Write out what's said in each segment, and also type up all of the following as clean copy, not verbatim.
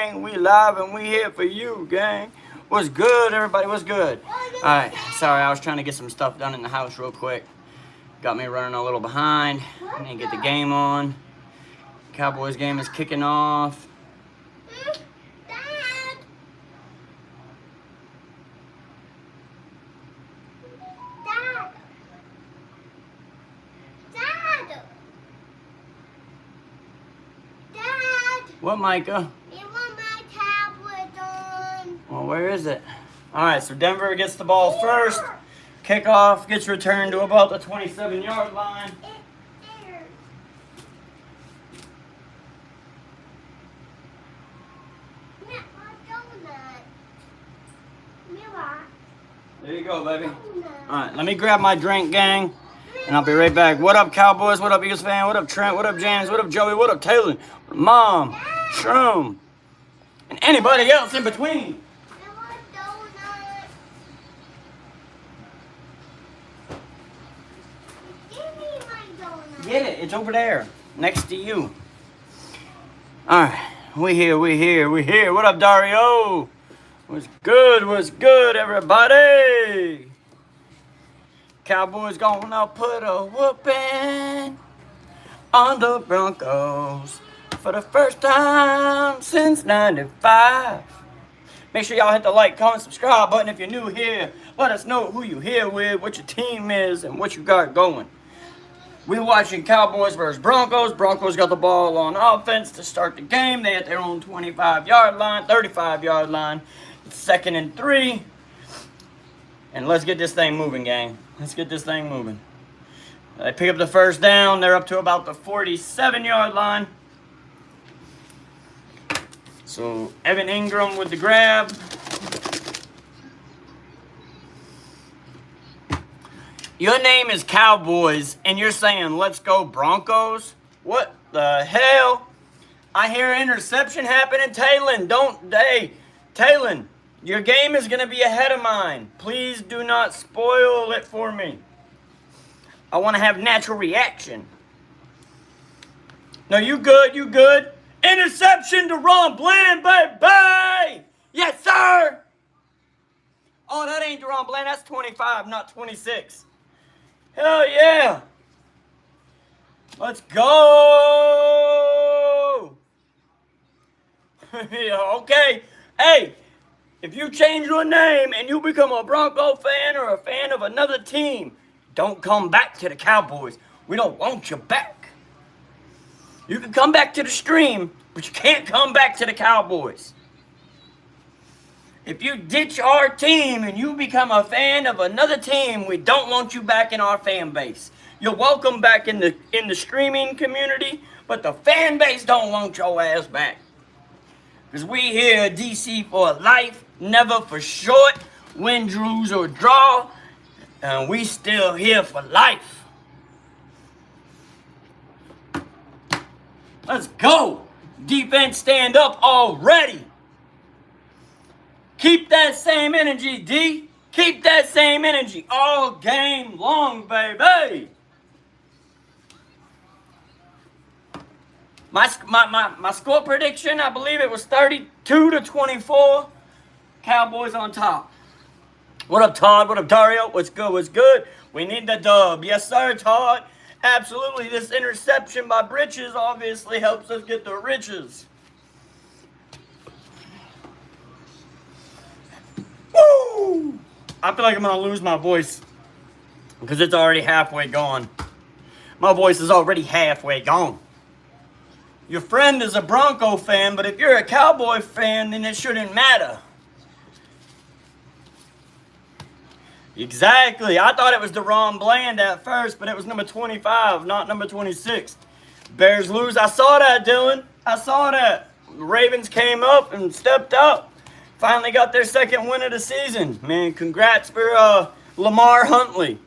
gang. We live and we here for you, gang. What's good, everybody? What's good? All right. Sorry, I was trying to get some stuff done in the house real quick. Got me running a little behind. I need to get the game on. Cowboys game is kicking off. What, Micah? You want my tablet on? Well, where is it? All right, so Denver gets the ball first. Kickoff gets returned to about the 27-yard line. There you go, baby. All right, let me grab my drink, gang, and I'll be right back. What up, Cowboys? What up, Eagles fan? What up, Trent? What up, James? What up, Joey? What up, Taylor? Mom, Shroom, and anybody else in between. Get it. It's over there, next to you. All right, we here. What up, Dario? What's good, everybody? Cowboys gonna put a whooping on the Broncos for the first time since '95. Make sure y'all hit the like, comment, subscribe button if you're new here. Let us know who you here with, what your team is, and what you got going. We're watching Cowboys versus Broncos. Broncos got the ball on offense to start the game. They at their own 25-yard line, 35-yard line. It's 2nd and 3. And let's get this thing moving, gang. Let's get this thing moving. They pick up the first down. They're up to about the 47-yard line. So Evan Ingram with the grab. Your name is Cowboys, and you're saying, let's go Broncos? What the hell? I hear an interception happening. Talon, your game is going to be ahead of mine. Please do not spoil it for me. I want to have natural reaction. No, you good. Interception to Ron Bland, baby! Yes, sir! Oh, that ain't Deron Bland. That's 25, not 26. Hell yeah! Let's go! Yeah, okay. Hey, if you change your name and you become a Bronco fan or a fan of another team, don't come back to the Cowboys. We don't want you back. You can come back to the stream, but you can't come back to the Cowboys. If you ditch our team and you become a fan of another team, we don't want you back in our fan base. You're welcome back in the streaming community, but the fan base don't want your ass back. Because we here at DC for life, never for short, win, lose, or draw, and we still here for life. Let's go. Defense stand up already. Keep that same energy, D. Keep that same energy all game long, baby. My score prediction, I believe it was 32-24. Cowboys on top. What up, Todd? What up, Dario? What's good? We need the dub. Yes, sir, Todd. Absolutely. This interception by Britches obviously helps us get the riches. Woo! I feel like I'm going to lose my voice because it's already halfway gone. My voice is already halfway gone. Your friend is a Bronco fan, but if you're a Cowboy fan, then it shouldn't matter. Exactly. I thought it was Deron Bland at first, but it was number 25, not number 26. Bears lose. I saw that, Dylan. I saw that. The Ravens came up and stepped up. Finally got their second win of the season. Man, congrats for Lamar Huntley.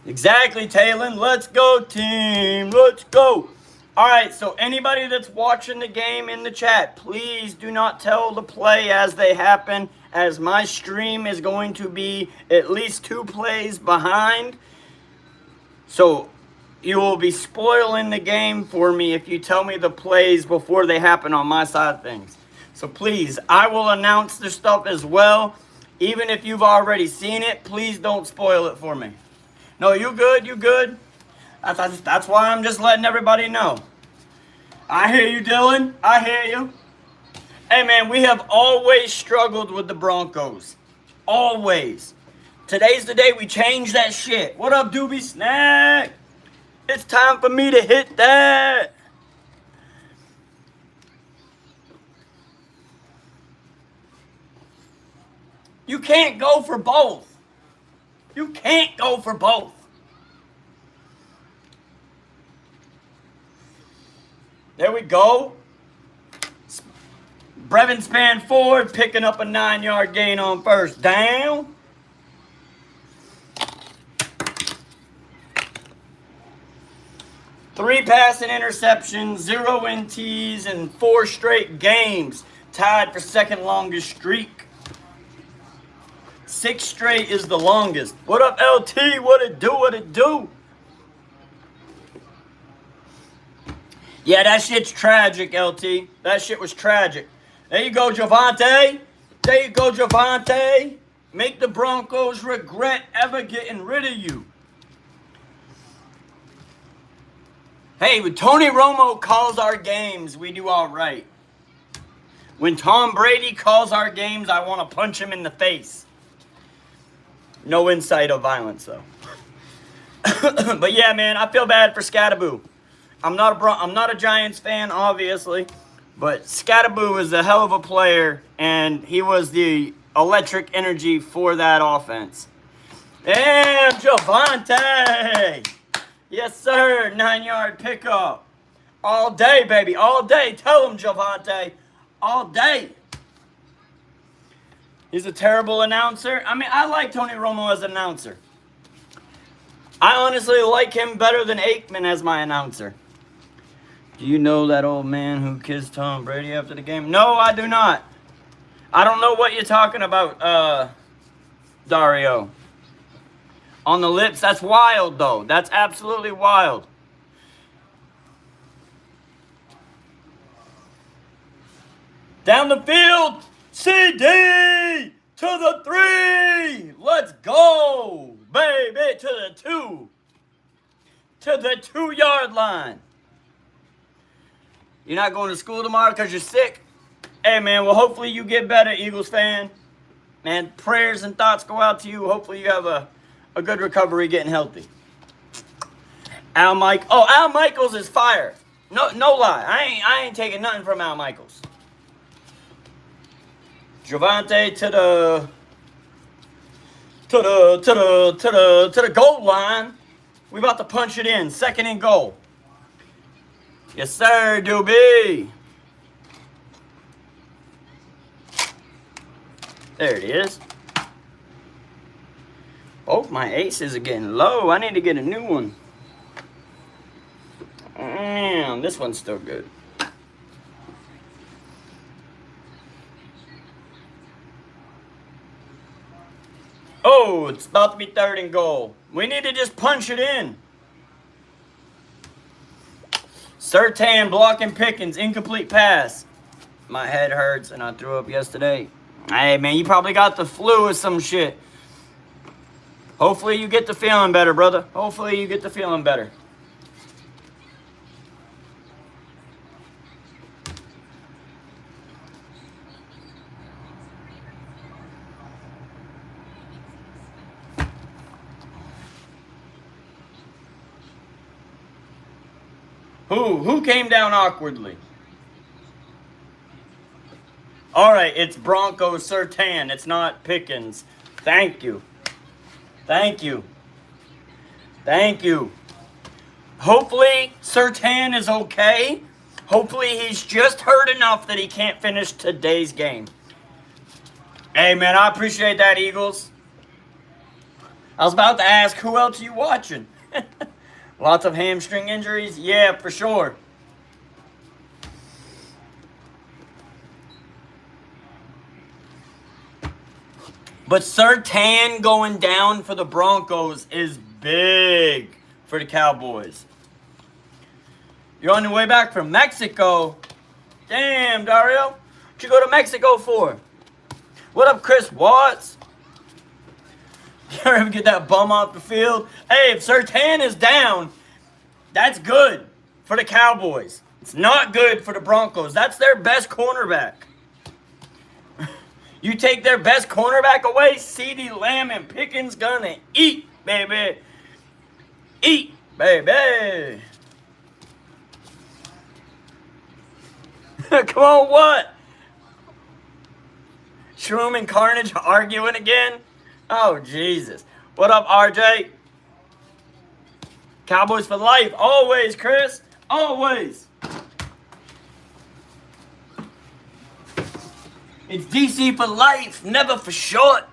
Exactly, Talon. Let's go, team. Let's go. All right, so anybody that's watching the game in the chat, please do not tell the play as they happen, as my stream is going to be at least 2 plays behind. So you will be spoiling the game for me if you tell me the plays before they happen on my side of things. So please, I will announce the stuff as well. Even if you've already seen it, please don't spoil it for me. No, you good, you good. That's why I'm just letting everybody know. I hear you, Dylan. I hear you. Hey, man, we have always struggled with the Broncos. Always. Today's the day we change that shit. What up, Doobie Snack? It's time for me to hit that. You can't go for both. You can't go for both. There we go. Brevin Span Ford picking up a 9-yard gain on first down. Three passing interceptions, 0 NTs, and 4 straight games. Tied for second longest streak. 6 straight is the longest. What up, LT? What it do? What it do? Yeah, that shit's tragic, LT. That shit was tragic. There you go, Javonte. There you go, Javonte. Make the Broncos regret ever getting rid of you. Hey, when Tony Romo calls our games, we do all right. When Tom Brady calls our games, I want to punch him in the face. No incite of violence, though. But yeah, man, I feel bad for Scattaboo. I'm not a Giants fan, obviously, but Scattaboo is a hell of a player, and he was the electric energy for that offense. And Javonte! Yes, sir. 9-yard pickup. All day, baby. All day. Tell him, Javonte. All day. He's a terrible announcer. I mean, I like Tony Romo as an announcer. I honestly like him better than Aikman as my announcer. Do you know that old man who kissed Tom Brady after the game? No, I do not. I don't know what you're talking about, Dario. On the lips, that's wild, though. That's absolutely wild. Down the field, CD to the 3. Let's go, baby, to the 2. To the 2-yard line. You're not going to school tomorrow because you're sick? Hey, man, well, hopefully you get better, Eagles fan. Man, prayers and thoughts go out to you. Hopefully you have a good recovery getting healthy. Al Michaels is fire. No lie. I ain't taking nothing from Al Michaels. Javonte to the goal line. We about to punch it in. 2nd and goal. Yes, sir, Doobie. There it is. Both my aces are getting low. I need to get a new one. Damn, this one's still good. Oh, it's about to be 3rd and goal. We need to just punch it in. Surtain blocking Pickens. Incomplete pass. My head hurts and I threw up yesterday. Hey, man, you probably got the flu or some shit. Hopefully you get to feeling better, brother. Hopefully you get to feeling better. Who came down awkwardly? All right, it's Bronco Surtain. It's not Pickens. Thank you. Thank you. Thank you. Hopefully, Surtain is okay. Hopefully, he's just hurt enough that he can't finish today's game. Hey, man, I appreciate that, Eagles. I was about to ask, who else are you watching? Lots of hamstring injuries? Yeah, for sure. But Surtain going down for the Broncos is big for the Cowboys. You're on your way back from Mexico. Damn, Dario. What you go to Mexico for? What up, Chris Watts? You ever get that bum off the field? Hey, if Surtain is down, that's good for the Cowboys. It's not good for the Broncos. That's their best cornerback. You take their best cornerback away, CeeDee Lamb and Pickens gonna eat, baby. Eat, baby. Come on, what? Shroom and Carnage arguing again? Oh, Jesus. What up, RJ? Cowboys for life. Always, Chris. Always. It's DC for life, never for short.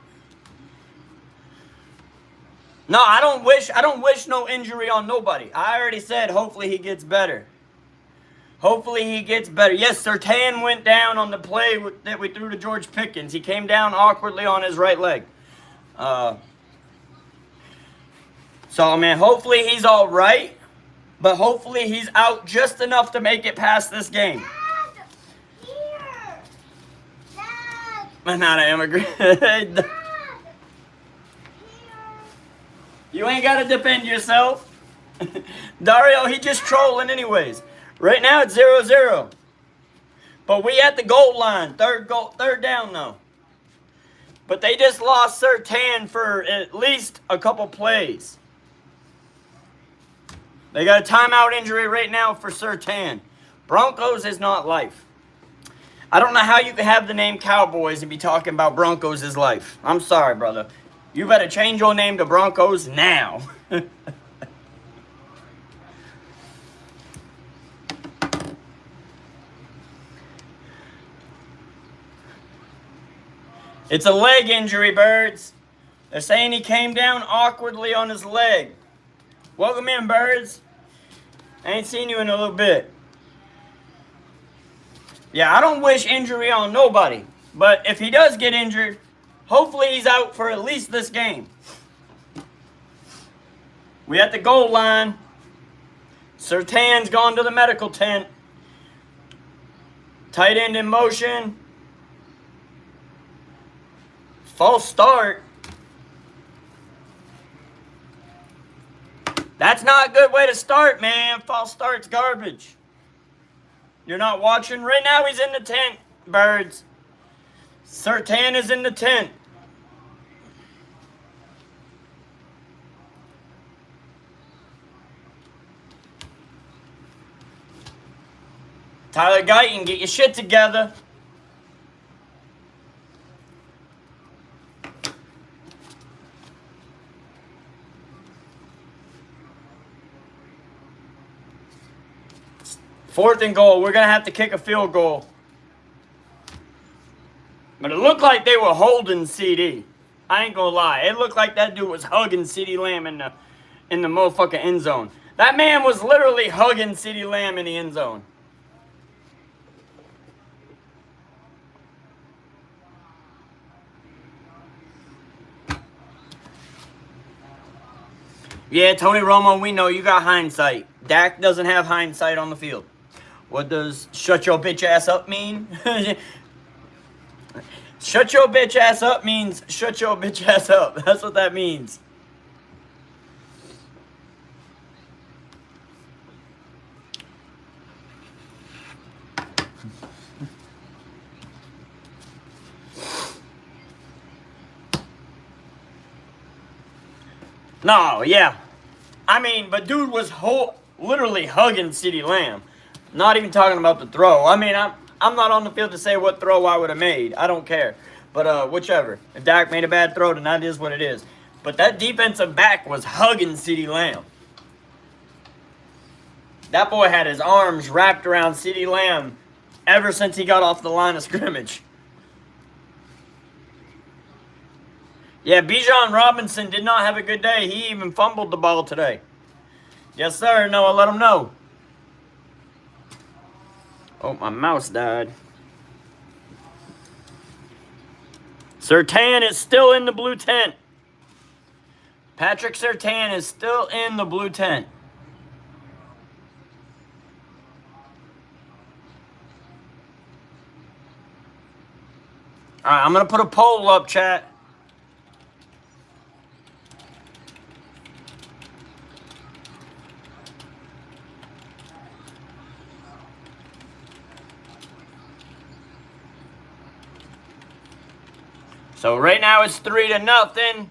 No, I don't wish no injury on nobody. I already said hopefully he gets better. Hopefully he gets better. Yes, Surtain went down on the play that we threw to George Pickens. He came down awkwardly on his right leg. So, man, hopefully he's all right. But hopefully he's out just enough to make it past this game. Dad, here. Dad. I'm not an immigrant. Dad. Here. You ain't got to defend yourself. Dario, he just trolling anyways. Right now it's 0-0. But we at the goal line. Third down though. But they just lost Surtain for at least a couple plays. They got a timeout injury right now for Surtain. Broncos is not life. I don't know how you can have the name Cowboys and be talking about Broncos is life. I'm sorry, brother. You better change your name to Broncos now. It's a leg injury, Birds. They're saying he came down awkwardly on his leg. Welcome in, Birds. I ain't seen you in a little bit. Yeah, I don't wish injury on nobody. But if he does get injured, hopefully he's out for at least this game. We at the goal line. Surtain's gone to the medical tent. Tight end in motion. False start. That's not a good way to start, man. False start's garbage. You're not watching? Right now he's in the tent, Birds. Surtain is in the tent. Tyler Guyton, get your shit together. Fourth and goal. We're going to have to kick a field goal. But it looked like they were holding CD. I ain't going to lie. It looked like that dude was hugging CeeDee Lamb in the motherfucking end zone. That man was literally hugging CeeDee Lamb in the end zone. Yeah, Tony Romo, we know you got hindsight. Dak doesn't have hindsight on the field. What does shut your bitch ass up mean? Shut your bitch ass up means shut your bitch ass up. That's what that means. No, yeah. I mean, but dude was literally hugging CeeDee Lamb. Not even talking about the throw. I mean, I'm not on the field to say what throw I would have made. I don't care. But whichever. If Dak made a bad throw, then that is what it is. But that defensive back was hugging CeeDee Lamb. That boy had his arms wrapped around CeeDee Lamb ever since he got off the line of scrimmage. Yeah, Bijan Robinson did not have a good day. He even fumbled the ball today. Yes, sir. Noah, let him know. Oh, my mouse died. Surtain is still in the blue tent. Patrick Surtain is still in the blue tent. All right, I'm going to put a poll up, chat. So right now it's 3-0.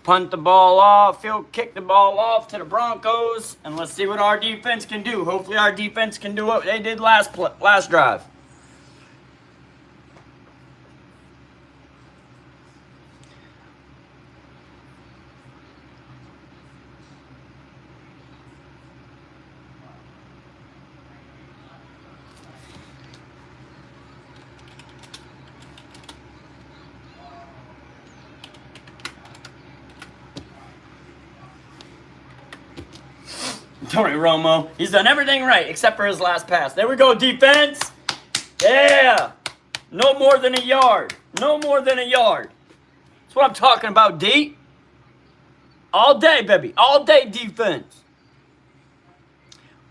Punt the ball off. Kick the ball off to the Broncos. And let's see what our defense can do. Hopefully our defense can do what they did last drive. Tony Romo, he's done everything right except for his last pass. There we go, defense. Yeah. No more than a yard. No more than a yard. That's what I'm talking about, D. All day, baby. All day defense.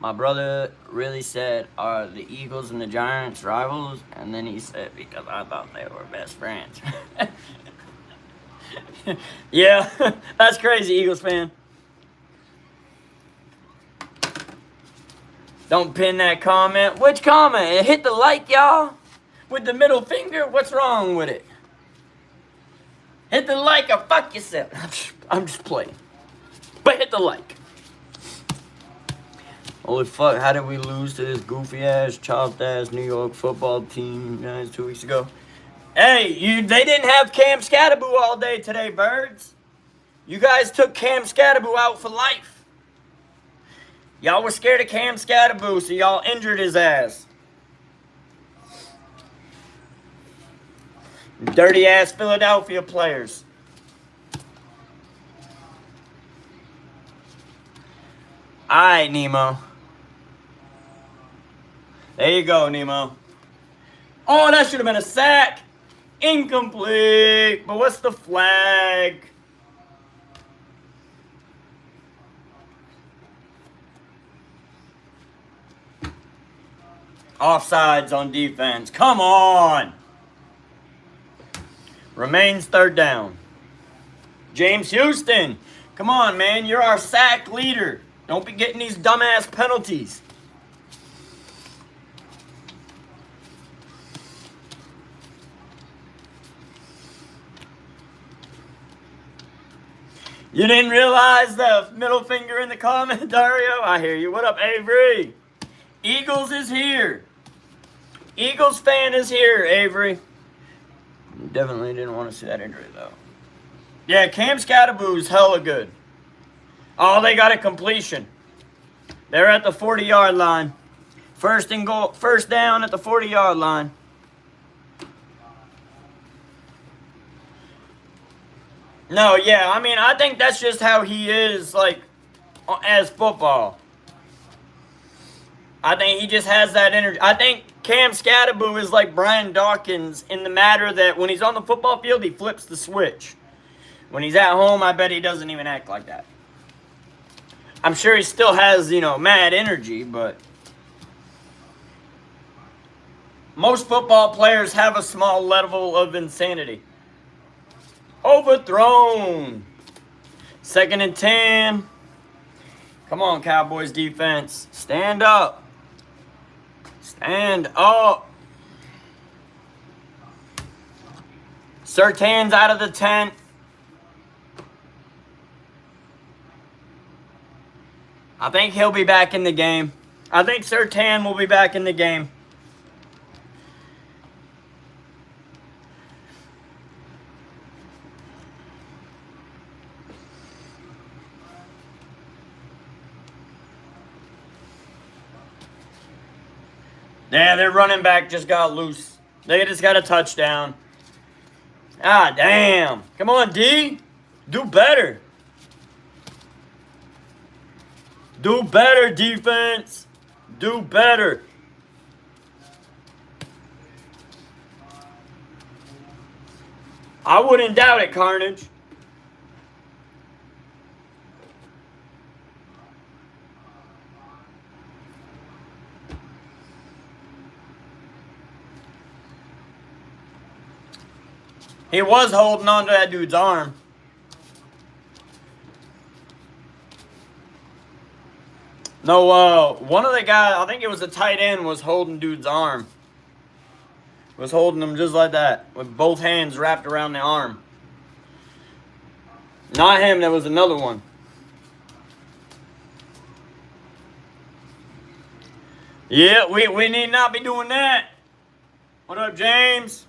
My brother really said, are the Eagles and the Giants rivals? And then he said, because I thought they were best friends. Yeah, that's crazy, Eagles fan. Don't pin that comment. Which comment? Hit the like, y'all. With the middle finger? What's wrong with it? Hit the like or fuck yourself. I'm just playing. But hit the like. Holy fuck, how did we lose to this goofy-ass, chopped-ass New York football team, guys, 2 weeks ago? Hey, they didn't have Cam Scatterboo all day today, birds. You guys took Cam Scatterboo out for life. Y'all were scared of Cam Scatterboo, so y'all injured his ass. Dirty-ass Philadelphia players. All right, Nemo. There you go, Nemo. Oh, that should have been a sack. Incomplete. But what's the flag? Offsides on defense. Come on. Remains 3rd down. James Houston. Come on, man. You're our sack leader. Don't be getting these dumbass penalties. You didn't realize the middle finger in the comment, Dario? I hear you. What up, Avery? Eagles is here. Eagles fan is here, Avery. Definitely didn't want to see that injury, though. Yeah, Cam Scatterboo's hella good. Oh, they got a completion. They're at the 40-yard line. First down at the 40-yard line. No, yeah, I mean, I think that's just how he is, like, as football. I think he just has that energy. I think Cam Scatterboo is like Brian Dawkins in the matter that when he's on the football field, he flips the switch. When he's at home, I bet he doesn't even act like that. I'm sure he still has, mad energy, but most football players have a small level of insanity. Overthrown. 2nd and 10. Come on, Cowboys defense. Stand up. Stand up. Surtain's out of the tent. I think he'll be back in the game. I think Surtain will be back in the game. Yeah, their running back just got loose. They just got a touchdown. Ah, damn. Come on, D. Do better. Do better, defense. Do better. I wouldn't doubt it, Carnage. He was holding on to that dude's arm. No, one of the guys, I think it was the tight end, was holding dude's arm. Was holding him just like that, with both hands wrapped around the arm. Not him, there was another one. Yeah, we need not be doing that. What up, James?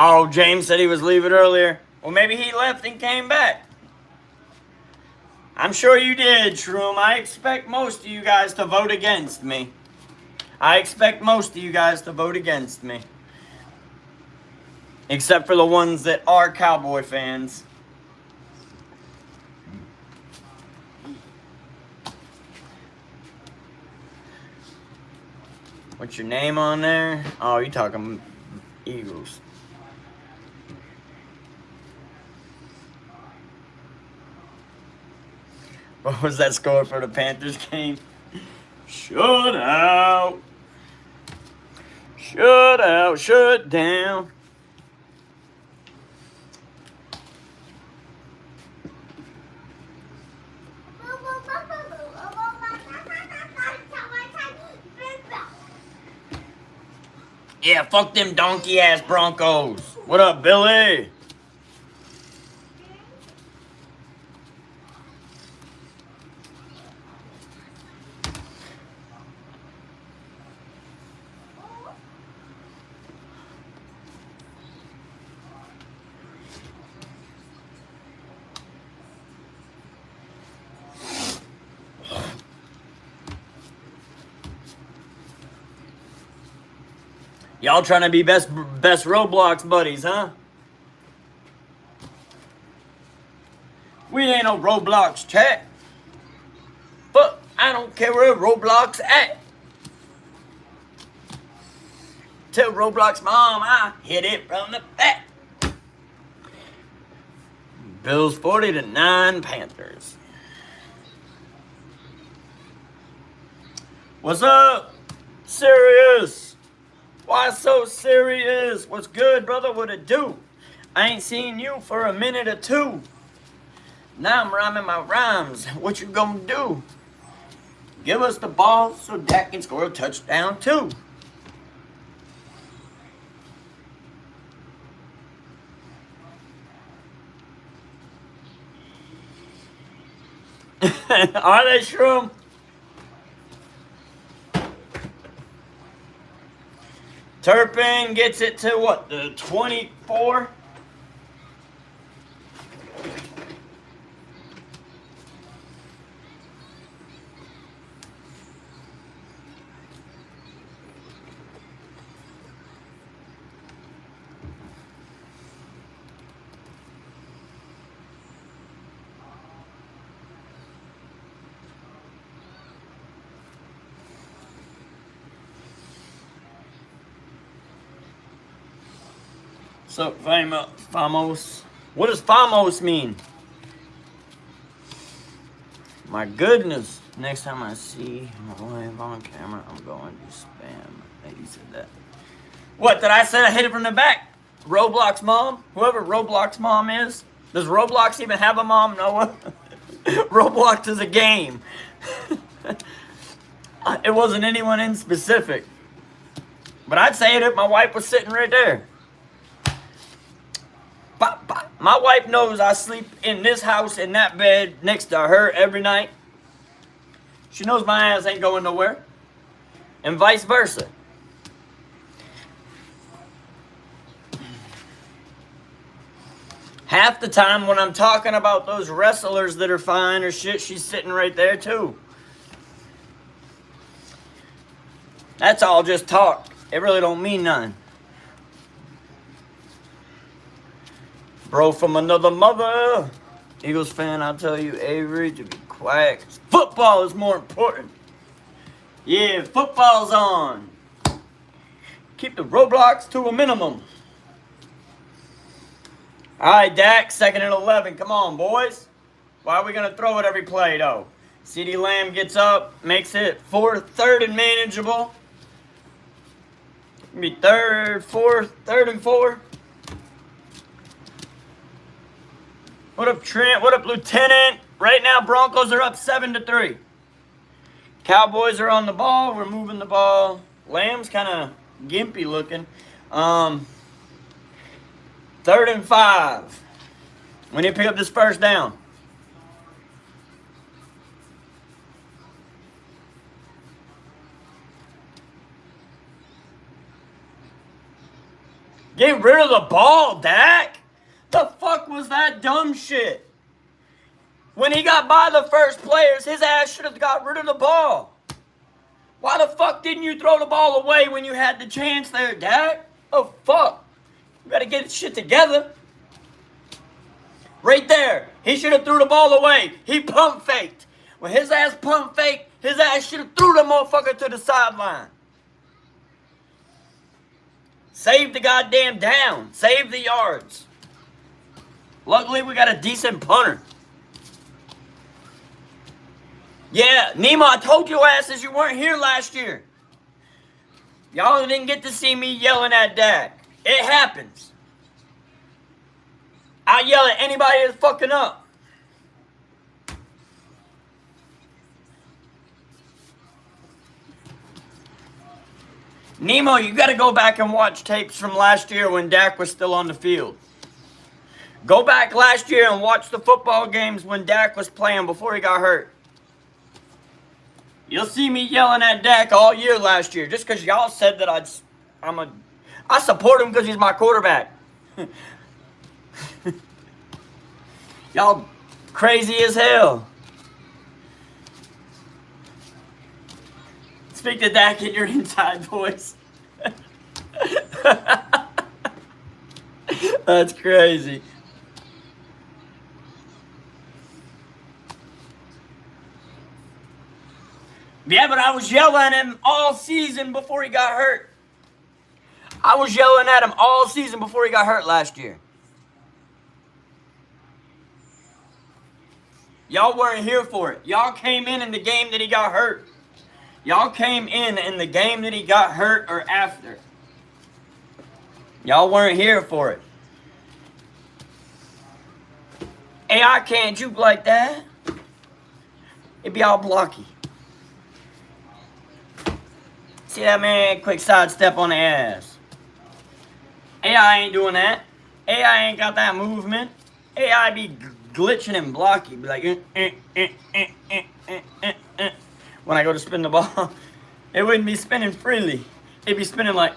Oh, James said he was leaving earlier. Well, maybe he left and came back. I'm sure you did, Shroom. I expect most of you guys to vote against me. I expect most of you guys to vote against me. Except for the ones that are Cowboy fans. What's your name on there? Oh, you talking Eagles. What was that score for the Panthers game? Shut out. Shut out. Shut down. Yeah, fuck them donkey ass Broncos. What up, Billy? Y'all trying to be best Roblox buddies, huh? We ain't no Roblox chat. But I don't care where Roblox at. Tell Roblox mom I hit it from the back. Bills 40-9 Panthers. What's up? Serious? Why so serious? What's good, brother? What it do? I ain't seen you for a minute or two. Now I'm rhyming my rhymes. What you gonna do? Give us the ball so Dak can score a touchdown too. Are they, Shroom? Turpin gets it to what, the 24? So, Famos. What does Famos mean? My goodness. Next time I see my wife on camera, I'm going to spam. He said that. What, did I say I hit it from the back? Roblox mom? Whoever Roblox mom is? Does Roblox even have a mom, Noah? Roblox is a game. It wasn't anyone in specific. But I'd say it if my wife was sitting right there. My wife knows I sleep in this house in that bed next to her every night. She knows my ass ain't going nowhere. And vice versa. Half the time when I'm talking about those wrestlers that are fine or shit, she's sitting right there too. That's all just talk. It really don't mean nothing. Bro from another mother. Eagles fan, I'll tell you, Avery, to be quiet. Football is more important. Yeah, football's on. Keep the Roblox to a minimum. All right, Dak, 2nd and 11. Come on, boys. Why are we going to throw it every play, though? CeeDee Lamb gets up, makes it 3rd and manageable. Be 3rd and 4. What up, Trent? What up, Lieutenant? Right now, Broncos are up 7-3. Cowboys are on the ball. We're moving the ball. Lamb's kind of gimpy looking. 3rd and 5. We need to pick up this first down. Get rid of the ball, Dak. The fuck was that dumb shit? When he got by the first players, his ass should have got rid of the ball. Why the fuck didn't you throw the ball away when you had the chance there, Dak? Oh, fuck. You better get his shit together. Right there. He should have threw the ball away. He pump faked. When his ass pump faked, his ass should have threw the motherfucker to the sideline. Save the goddamn down. Save the yards. Luckily, we got a decent punter. Yeah, Nemo, I told you asses you weren't here last year. Y'all didn't get to see me yelling at Dak. It happens. I yell at anybody that's fucking up. Nemo, you got to go back and watch tapes from last year when Dak was still on the field. Go back last year and watch the football games when Dak was playing before he got hurt. You'll see me yelling at Dak all year last year just because y'all said that I support him because he's my quarterback. Y'all crazy as hell. Speak to Dak in your inside voice. That's crazy. Yeah, but I was yelling at him all season before he got hurt. I was yelling at him all season before he got hurt last year. Y'all weren't here for it. Y'all came in the game that he got hurt. Y'all came in the game that he got hurt or after. Y'all weren't here for it. AI can't juke like that. It'd be all blocky. See that, man? Quick sidestep on the ass. AI ain't doing that. AI ain't got that movement. AI be glitching and blocky. Be like, when I go to spin the ball, it wouldn't be spinning freely. It'd be spinning like,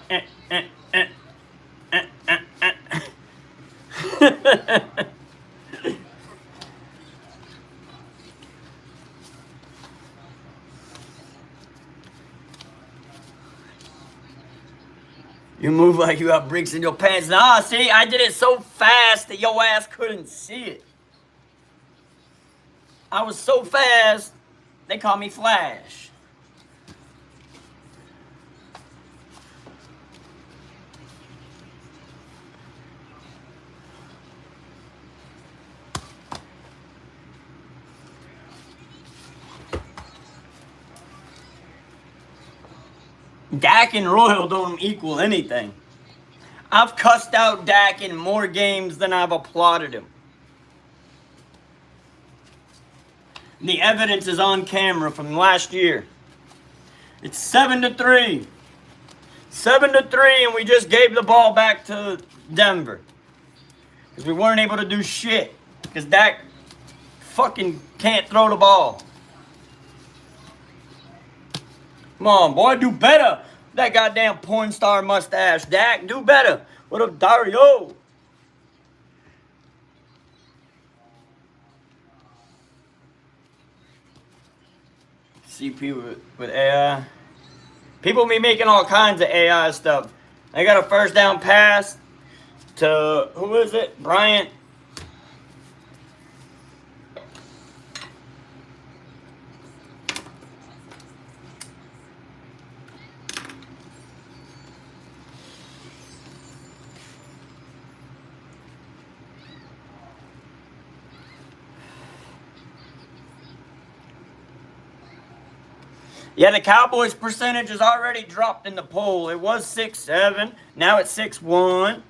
You move like you got bricks in your pants. Nah, see, I did it so fast that your ass couldn't see it. I was so fast, they call me Flash. Dak and Royal don't equal anything. I've cussed out Dak in more games than I've applauded him. The evidence is on camera from last year. It's 7-3. 7-3, and we just gave the ball back to Denver. Because we weren't able to do shit. Because Dak fucking can't throw the ball. Come on, boy, do better. That goddamn porn star mustache. Dak, do better. What up, Dario? CP with AI. People be making all kinds of AI stuff. They got a first down pass to, who is it? Bryant. Yeah, the Cowboys percentage has already dropped in the poll. It was 6-7. Now it's 6-1.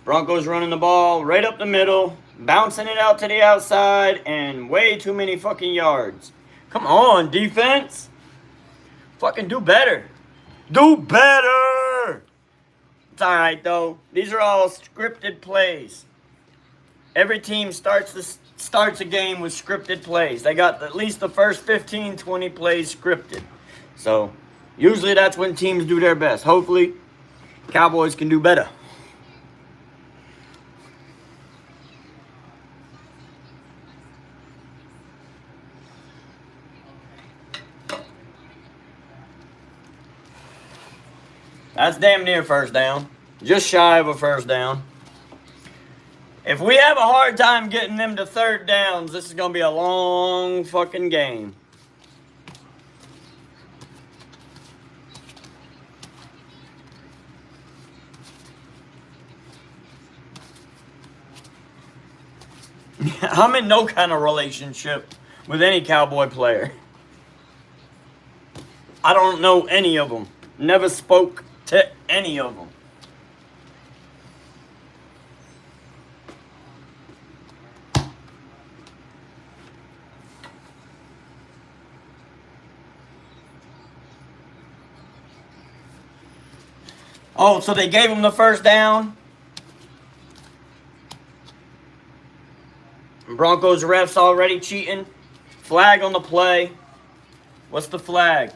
Broncos running the ball right up the middle, bouncing it out to the outside, and way too many fucking yards. Come on, defense. Fucking do better. Do better. It's all right, though. These are all scripted plays. Every team starts a game with scripted plays. They got at least the first 15, 20 plays scripted. So, usually that's when teams do their best. Hopefully, Cowboys can do better. That's damn near first down. Just shy of a first down. If we have a hard time getting them to third downs, this is going to be a long fucking game. I'm in no kind of relationship with any Cowboy player. I don't know any of them. Never spoke to any of them. Oh, so they gave him the first down? Broncos refs already cheating. Flag on the play. What's the flag?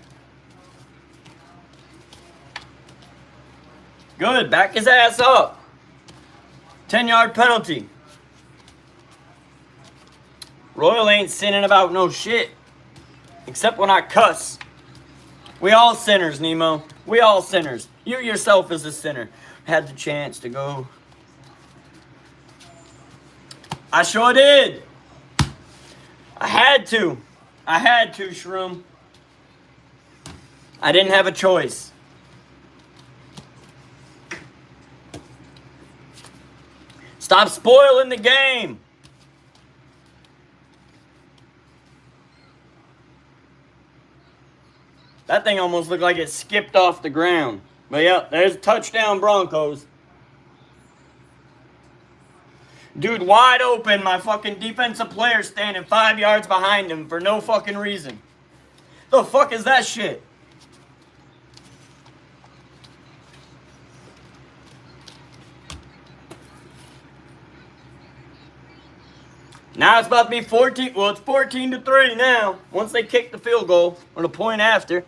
Good. Back his ass up. 10-yard penalty. Royal ain't sinning about no shit. Except when I cuss. We all sinners, Nemo. We all sinners. You yourself is a sinner. Had the chance to go. I sure did. I had to. I had to, Shroom. I didn't have a choice. Stop spoiling the game. That thing almost looked like it skipped off the ground. But yeah, there's touchdown Broncos. Dude, wide open. My fucking defensive player standing 5 yards behind him for no fucking reason. The fuck is that shit? Now it's about to be 14. Well, it's 14-3 now. Once they kick the field goal, or the point after.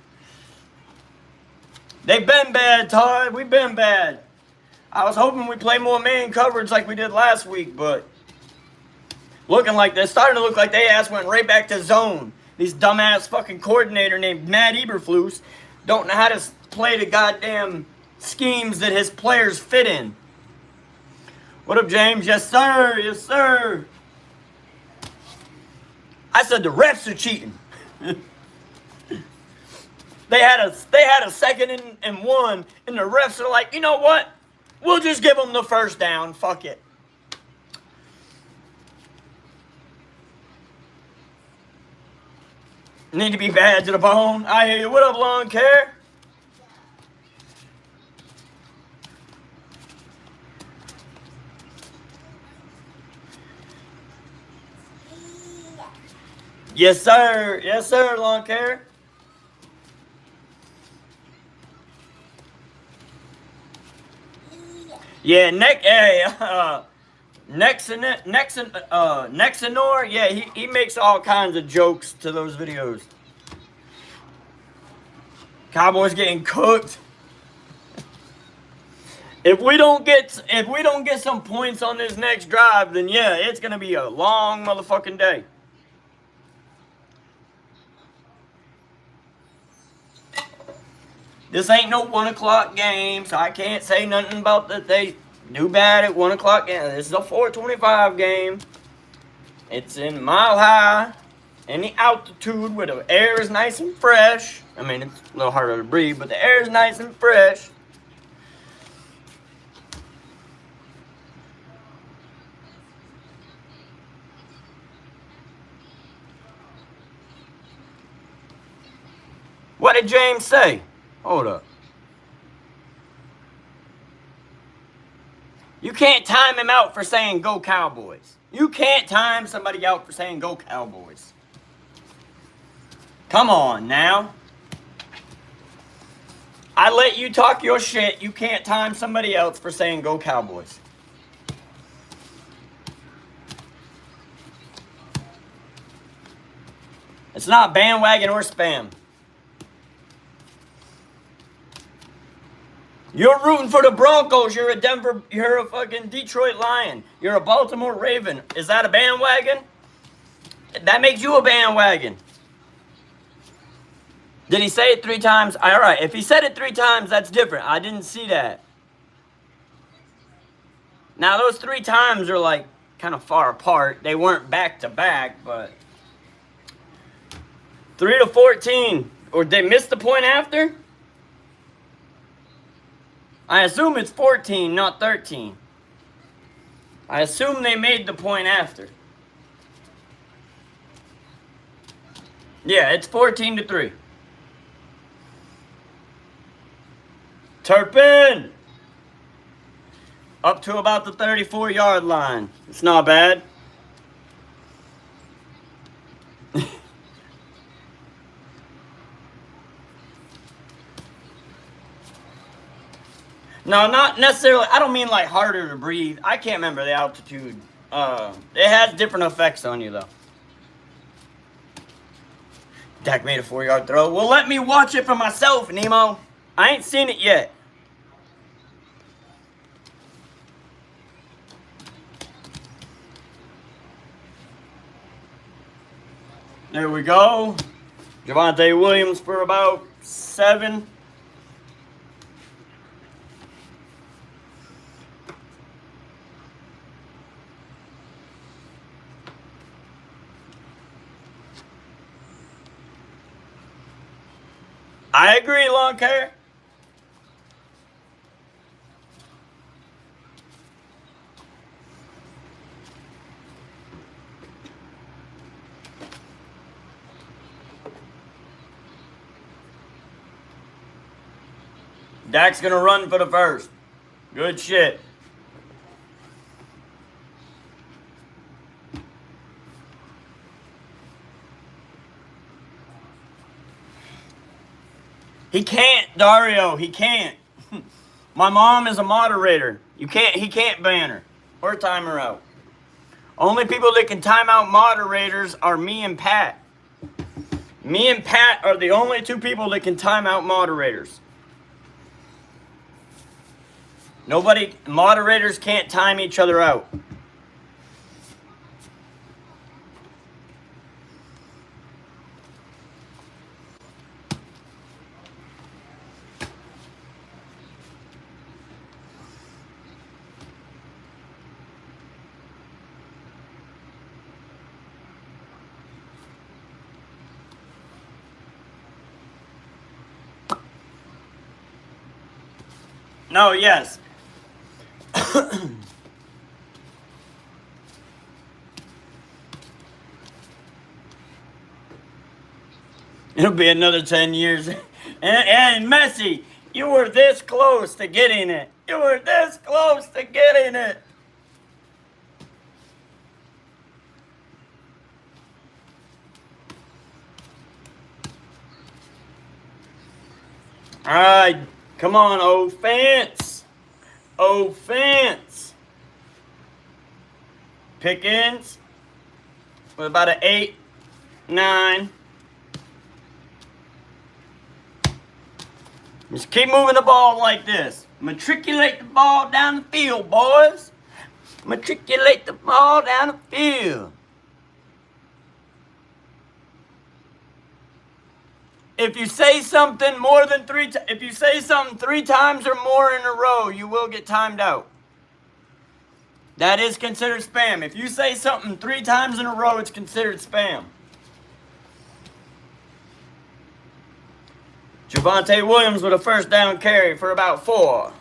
They've been bad, Todd. We've been bad. I was hoping we'd play more man coverage like we did last week, but looking like they're starting to look like they ass went right back to zone. These dumbass fucking coordinator named Matt Eberflus don't know how to play the goddamn schemes that his players fit in. What up, James? Yes, sir. Yes, sir. I said the refs are cheating. They had a second and one, and the refs are like, you know what? We'll just give them the first down. Fuck it. Need to be bad to the bone. I hear you. What up, lawn care? Yes, sir. Yes, sir, lawn care. Yeah, Nexanor, yeah, he makes all kinds of jokes to those videos. Cowboys getting cooked. If we don't get some points on this next drive, then yeah, it's gonna be a long motherfucking day. This ain't no 1 o'clock game, so I can't say nothing about that they do bad at 1 o'clock game. This is a 4:25 game. It's in Mile High, in the altitude where the air is nice and fresh. I mean, it's a little harder to breathe, but the air is nice and fresh. What did James say? Hold up. You can't time him out for saying go Cowboys. You can't time somebody out for saying go Cowboys. Come on now. I let you talk your shit. You can't time somebody else for saying go Cowboys. It's not bandwagon or spam. You're rooting for the Broncos. You're a fucking Detroit Lion. You're a Baltimore Raven. Is that a bandwagon? That makes you a bandwagon. Did he say it 3 times? All right, if he said it 3 times, that's different. I didn't see that. Now, those 3 times are like kind of far apart. They weren't back to back, but 3 to 14. Or they missed the point after? I assume it's 14, not 13. I assume they made the point after. Yeah, it's 14 to 3. Turpin! Up to about the 34-yard line. It's not bad. No, not necessarily. I don't mean like harder to breathe. I can't remember the altitude. It has different effects on you, though. Dak made a 4-yard throw. Well, let me watch it for myself, Nemo. I ain't seen it yet. There we go. Javonte Williams for about 7. I agree, long hair. Dak's gonna run for the first. Good shit. He can't, Dario. He can't. My mom is a moderator. He can't ban her or time her out. Only people that can time out moderators are me and Pat. Me and Pat are the only 2 people that can time out moderators. Moderators can't time each other out. No, yes. It'll be another 10 years. And Messi, you were this close to getting it. You were this close to getting it. All right, come on, offense. Offense. Pickens with about an 8, 9. Just keep moving the ball like this. Matriculate the ball down the field, boys. Matriculate the ball down the field. If you say something more than if you say something 3 times or more in a row, you will get timed out. That is considered spam. If you say something 3 times in a row, it's considered spam. Javonte Williams with a first down carry for about 4.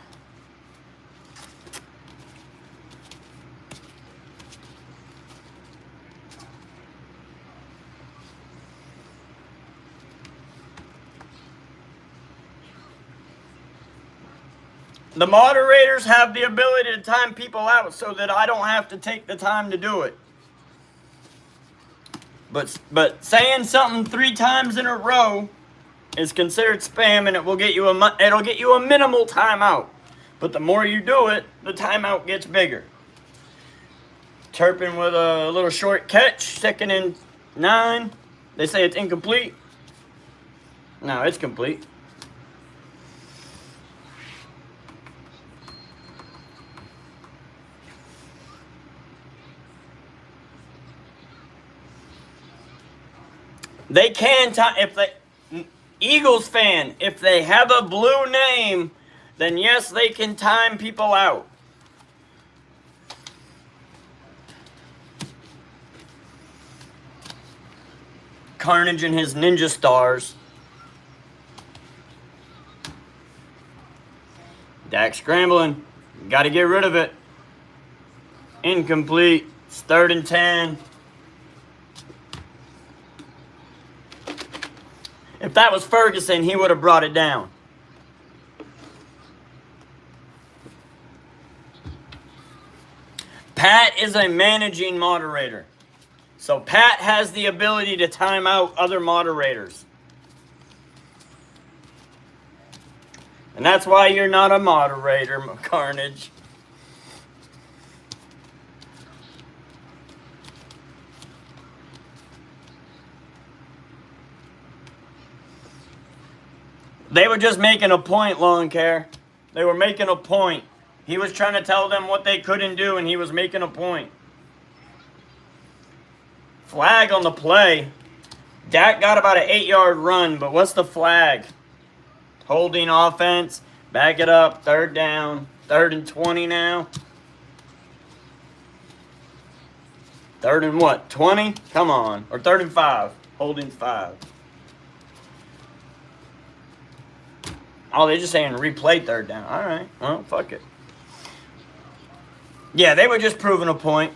The moderators have the ability to time people out so that I don't have to take the time to do it. But saying something 3 times in a row is considered spam, and it'll get you a minimal timeout. But the more you do it, the timeout gets bigger. Turpin with a little short catch, 2nd and 9. They say it's incomplete. No, it's complete. They can time if they Eagles fan, if they have a blue name, then yes, they can time people out. Carnage and his ninja stars. Dak scrambling. Got to get rid of it. Incomplete. It's 3rd and 10. If that was Ferguson, he would have brought it down. Pat is a managing moderator. So Pat has the ability to time out other moderators. And that's why you're not a moderator, Carnage. They were just making a point, Lawn Care. They were making a point. He was trying to tell them what they couldn't do, and he was making a point. Flag on the play. Dak got about an 8-yard run, but what's the flag? Holding offense. Back it up. 3rd down. 3rd and 20 now. 3rd and what? 20? Come on. Or 3rd and 5. Holding 5. Oh, they're just saying replay 3rd down. All right. Well, fuck it. Yeah, they were just proving a point.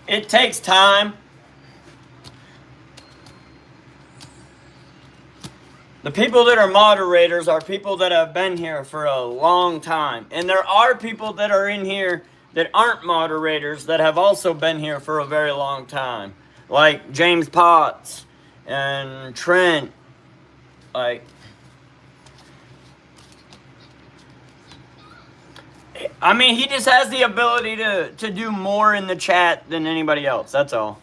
It takes time. The people that are moderators are people that have been here for a long time. And there are people that are in here that aren't moderators that have also been here for a very long time. Like James Potts and Trent. Like, I mean, he just has the ability to do more in the chat than anybody else. That's all.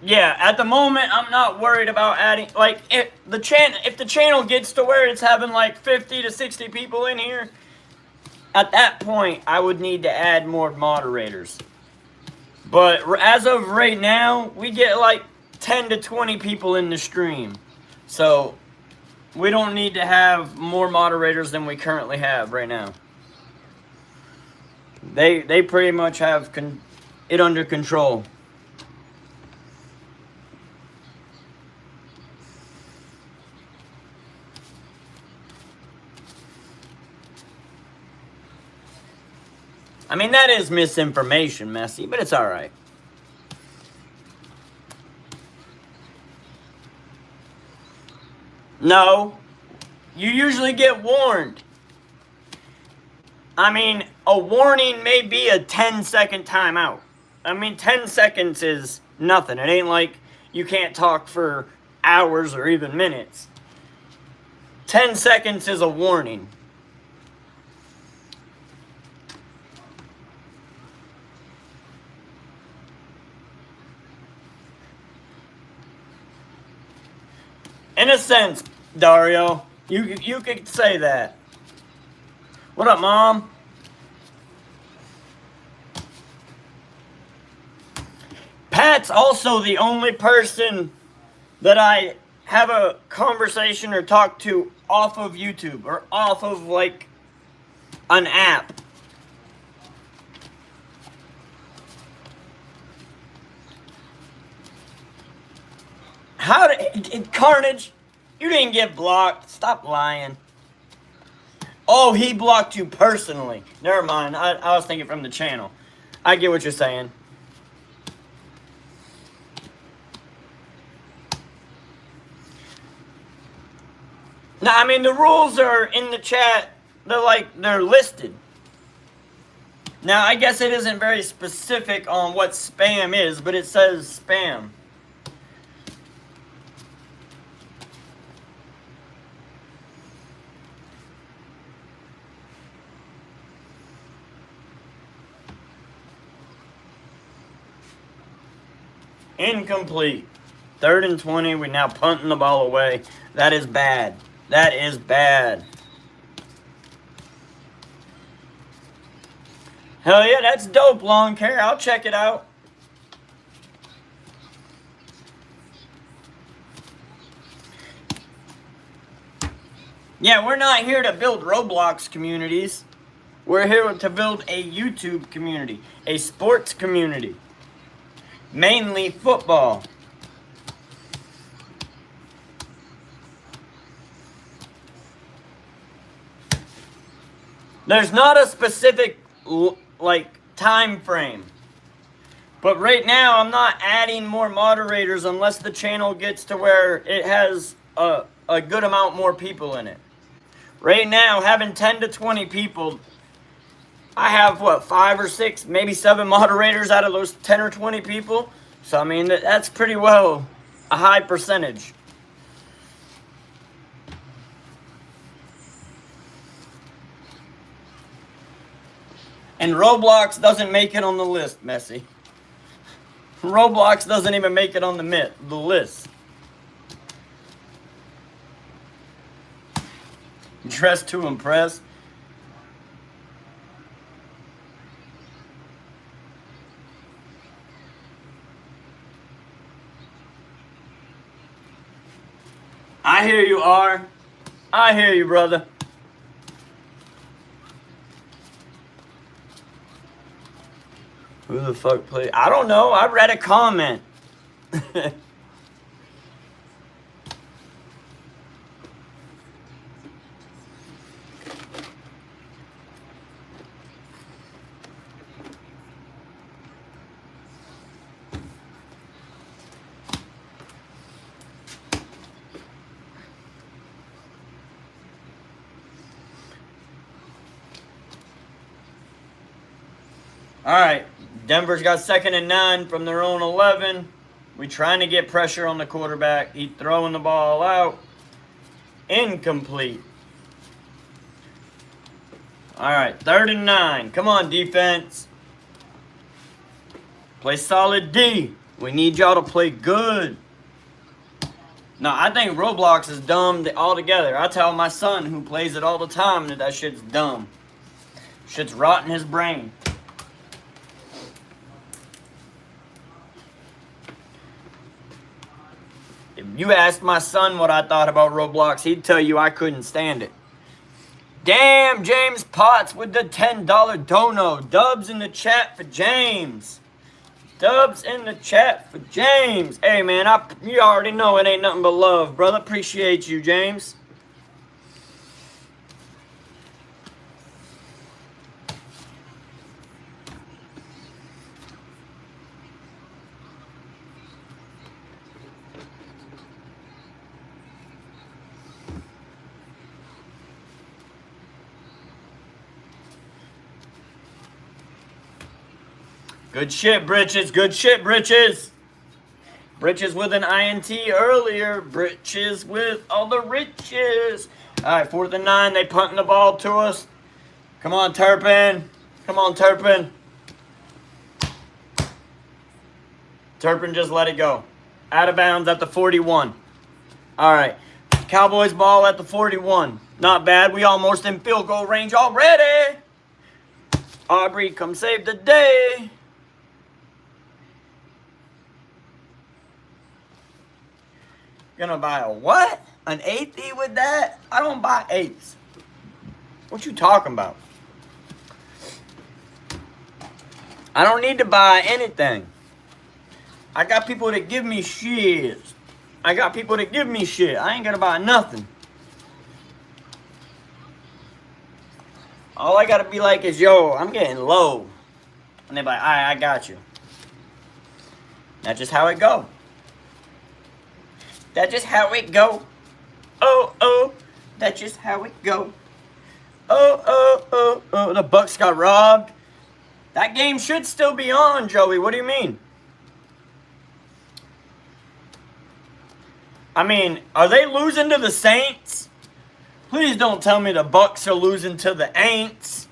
Yeah, at the moment, I'm not worried about adding, like, if the channel gets to where it's having like 50 to 60 people in here, at that point, I would need to add more moderators. But as of right now, we get like 10 to 20 people in the stream. So, we don't need to have more moderators than we currently have right now. They pretty much have it under control. I mean, that is misinformation, Messi, but it's all right. No, you usually get warned. I mean, a warning may be a 10-second timeout. I mean, 10 seconds is nothing. It ain't like you can't talk for hours or even minutes. 10 seconds is a warning. In a sense, Dario, you could say that. What up, Mom? Pat's also the only person that I have a conversation or talk to off of YouTube or off of, like, an app. Carnage, you didn't get blocked. Stop lying. Oh, he blocked you personally. Never mind. I was thinking from the channel. I get what you're saying. No, I mean, the rules are in the chat. They're listed. Now, I guess it isn't very specific on what spam is, but it says spam. Incomplete. 3rd and 20. We're now punting the ball away. That is bad. That is bad. Hell yeah, that's dope, long hair. I'll check it out. Yeah, we're not here to build Roblox communities. We're here to build a YouTube community, a sports community. Mainly football. There's not a specific time frame. But right now I'm not adding more moderators unless the channel gets to where it has a good amount more people in it. Right now, having 10 to 20 people, I have, 5 or 6, maybe 7 moderators out of those 10 or 20 people. So, I mean, that's pretty well a high percentage. And Roblox doesn't make it on the list, Messi. Roblox doesn't even make it on the list. Dressed to impress. I hear you, R. I hear you, brother. Who the fuck played? I don't know. I read a comment. All right, Denver's got 2nd and 9 from their own 11. We trying to get pressure on the quarterback. He's throwing the ball out. Incomplete. All right, 3rd and 9. Come on, defense. Play solid D. We need y'all to play good. No, I think Roblox is dumb altogether. I tell my son, who plays it all the time, that shit's dumb. Shit's rotting his brain. If you asked my son what I thought about Roblox, he'd tell you I couldn't stand it. Damn, James Potts with the $10 dono. Dubs in the chat for James. Dubs in the chat for James. Hey, man, you already know it ain't nothing but love, brother. Appreciate you, James. Good shit, Britches. Good shit, Britches. Britches with an INT earlier. Britches with all the riches. All right, 4th and 9. They punting the ball to us. Come on, Turpin. Come on, Turpin. Turpin just let it go. Out of bounds at the 41. All right. Cowboys ball at the 41. Not bad. We almost in field goal range already. Aubrey, come save the day. Gonna buy a what? An 8th with that? I don't buy 8s. What you talking about? I don't need to buy anything. I got people that give me shit. I got people that give me shit. I ain't gonna buy nothing. All I gotta be like is, yo, I'm getting low. And they be like, all right, I got you. That's just how it go. That's just how it go. Oh, oh. That's just how it go. Oh. The Bucks got robbed. That game should still be on, Joey. What do you mean? I mean, are they losing to the Saints? Please don't tell me the Bucks are losing to the Aints.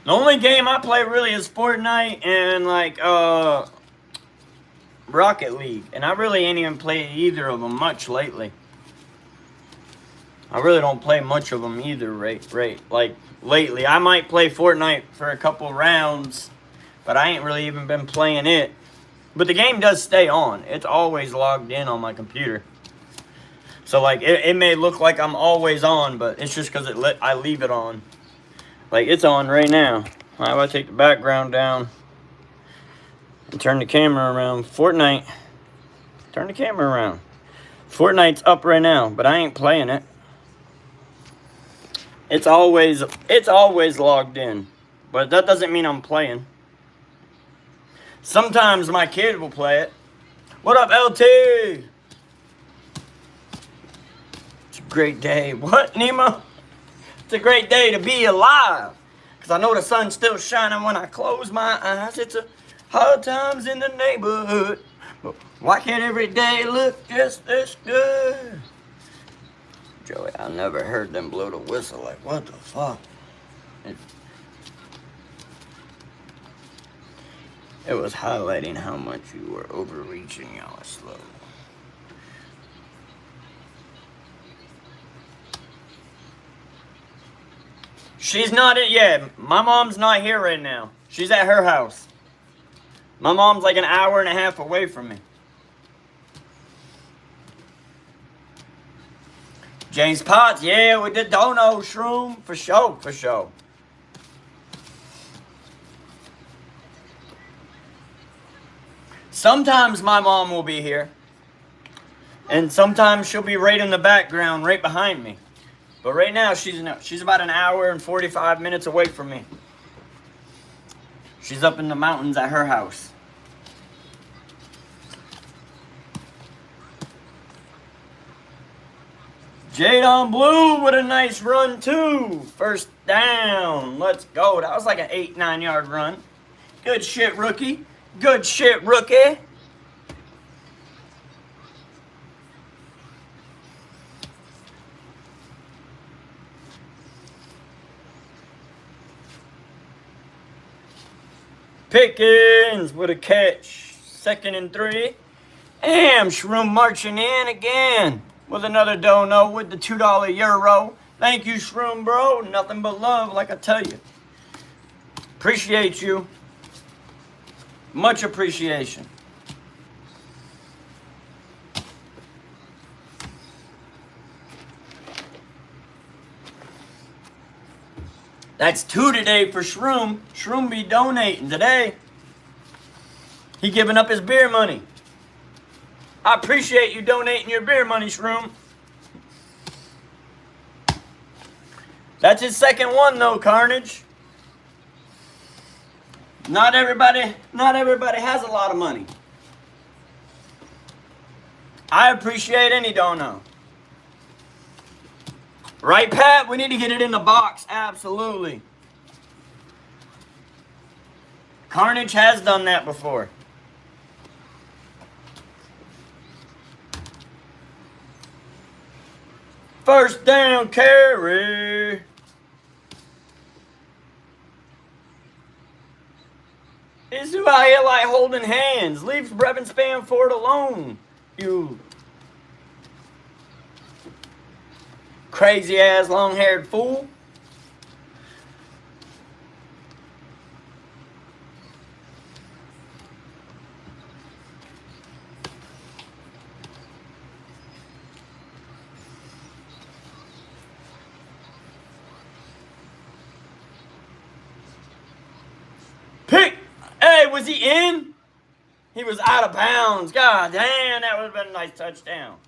The only game I play really is Fortnite and like Rocket League, and I really ain't even played either of them much lately. I really don't play much of them either, like lately. I might play Fortnite for a couple rounds, but I ain't really even been playing it. But the game does stay on. It's always logged in on my computer. So like it may look like I'm always on, but it's just because I leave it on. Like, it's on right now. How about I take the background down and turn the camera around? Fortnite. Turn the camera around. Fortnite's up right now, but I ain't playing it. It's always logged in. But that doesn't mean I'm playing. Sometimes my kid will play it. What up, LT? It's a great day. What, Nemo? It's a great day to be alive, because I know the sun's still shining when I close my eyes. It's a hard times in the neighborhood, but why can't every day look just this good? Joey, I never heard them blow the whistle. Like, what the fuck? It was highlighting how much you were overreaching. Y'all slow. She's not in, yeah, my mom's not here right now. She's at her house. My mom's like an hour and a half away from me. James Potts, yeah, with the dono shroom, for sure. Sometimes my mom will be here. And sometimes she'll be right in the background, right behind me. But right now, she's about an hour and 45 minutes away from me. She's up in the mountains at her house. Jade on Blue with a nice run, too. First down. Let's go. That was like an 8-9 yard run. Good shit, rookie. Good shit, rookie. Pickens with a catch. 2nd and 3. And Shroom marching in again with another dono with the $2 euro. Thank you, Shroom, bro. Nothing but love, like I tell you. Appreciate you. Much appreciation. That's 2 today for Shroom. Shroom be donating today. He giving up his beer money. I appreciate you donating your beer money, Shroom. That's his 2nd one, though, Carnage. Not everybody has a lot of money. I appreciate any dono. Right, Pat? We need to get it in the box. Absolutely. Carnage has done that before. First down carry. Is who out here like holding hands. Leave Brevin Spanford alone. You crazy ass long haired fool. Pick! Hey, was he in? He was out of bounds. God damn, that would have been a nice touchdown.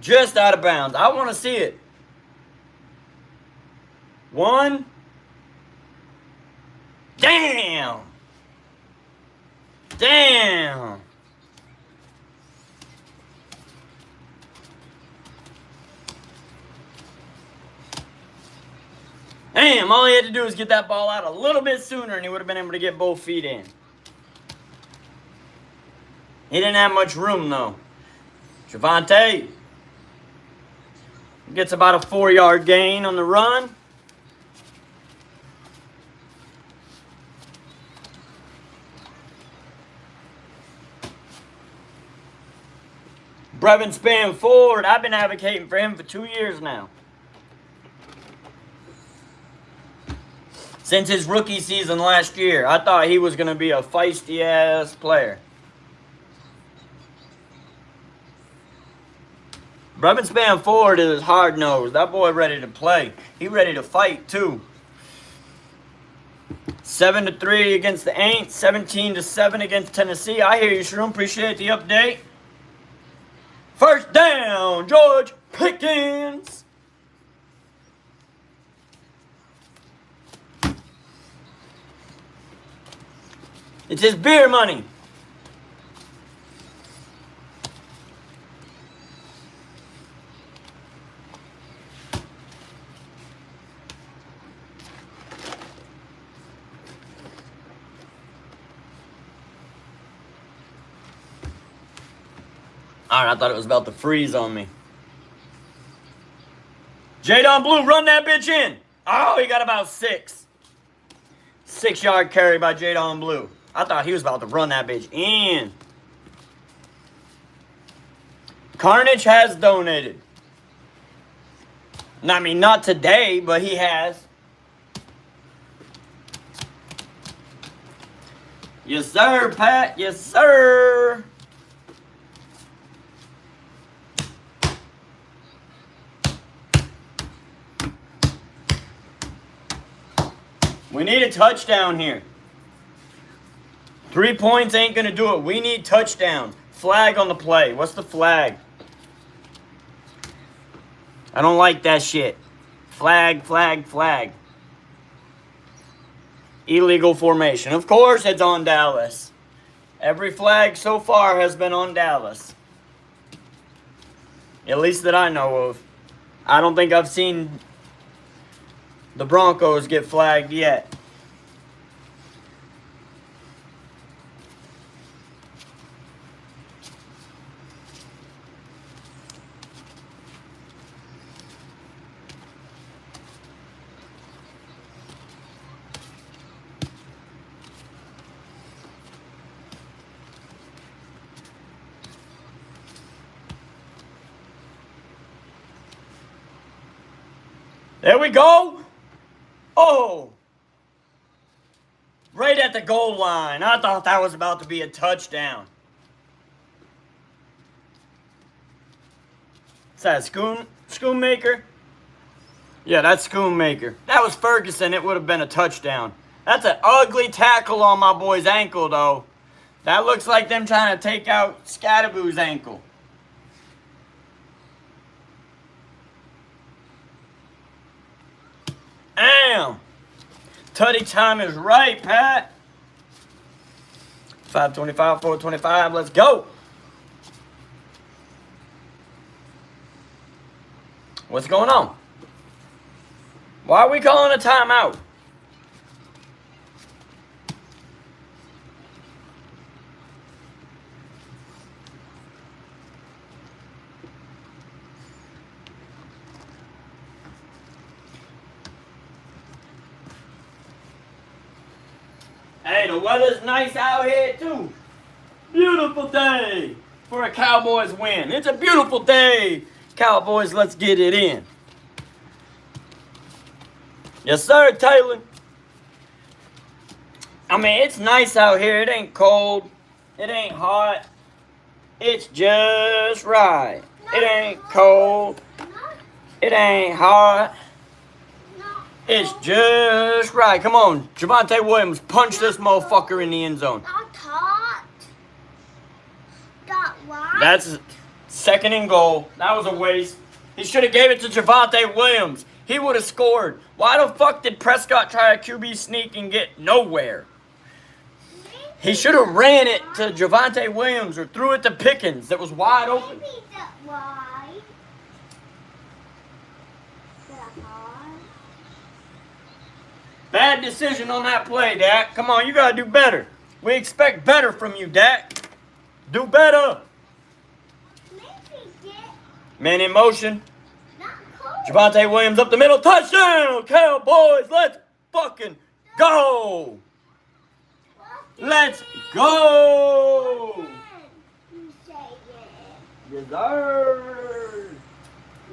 Just out of bounds. I want to see it. 1. Damn. Damn. Damn, all he had to do was get that ball out a little bit sooner and he would have been able to get both feet in. He didn't have much room though. Javonte gets about a 4-yard gain on the run. Brevin Spann Ford, I've been advocating for him for 2 years now. Since his rookie season last year, I thought he was going to be a feisty-ass player. Brevin Spann Ford is hard-nosed. That boy ready to play. He ready to fight, too. 7-3 against the Aints. 17-7 against Tennessee. I hear you, Shroom. Appreciate the update. First down, George Pickens. It's his beer money. All right, I thought it was about to freeze on me. Jadon Blue, run that bitch in. Oh, he got about 6. 6-yard carry by Jadon Blue. I thought he was about to run that bitch in. Carnage has donated. I mean, not today, but he has. Yes, sir, Pat. Yes, sir. We need a touchdown here. 3 points ain't going to do it. We need touchdowns. Flag on the play. What's the flag? I don't like that shit. Flag, flag, flag. Illegal formation. Of course, it's on Dallas. Every flag so far has been on Dallas. At least that I know of. I don't think I've seen the Broncos get flagged yet. There we go. Oh. Right at the goal line. I thought that was about to be a touchdown. Is that Schoonmaker? Yeah, that's Schoonmaker. That was Ferguson. It would have been a touchdown. That's an ugly tackle on my boy's ankle, though. That looks like them trying to take out Scadaboo's ankle. Damn. Tutty time is right, Pat. 5:25, 4:25. Let's go. What's going on? Why are we calling a timeout? Hey, the weather's nice out here too. Beautiful day for a Cowboys win. It's a beautiful day. Cowboys, let's get it in. Yes, sir, Taylor. I mean, it's nice out here. It ain't cold. It ain't hot. It's just right. It ain't cold. It ain't hot. It's just right. Come on, Javonte Williams, punch this motherfucker in the end zone. Not hot. Got what? That's Second and goal. That was a waste. He should have gave it to Javonte Williams. He would have scored. Why the fuck did Prescott try a QB sneak and get nowhere? He should have ran it to Javonte Williams or threw it to Pickens that was wide open. Bad decision on that play, Dak. Come on, you gotta do better. We expect better from you, Dak. Do better. Man in motion. Javonte Williams up the middle. Touchdown, Cowboys. Let's fucking go. Let's go. Yes, sir.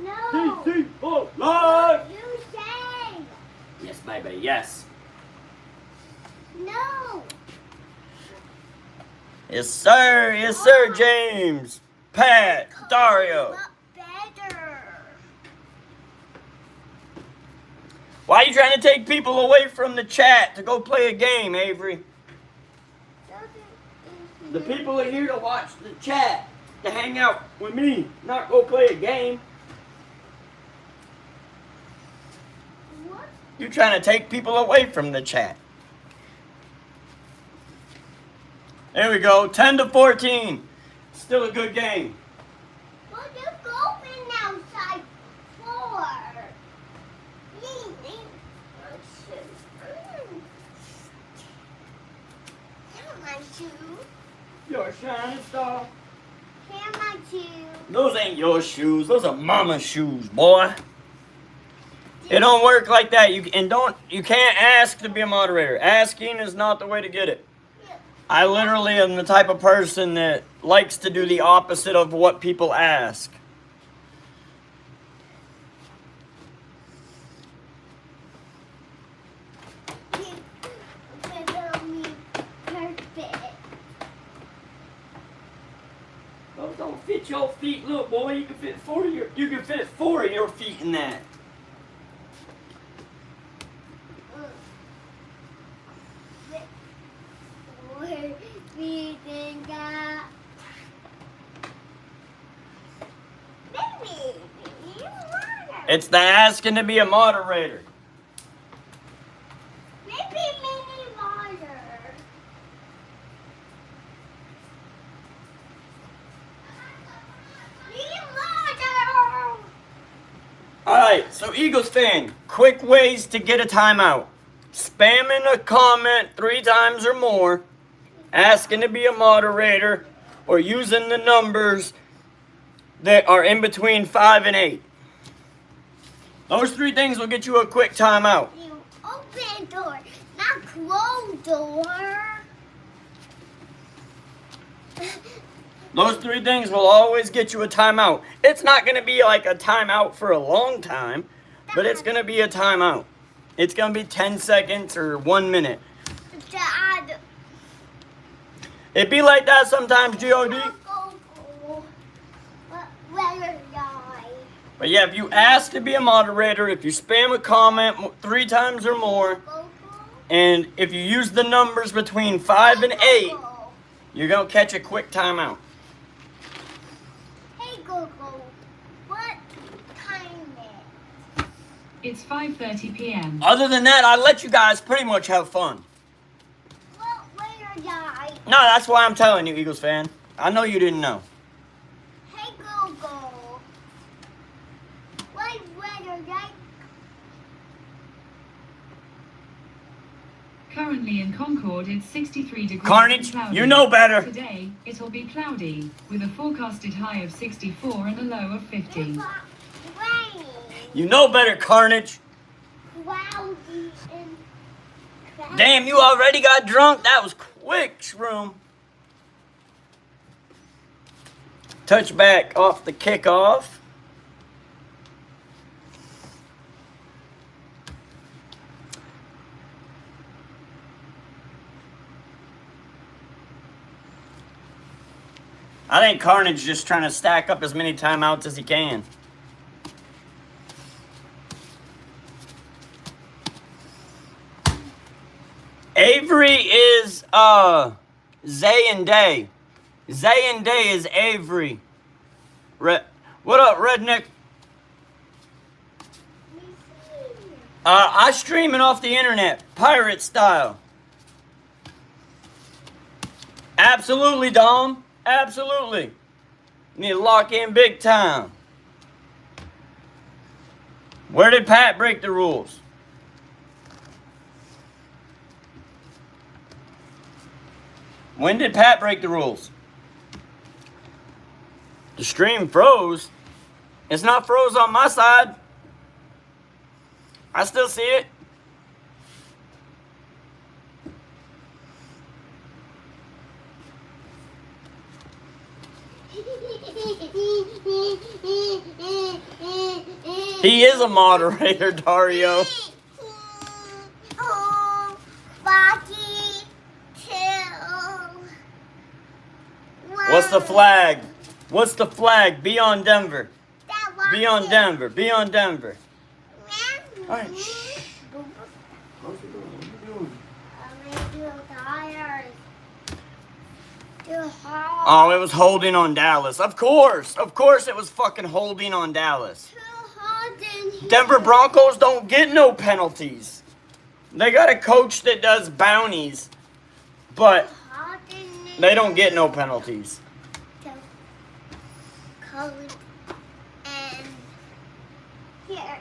No. TT for life. You say. Yes, baby, yes. No. Yes, sir, James. Pat, Dario. Better. Why are you trying to take people away from the chat to go play a game, Avery? The people are here to watch the chat, to hang out with me, not go play a game. What? You're trying to take people away from the chat. There we go, 10-14. Still a good game. Well, you going outside for? My shoe. Your shining star. Here my shoe. Those ain't your shoes. Those are mama's shoes, boy. It don't work like that. You can't ask to be a moderator. Asking is not the way to get it. I literally am the type of person that likes to do the opposite of what people ask. Those don't fit your feet. Look, boy, you can fit four of your feet in that. It's the asking to be a moderator. Maybe mini water. Mini water. Alright, so Eagles fan, quick ways to get a timeout. Spamming a comment 3 times or more, asking to be a moderator, or using the numbers that are in between 5 and 8. Those 3 things will get you a quick timeout. You open door, not close door. Those 3 things will always get you a timeout. It's not going to be like a timeout for a long time, but it's going to be a timeout. It's going to be 10 seconds or 1 minute. Dad. It be like that sometimes, G.O.D. But yeah, if you ask to be a moderator, if you spam a comment 3 times or more, and if you use the numbers between 5 and 8, you're going to catch a quick timeout. Hey Google, what time is it? It's 5:30 p.m. Other than that, I let you guys pretty much have fun. Well, where are I? No, that's why I'm telling you, Eagles fan. I know you didn't know. Hey Google, where are I? Currently in Concord, it's 63 degrees. Carnage, and cloudy. you know better. Today, it'll be cloudy, with a forecasted high of 64 and a low of 50. Rain. You know better, Carnage. Cloudy and cloudy. Damn, you already got drunk? That was quick, Shroom. Touchback off the kickoff. I think Carnage just trying to stack up as many timeouts as he can. Avery is Zay and Day. Zay and Day is Avery. What up, redneck? I streaming off the internet, pirate style. Absolutely, Dom. Absolutely. Need to lock in big time. Where did Pat break the rules? When did Pat break the rules? The stream froze. It's not froze on my side. I still see it. He is a moderator, Dario. What's the flag? What's the flag? Be on Denver. Be on Denver. Be on Denver. All right. Shh. What's you doing? What are you doing? I'm tired. Too hard. Oh, it was holding on Dallas. Of course it was fucking holding on Dallas. Too hard in here. Denver Broncos don't get no penalties. They got a coach that does bounties, but they don't get no penalties. Cold and here.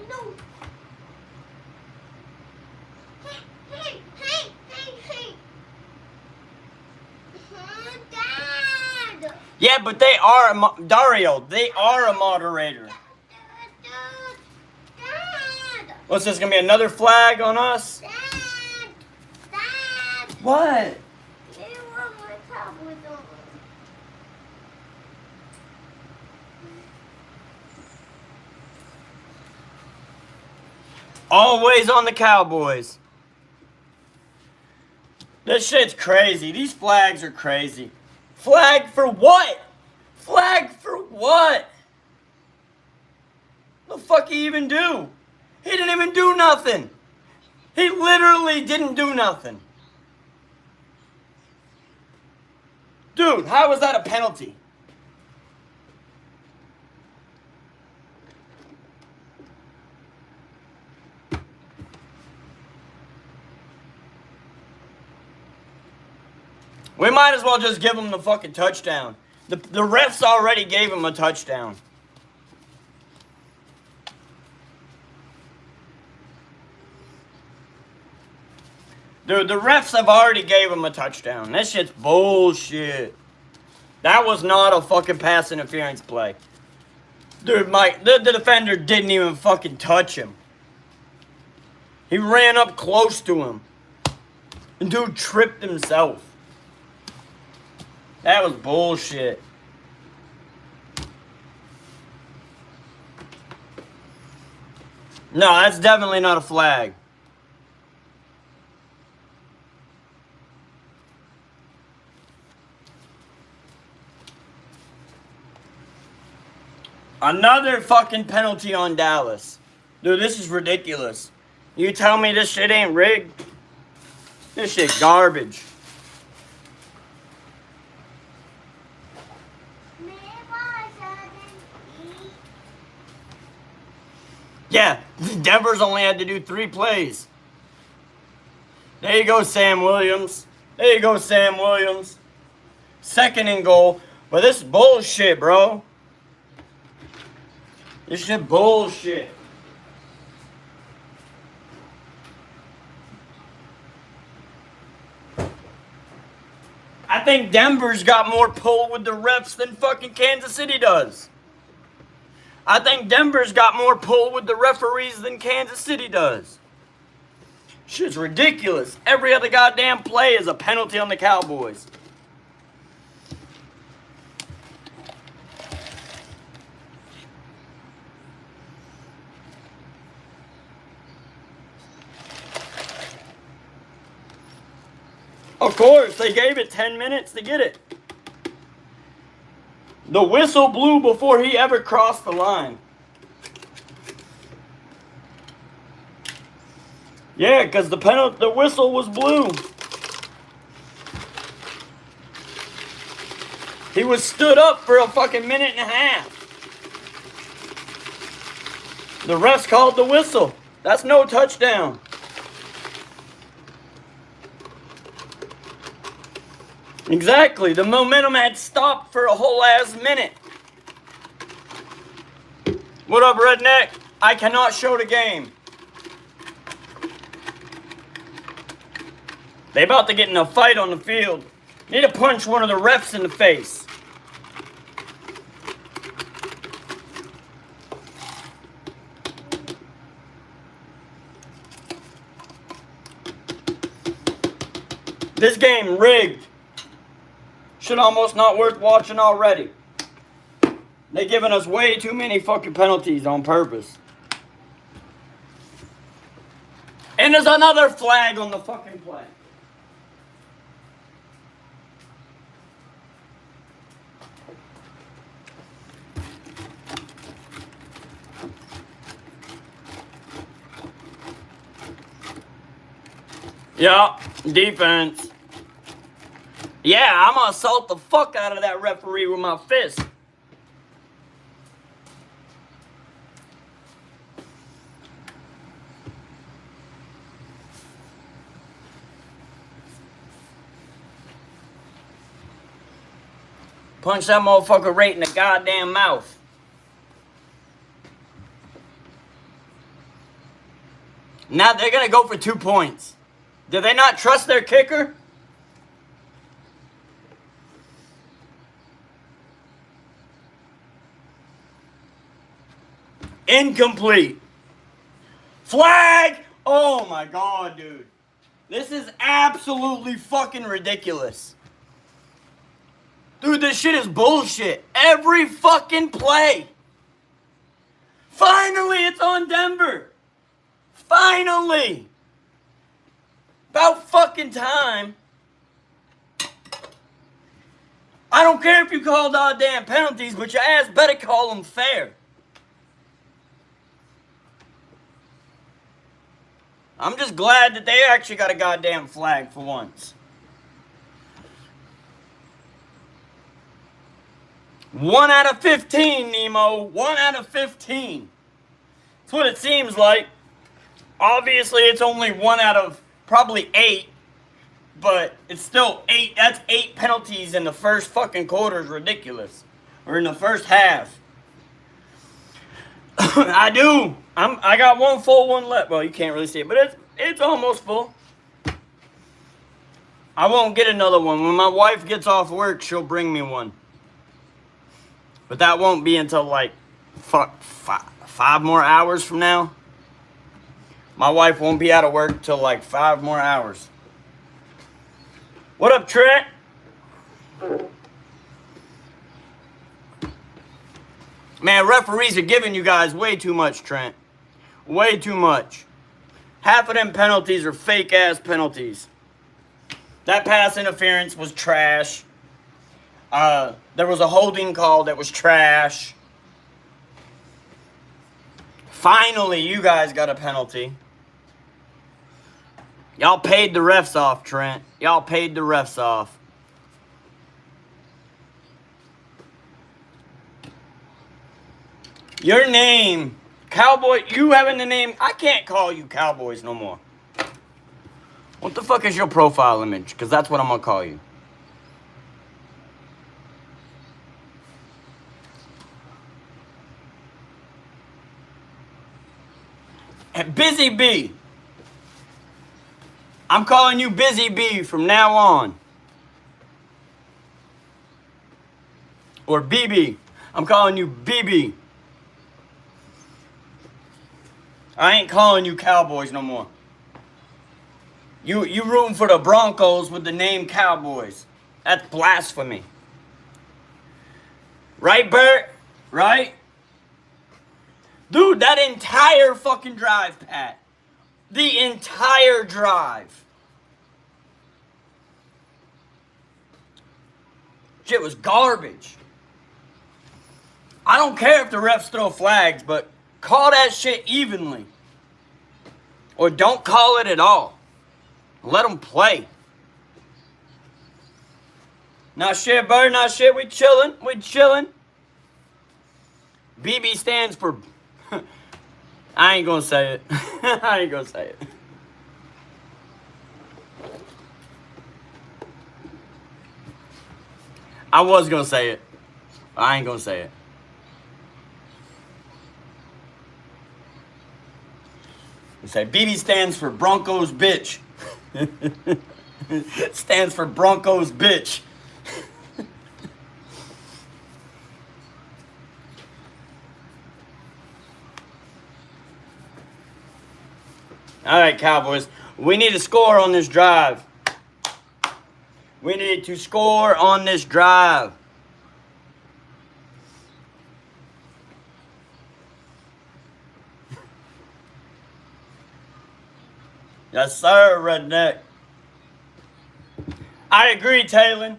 No. Hey. Dad. Yeah, but they are Dario. They are a moderator. Dad. What's this gonna be? Another flag on us? Dad. What? You want my Cowboys on. Always on the Cowboys. This shit's crazy. These flags are crazy. Flag for what? Flag for what? What the fuck he even do? He didn't even do nothing. He literally didn't do nothing. Dude, how was that a penalty? We might as well just give him the fucking touchdown. The refs already gave him a touchdown. Dude, the refs have already gave him a touchdown. That shit's bullshit. That was not a fucking pass interference play. Dude, the defender didn't even fucking touch him. He ran up close to him. And dude tripped himself. That was bullshit. No, that's definitely not a flag. Another fucking penalty on Dallas. Dude, this is ridiculous. You tell me this shit ain't rigged? This shit garbage. Yeah, Denver's only had to do 3 plays. There you go, Sam Williams. There you go, Sam Williams. 2nd and goal. But this is bullshit, bro. This shit bullshit. I think Denver's got more pull with the refs than fucking Kansas City does. I think Denver's got more pull with the referees than Kansas City does. Shit's ridiculous. Every other goddamn play is a penalty on the Cowboys. Of course, they gave it 10 minutes to get it. The whistle blew before he ever crossed the line. Yeah, because the whistle was blue. He was stood up for a fucking minute and a half. The refs called the whistle. That's no touchdown. Exactly. The momentum had stopped for a whole ass minute. What up, redneck? I cannot show the game. They about to get in a fight on the field. Need to punch one of the refs in the face. This game rigged. Should almost not worth watching already. They giving us way too many fucking penalties on purpose. And there's another flag on the fucking play. Yeah, defense. Yeah, I'm gonna assault the fuck out of that referee with my fist. Punch that motherfucker right in the goddamn mouth. Now they're gonna go for 2 points. Do they not trust their kicker? Incomplete. Flag! Oh my god, dude. This is absolutely fucking ridiculous. Dude, this shit is bullshit. Every fucking play. Finally, it's on Denver. Finally. About fucking time. I don't care if you call goddamn penalties, but your ass better call them fair. I'm just glad that they actually got a goddamn flag for once. 1 out of 15, Nemo. 1 out of 15. That's what it seems like. Obviously, it's only 1 out of probably 8. But it's still 8. That's 8 penalties in the first fucking quarter is ridiculous. Or in the first half. I do. I got one full one left. Well, you can't really see it, but it's almost full. I won't get another one. When my wife gets off work, she'll bring me one. But that won't be until like 5 more hours from now. My wife won't be out of work till like 5 more hours. What up, Trent? Man, referees are giving you guys way too much, Trent. Way too much. Half of them penalties are fake-ass penalties. That pass interference was trash. There was a holding call that was trash. Finally, you guys got a penalty. Y'all paid the refs off, Trent. Y'all paid the refs off. Your name, Cowboy, you having the name, I can't call you Cowboys no more. What the fuck is your profile image? Because that's what I'm going to call you. And Busy B. I'm calling you Busy B from now on. Or BB. I'm calling you BB. I ain't calling you Cowboys no more. You rooting for the Broncos with the name Cowboys. That's blasphemy. Right, Bert? Right? Dude, that entire fucking drive, Pat. The entire drive. Shit was garbage. I don't care if the refs throw flags, but call that shit evenly. Or don't call it at all. Let them play. Not shit, Bird. Not shit. We chilling. We chilling. BB stands for... I ain't gonna say it. I ain't gonna say it. I was gonna say it. I ain't gonna say it. We say BB stands for Broncos bitch. Stands for Broncos bitch. All right, Cowboys. We need to score on this drive. We need to score on this drive. Yes, sir, redneck. I agree, Taylor.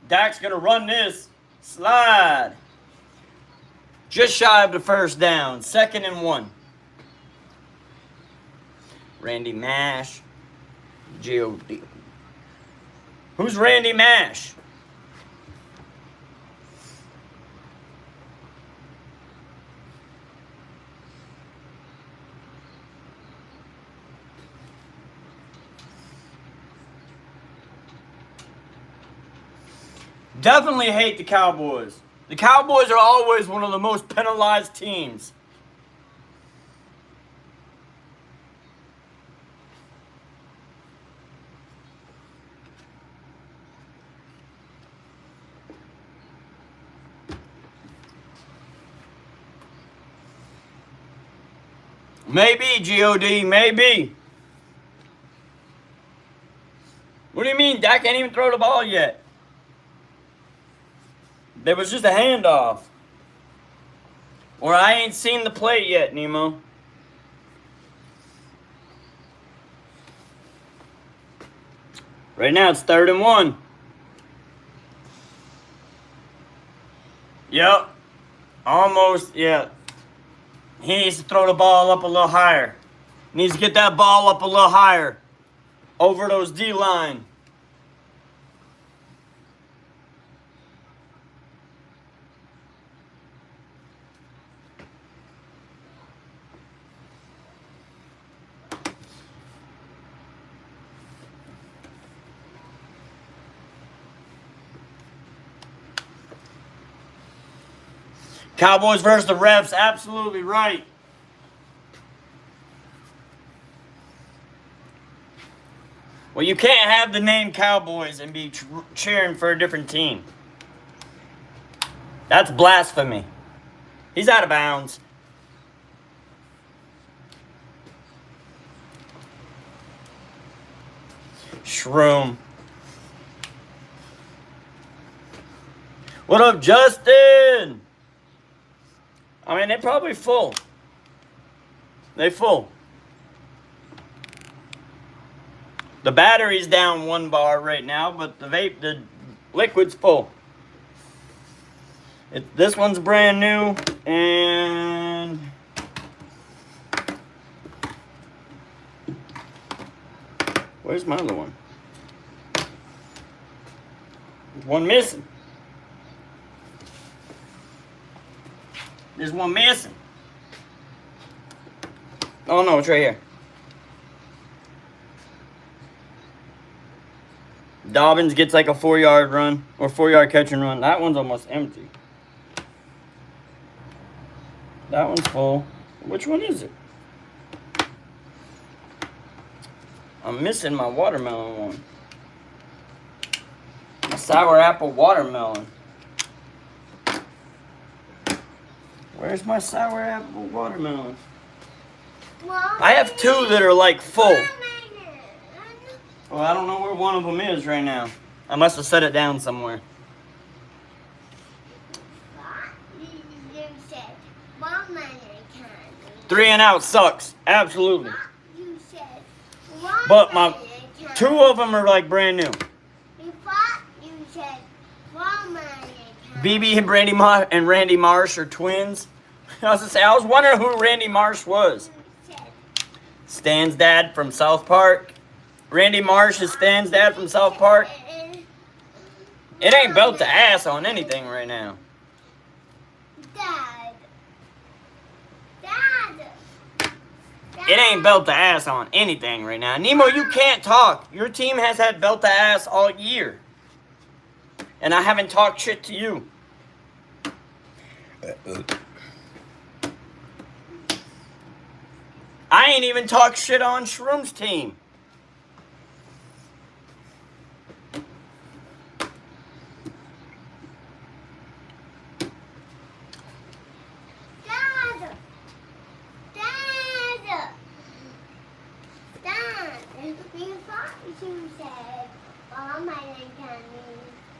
Dak's going to run this. Slide. Just shy of the first down. 2nd and 1. Randy Mash. G.O.D. Who's Randy Mash? Definitely hate the Cowboys. The Cowboys are always one of the most penalized teams. Maybe, G.O.D., maybe. What do you mean? Dak can't even throw the ball yet. There was just a handoff. Or I ain't seen the play yet, Nemo. Right now it's 3rd and 1. Yep. Almost, yeah. He needs to throw the ball up a little higher. Needs to get that ball up a little higher. Over those D-line. Cowboys versus the refs, absolutely right. Well, you can't have the name Cowboys and be cheering for a different team. That's blasphemy. He's out of bounds. Shroom. What up, Justin? I mean, they're probably full. They full. The battery's down 1 bar right now, but the liquid's full. This one's brand new, and where's my other one? There's one missing. There's one missing. Oh no, it's right here. Dobbins gets like a 4-yard run or 4-yard catch and run. That one's almost empty. That one's full. Which one is it? I'm missing my watermelon one. My sour apple watermelon. Where's my sour apple watermelon? I have 2 that are like full. Well, I don't know where one of them is right now. I must have set it down somewhere. Three and out sucks. Absolutely. But my 2 of them are like brand new. BB and Randy Marsh are twins. I was wondering who Randy Marsh was. Stan's dad from South Park. Randy Marsh, his Stan's dad from South Park. It ain't belt to ass on anything right now. Dad. Dad. It ain't belt to ass on anything right now. Nemo, you can't talk. Your team has had belt to ass all year. And I haven't talked shit to you. I ain't even talked shit on Shroom's team. Dad. Dad. Dad. You thought you said watermelon candy.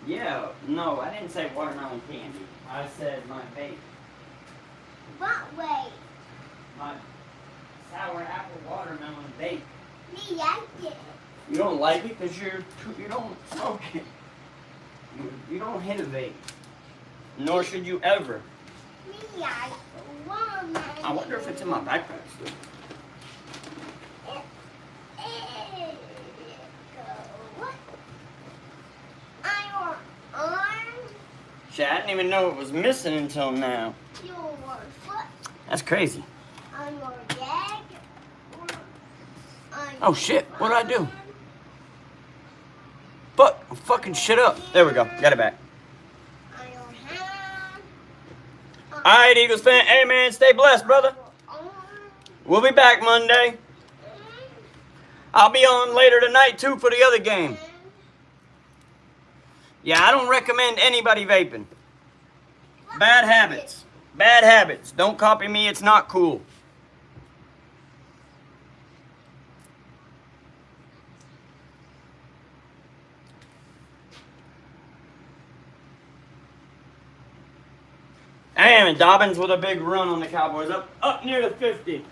Yeah, no, I didn't say watermelon candy. I said my vape. What way? My sour apple watermelon vape. Me liked it. You don't like it because you don't smoke it. You don't hit a vape. Nor should you ever. Me like watermelon. I wonder if it's in my backpack still. Shit, I didn't even know it was missing until now. Your foot That's crazy. on your leg. Oh shit, what did I do? Fuck, I'm fucking shit up. There we go, got it back. On your hand. Alright, Eagles fan. Hey man, stay blessed, brother. We'll be back Monday. I'll be on later tonight too for the other game. Yeah, I don't recommend anybody vaping. Bad habits. Bad habits. Don't copy me, it's not cool. Damn, and Dobbins with a big run on the Cowboys. Up near the 50.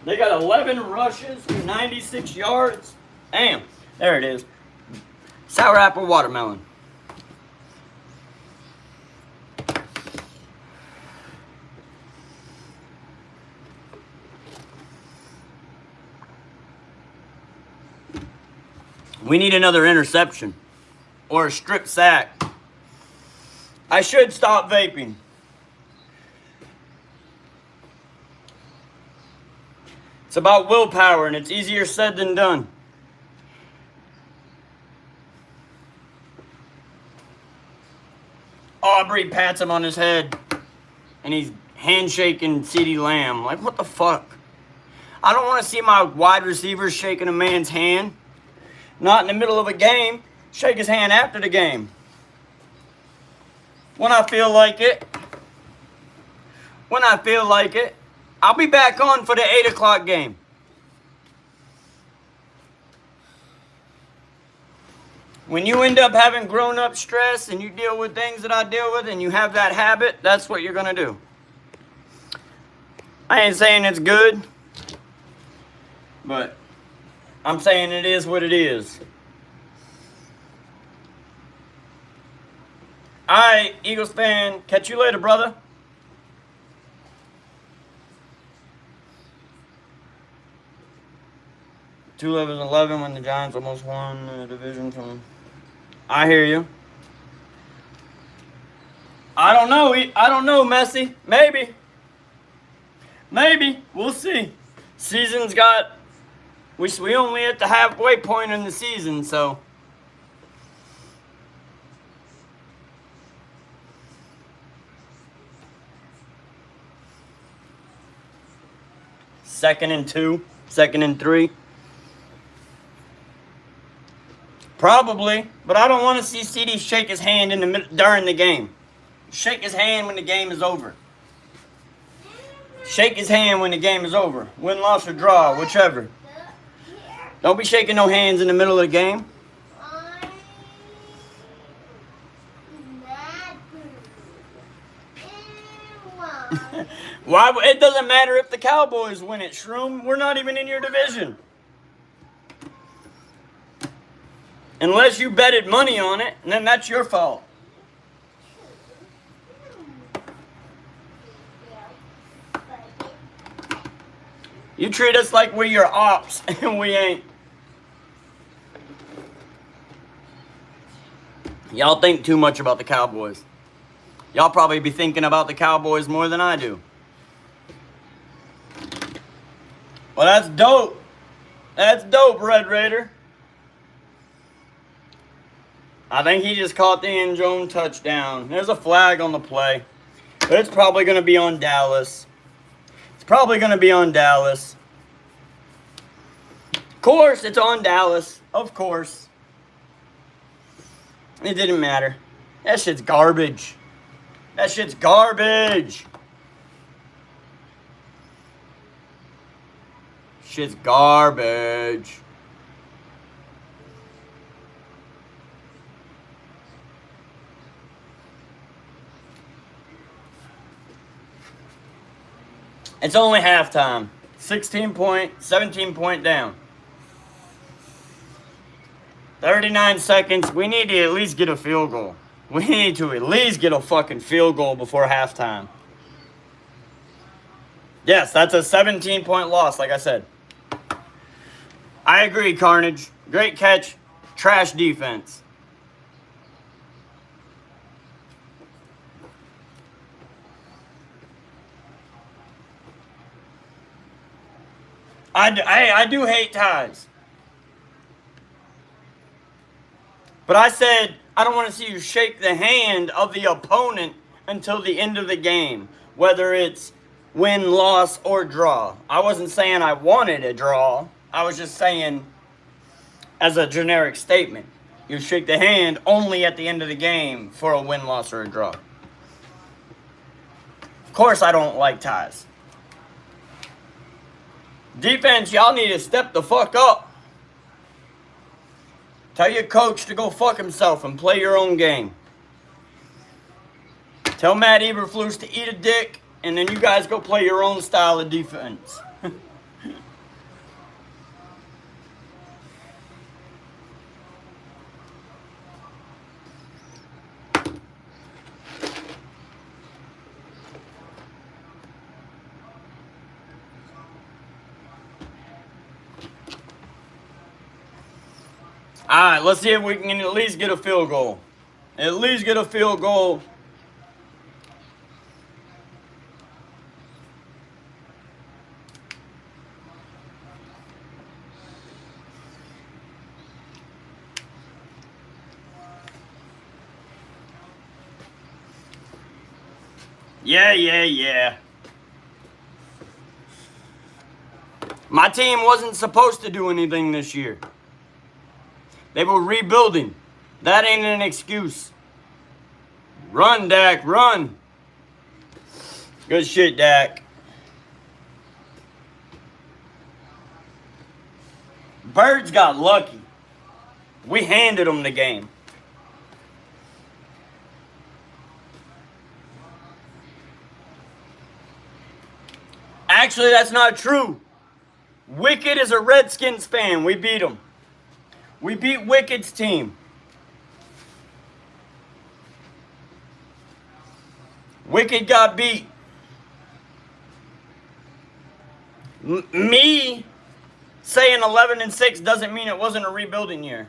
They got 11 rushes, 96 yards. Damn, there it is. Sour apple watermelon. We need another interception or a strip sack. I should stop vaping. It's about willpower, and it's easier said than done. Aubrey pats him on his head, and he's handshaking CeeDee Lamb. Like, what the fuck? I don't want to see my wide receivers shaking a man's hand. Not in the middle of a game. Shake his hand after the game. When I feel like it. When I feel like it. I'll be back on for the 8 o'clock game. When you end up having grown-up stress and you deal with things that I deal with and you have that habit, that's what you're going to do. I ain't saying it's good, but I'm saying it is what it is. All right, Eagles fan, catch you later, brother. 2-11 when the Giants almost won the division from... I hear you. I don't know. I don't know, Messi. Maybe. Maybe. We'll see. Season's got... We only at the halfway point in the season, so... Second and 2. Second and 3. Probably, but I don't want to see CeeDee shake his hand during the game. Shake his hand when the game is over. Shake his hand when the game is over. Win, loss, or draw, whichever. Don't be shaking no hands in the middle of the game. Why? It doesn't matter if the Cowboys win it, Shroom. We're not even in your division. Unless you betted money on it, and then that's your fault. You treat us like we're your ops, and we ain't. Y'all think too much about the Cowboys. Y'all probably be thinking about the Cowboys more than I do. Well, that's dope. That's dope, Red Raider. I think he just caught the end zone touchdown. There's a flag on the play. But it's probably going to be on Dallas. It's probably going to be on Dallas. Of course, it's on Dallas. Of course. It didn't matter. That shit's garbage. That shit's garbage. Shit's garbage. It's only halftime. 17 point down. 39 seconds. We need to at least get a field goal. We need to at least get a fucking field goal before halftime. Yes, that's a 17-point loss, like I said. I agree, Carnage. Great catch. Trash defense. I do hate ties. But I said, I don't want to see you shake the hand of the opponent until the end of the game. Whether it's win, loss, or draw. I wasn't saying I wanted a draw. I was just saying, as a generic statement, you shake the hand only at the end of the game for a win, loss, or a draw. Of course I don't like ties. Defense, y'all need to step the fuck up. Tell your coach to go fuck himself and play your own game. Tell Matt Eberflus to eat a dick, and then you guys go play your own style of defense. Alright, let's see if we can at least get a field goal. At least get a field goal. Yeah. My team wasn't supposed to do anything this year. They were rebuilding. That ain't an excuse. Run, Dak, run. Good shit, Dak. Birds got lucky. We handed them the game. Actually, that's not true. Wicked is a Redskins fan. We beat them. We beat Wicked's team. Wicked got beat. Me saying 11-6 doesn't mean it wasn't a rebuilding year.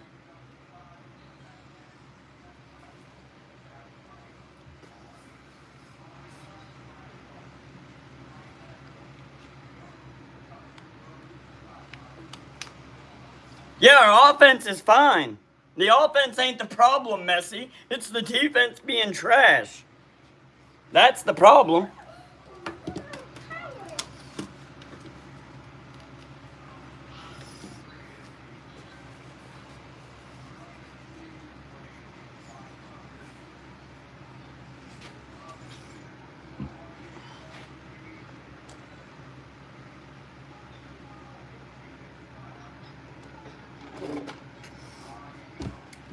Yeah, our offense is fine. The offense ain't the problem, Messi. It's the defense being trash. That's the problem.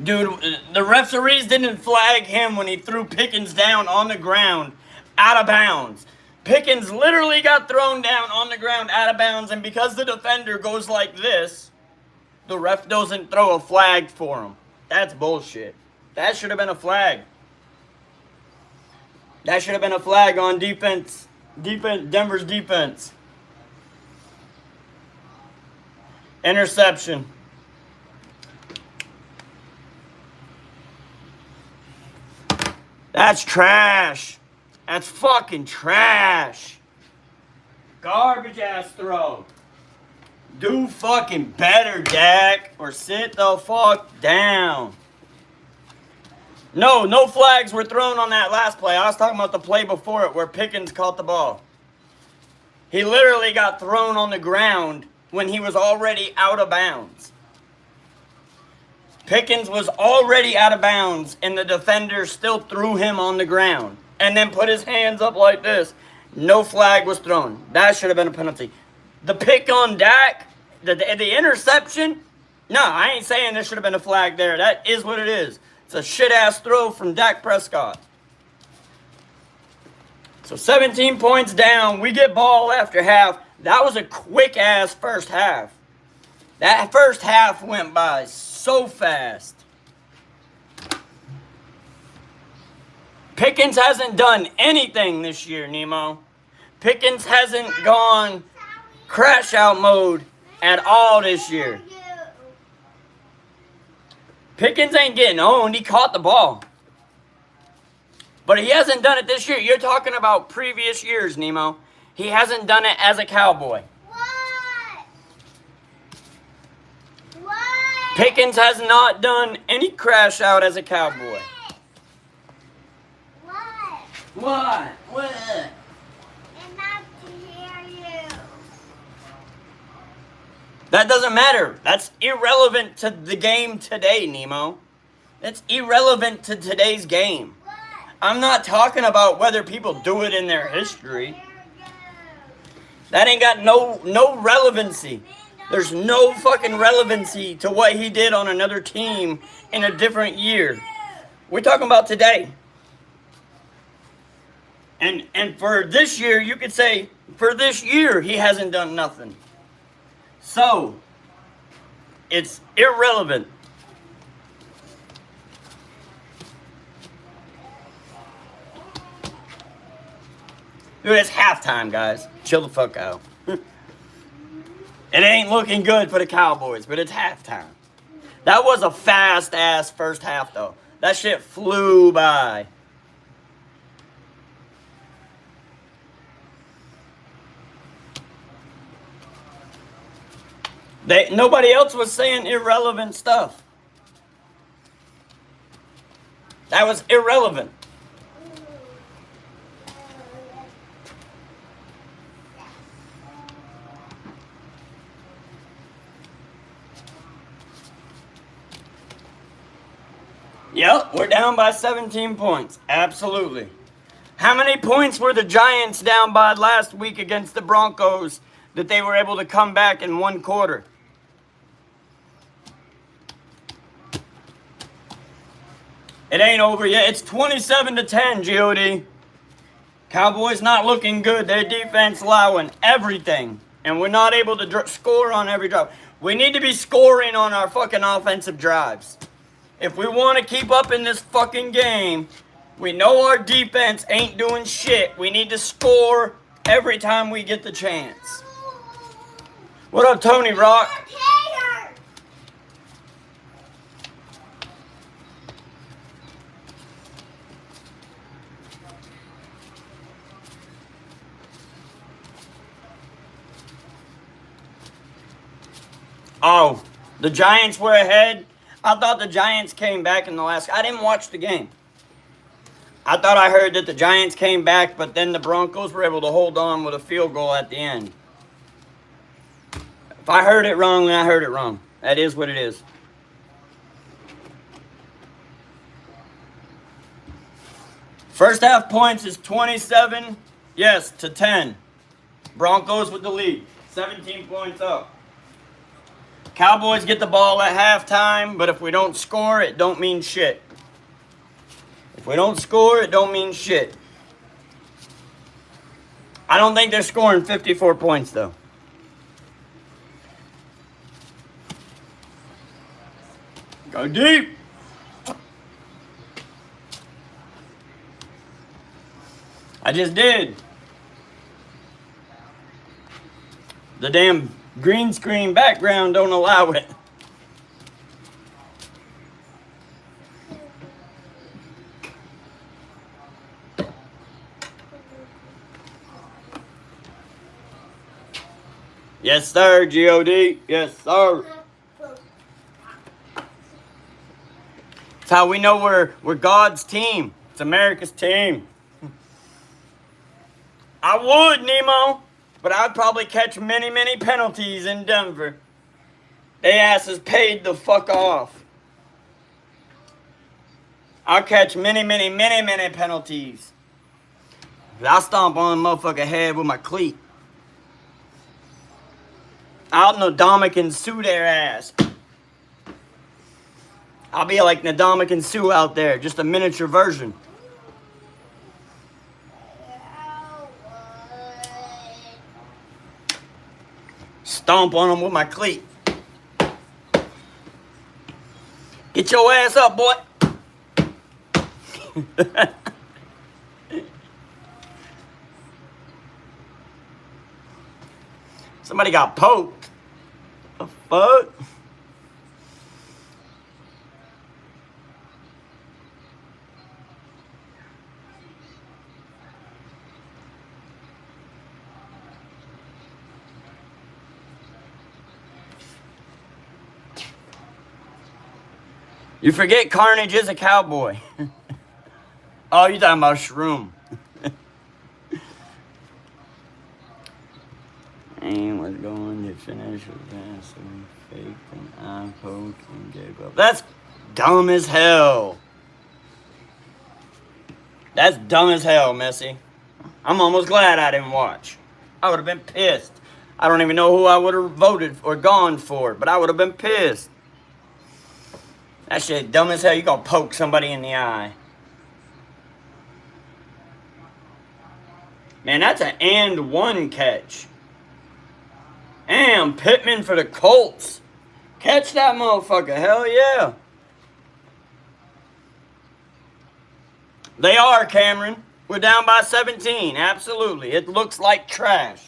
Dude, the referees didn't flag him when he threw Pickens down on the ground, out of bounds. Pickens literally got thrown down on the ground out of bounds, and because the defender goes like this, the ref doesn't throw a flag for him. That's bullshit. That should have been a flag. That should have been a flag on defense. Denver's defense. Interception. That's trash. That's fucking trash. Garbage ass throw. Do fucking better, Dak, or sit the fuck down. No flags were thrown on that last play. I was talking about the play before it where Pickens caught the ball. He literally got thrown on the ground when he was already out of bounds. Pickens was already out of bounds, and the defender still threw him on the ground and then put his hands up like this. No flag was thrown. That should have been a penalty. The pick on Dak, the interception, no, I ain't saying there should have been a flag there. That is what it is. It's a shit-ass throw from Dak Prescott. So 17 points down. We get ball after half. That was a quick-ass first half. That first half went by so fast. Pickens hasn't done anything this year, Nemo. Pickens hasn't gone crash-out mode at all this year. Pickens ain't getting owned. He caught the ball. But he hasn't done it this year. You're talking about previous years, Nemo. He hasn't done it as a Cowboy. What? Pickens has not done any crash out as a Cowboy. What? What? Enough to hear you. That doesn't matter. That's irrelevant to the game today, Nemo. That's irrelevant to today's game. What? I'm not talking about whether people do it in their history. That ain't got no relevancy. There's no fucking relevancy to what he did on another team in a different year. We're talking about today. And for this year, you could say, for this year, he hasn't done nothing. So, it's irrelevant. Dude, it's halftime, guys. Chill the fuck out. It ain't looking good for the Cowboys, but it's halftime. That was a fast-ass first half, though. That shit flew by. Nobody else was saying irrelevant stuff. That was irrelevant. Yep, we're down by 17 points. Absolutely. How many points were the Giants down by last week against the Broncos that they were able to come back in one quarter? It ain't over yet. It's 27-10, G.O.D. Cowboys not looking good. Their defense allowing everything. And we're not able to score on every drive. We need to be scoring on our fucking offensive drives. If we want to keep up in this fucking game, we know our defense ain't doing shit. We need to score every time we get the chance. What up, Tony Rock? Oh, the Giants were ahead. I thought the Giants came back in the last... I didn't watch the game. I thought I heard that the Giants came back, but then the Broncos were able to hold on with a field goal at the end. If I heard it wrong, then I heard it wrong. That is what it is. First half points is 27, yes, to 10. Broncos with the lead. 17 points up. Cowboys get the ball at halftime, but if we don't score, it don't mean shit. If we don't score, it don't mean shit. I don't think they're scoring 54 points, though. Go deep. I just did. The damn green screen background don't allow it. Yes, sir, G.O.D. Yes, sir. That's how we know we're God's team. It's America's team. I would, Nemo, but I'd probably catch many, many penalties in Denver. They asses paid the fuck off. I'll catch many, many, many, many penalties. I'll stomp on a motherfucker head with my cleat. I'll Nadamic Sue their ass. I'll be like Nadamic Sue out there, just a miniature version. Stomp on them with my cleat. Get your ass up, boy. Somebody got poked. The fuck? You forget Carnage is a cowboy. Oh, you talking about Shroom. And was going to finish with that, so he faked an eye poke and gave up. That's dumb as hell. That's dumb as hell, Messi. I'm almost glad I didn't watch. I would have been pissed. I don't even know who I would have voted or gone for, but I would have been pissed. That shit dumb as hell. You gonna poke somebody in the eye. Man, that's an and one catch. Damn, Pittman for the Colts. Catch that motherfucker. Hell yeah. They are, Cameron. We're down by 17. Absolutely. It looks like trash.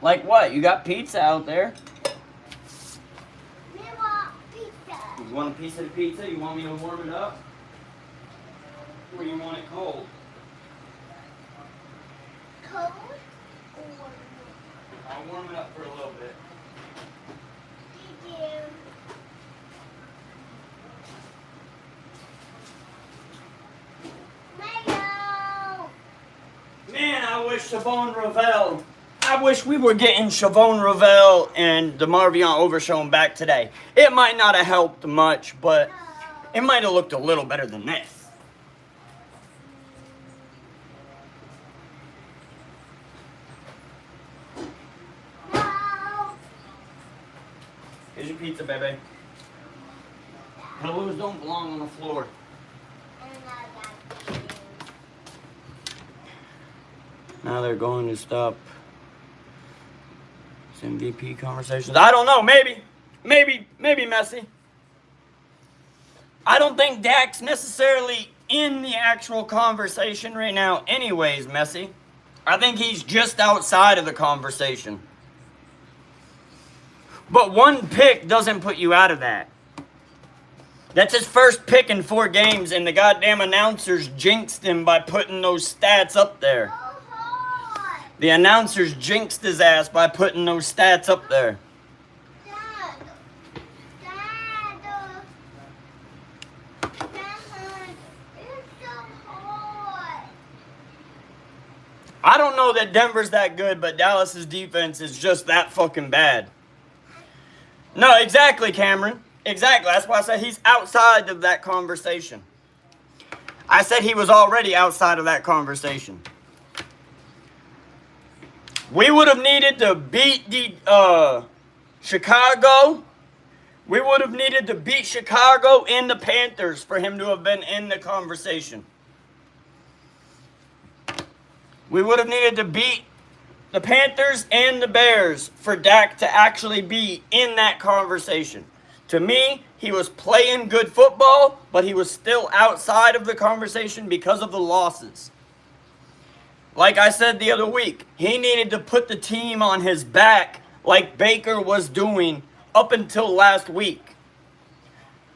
Like what? You got pizza out there. We want pizza. You want a piece of the pizza? You want me to warm it up? Or you want it cold? Cold? I'll warm it up for a little bit. Thank you. Mayo. Man, I wish Siobhan Ravel. I wish we were getting Siobhan Ravel and DeMarvion Overshown back today. It might not have helped much, but it might have looked a little better than this. No. Here's your pizza, baby. Pillows don't belong on the floor. And I got you. Now they're going to stop MVP conversations. I don't know. Maybe Messi. I don't think Dak's necessarily in the actual conversation right now anyways, Messi. I think he's just outside of the conversation. But one pick doesn't put you out of that. That's his first pick in 4 games, and the goddamn announcers jinxed him by putting those stats up there. The announcers jinxed his ass by putting those stats up there. Dad, I don't know that Denver's that good, but Dallas's defense is just that fucking bad. No, exactly, Cameron. Exactly. That's why I said he's outside of that conversation. I said he was already outside of that conversation. We would have needed to beat the Chicago. We would have needed to beat Chicago and the Panthers for him to have been in the conversation. We would have needed to beat the Panthers and the Bears for Dak to actually be in that conversation. To me, he was playing good football, but he was still outside of the conversation because of the losses. Like I said the other week, he needed to put the team on his back like Baker was doing up until last week.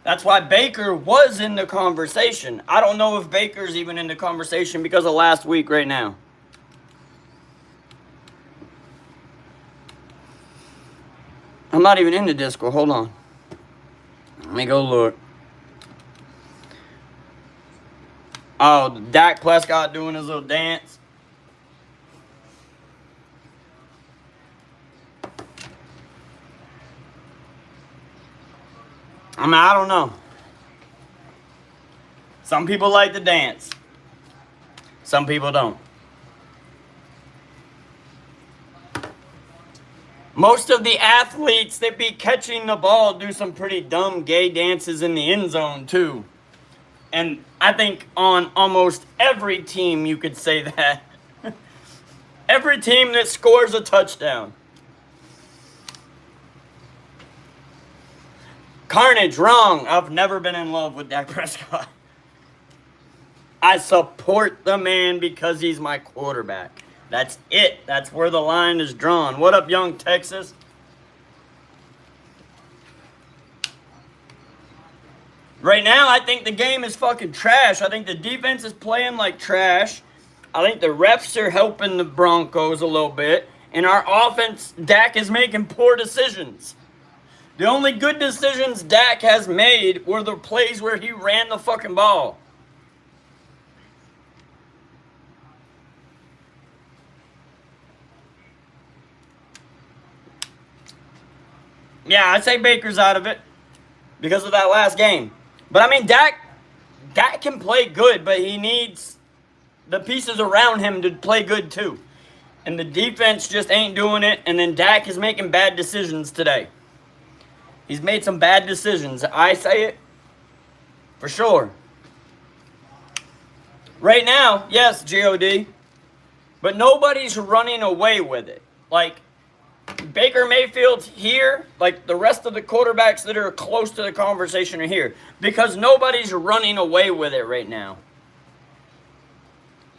That's why Baker was in the conversation. I don't know if Baker's even in the conversation because of last week right now. I'm not even in the Discord. Hold on. Let me go look. Oh, Dak Prescott doing his little dance. I mean, I don't know. Some people like to dance. Some people don't. Most of the athletes that be catching the ball do some pretty dumb gay dances in the end zone too. And I think on almost every team you could say that. Every team that scores a touchdown. Carnage, wrong. I've never been in love with Dak Prescott. I support the man because he's my quarterback. That's it. That's where the line is drawn. What up, Young Texas? Right now, I think the game is fucking trash. I think the defense is playing like trash. I think the refs are helping the Broncos a little bit. And our offense, Dak is making poor decisions. The only good decisions Dak has made were the plays where he ran the fucking ball. Yeah, I'd say Baker's out of it because of that last game. But I mean, Dak can play good, but he needs the pieces around him to play good too. And the defense just ain't doing it, and then Dak is making bad decisions today. He's made some bad decisions. I say it for sure. Right now, yes, G.O.D., but nobody's running away with it. Like, Baker Mayfield's here, like the rest of the quarterbacks that are close to the conversation are here, because nobody's running away with it right now.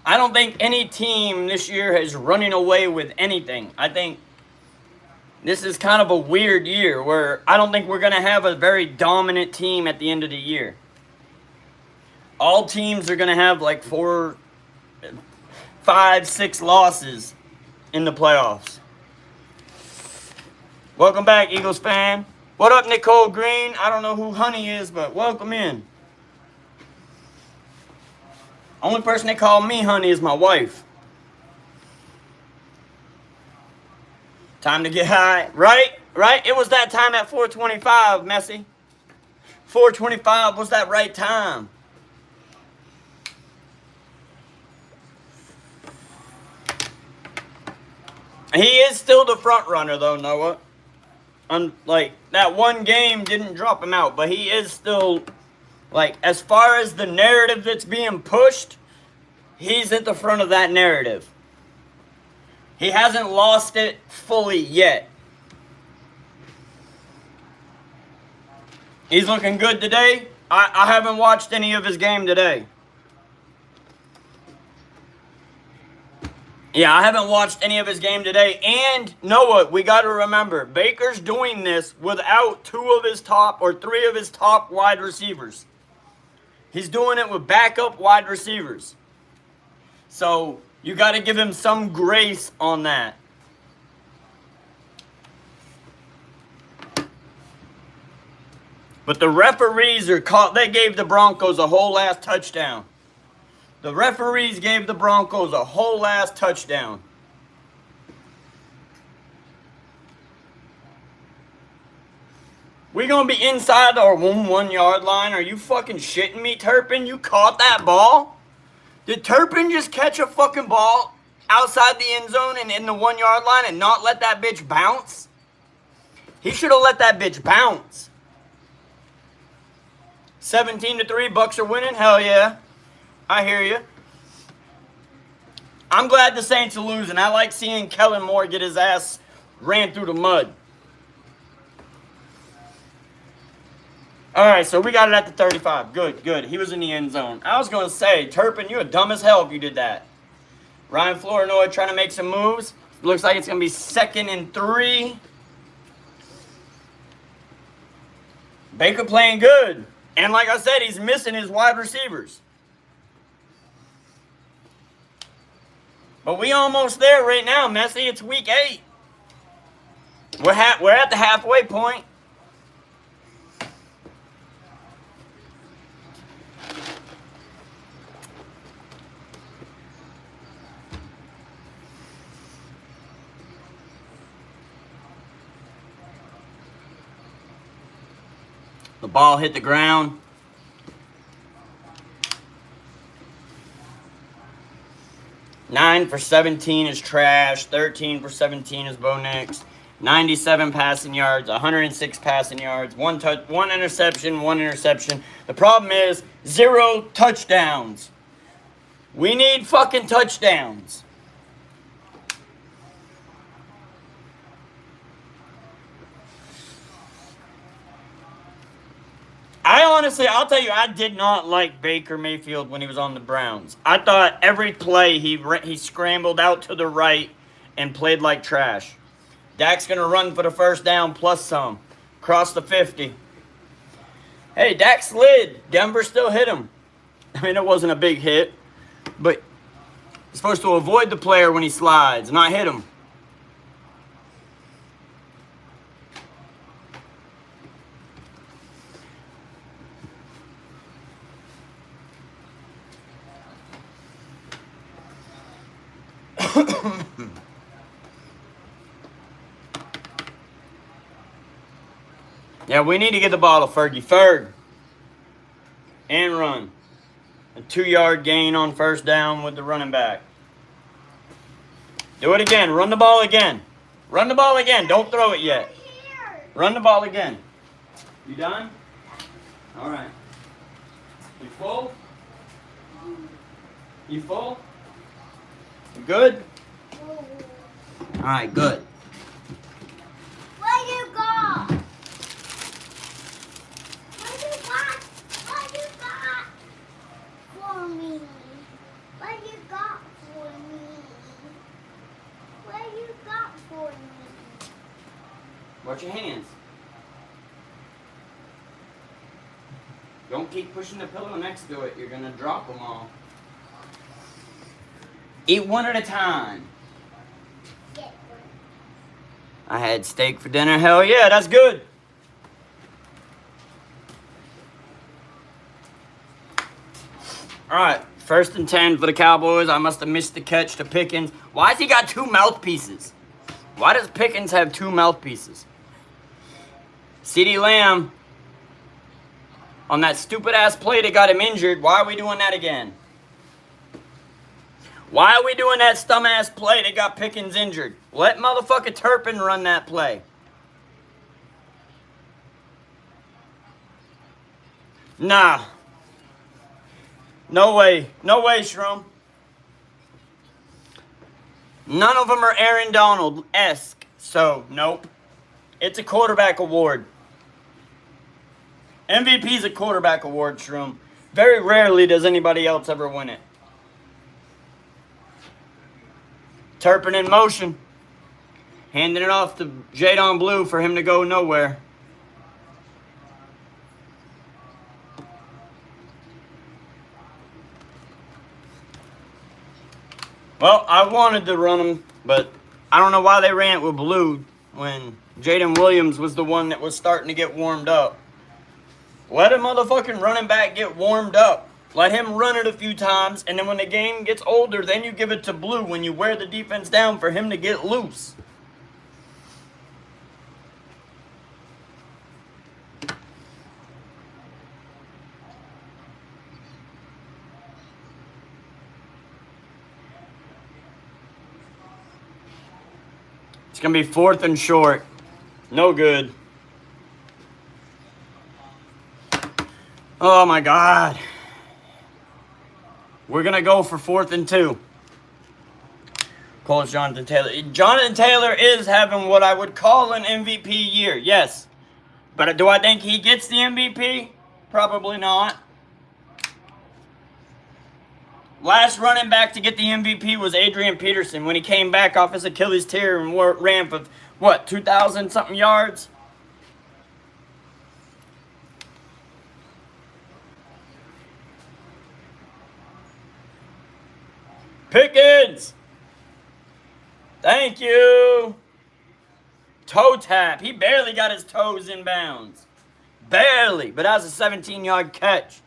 I don't think any team this year is running away with anything. I think this is kind of a weird year where I don't think we're going to have a very dominant team at the end of the year. All teams are going to have like 4, 5, 6 losses in the playoffs. Welcome back, Eagles fan. What up, Nicole Green? I don't know who Honey is, but welcome in. Only person they call me Honey is my wife. Time to get high. Right? It was that time at 4:25, Messi. 4:25 was that right time. He is still the front runner, though, Noah. Like, that one game didn't drop him out, but he is still, like, as far as the narrative that's being pushed, he's at the front of that narrative. He hasn't lost it fully yet. He's looking good today. I haven't watched any of his game today. Yeah, I haven't watched any of his game today. And Noah, we got to remember, Baker's doing this without 2 of his top or 3 of his top wide receivers. He's doing it with backup wide receivers. So you got to give him some grace on that. But the referees are caught. They gave the Broncos a whole ass touchdown. The referees gave the Broncos a whole ass touchdown. We gonna be inside our 1 yard line? Are you fucking shitting me, Turpin? You caught that ball? Did Turpin just catch a fucking ball outside the end zone and in the 1 yard line and not let that bitch bounce? He should have let that bitch bounce. 17-3, Bucks are winning? Hell yeah. I hear you. I'm glad the Saints are losing. I like seeing Kellen Moore get his ass ran through the mud. All right, so we got it at the 35. Good, good. He was in the end zone. I was going to say, Turpin, you're dumb as hell if you did that. Ryan Flournoy trying to make some moves. Looks like it's going to be 2nd and 3. Baker playing good. And like I said, he's missing his wide receivers. But we almost there right now, Messi. It's week 8. We're at the halfway point. The ball hit the ground. Nine for 17 is trash. 13 for 17 is Bo Nix. 97 passing yards. 106 passing yards. One interception. The problem is 0 touchdowns. We need fucking touchdowns. I'll tell you, I did not like Baker Mayfield when he was on the Browns. I thought every play he scrambled out to the right and played like trash. Dak's going to run for the first down plus some. Cross the 50. Hey, Dak slid. Denver still hit him. I mean, it wasn't a big hit, but you're supposed to avoid the player when he slides, not hit him. Yeah, we need to get the ball to Fergie. Ferg. And run. A 2-yard gain on first down with the running back. Do it again. Run the ball again. Run the ball again. Don't throw it yet. Run the ball again. You done? All right. You full? You full? You good? All right, good. Where you go? What you got for me? What you got for me? What you got for me? Watch your hands. Don't keep pushing the pillow next to it. You're going to drop them all. Eat one at a time. I had steak for dinner. Hell yeah, that's good. All right, 1st and 10 for the Cowboys. I must have missed the catch to Pickens. Why has he got 2 mouthpieces? Why does Pickens have 2 mouthpieces? CeeDee Lamb, on that stupid-ass play that got him injured, why are we doing that again? Why are we doing that stum-ass play that got Pickens injured? Let motherfucker Turpin run that play. Nah. No way. No way, Shroom. None of them are Aaron Donald-esque. So, nope. It's a quarterback award. MVP's a quarterback award, Shroom. Very rarely does anybody else ever win it. Turpin in motion. Handing it off to Jadon Blue for him to go nowhere. Well, I wanted to run him, but I don't know why they ran it with Blue when Jaden Williams was the one that was starting to get warmed up. Let a motherfucking running back get warmed up. Let him run it a few times, and then when the game gets older, then you give it to Blue when you wear the defense down for him to get loose. It's going to be 4th and short. No good. Oh, my God. We're going to go for 4th and 2. Calls Jonathan Taylor. Jonathan Taylor is having what I would call an MVP year, yes. But do I think he gets the MVP? Probably not. Last running back to get the MVP was Adrian Peterson when he came back off his Achilles tear and ran for, what, 2,000-something yards? Pickens! Thank you! Toe tap. He barely got his toes in bounds. Barely. But that was a 17-yard catch.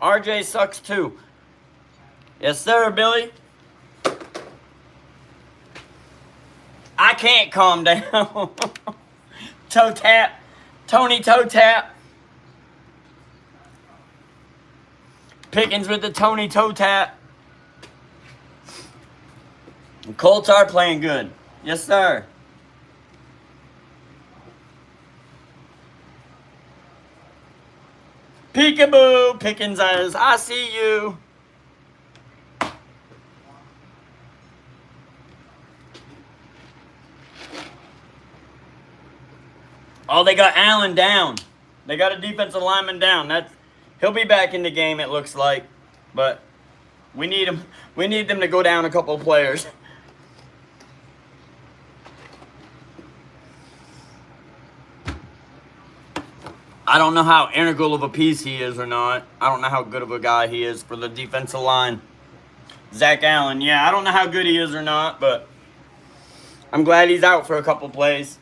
RJ sucks too. Yes, sir, Billy. I can't calm down. Toe tap. Tony toe tap. Pickens with the Tony toe tap. The Colts are playing good. Yes, sir. Peekaboo. Pickens says, I see you. Oh, they got Allen down. They got a defensive lineman down. He'll be back in the game, it looks like. But we need him. We need them to go down a couple of players. I don't know how integral of a piece he is or not. I don't know how good of a guy he is for the defensive line. Zach Allen, yeah, I don't know how good he is or not, but I'm glad he's out for a couple plays.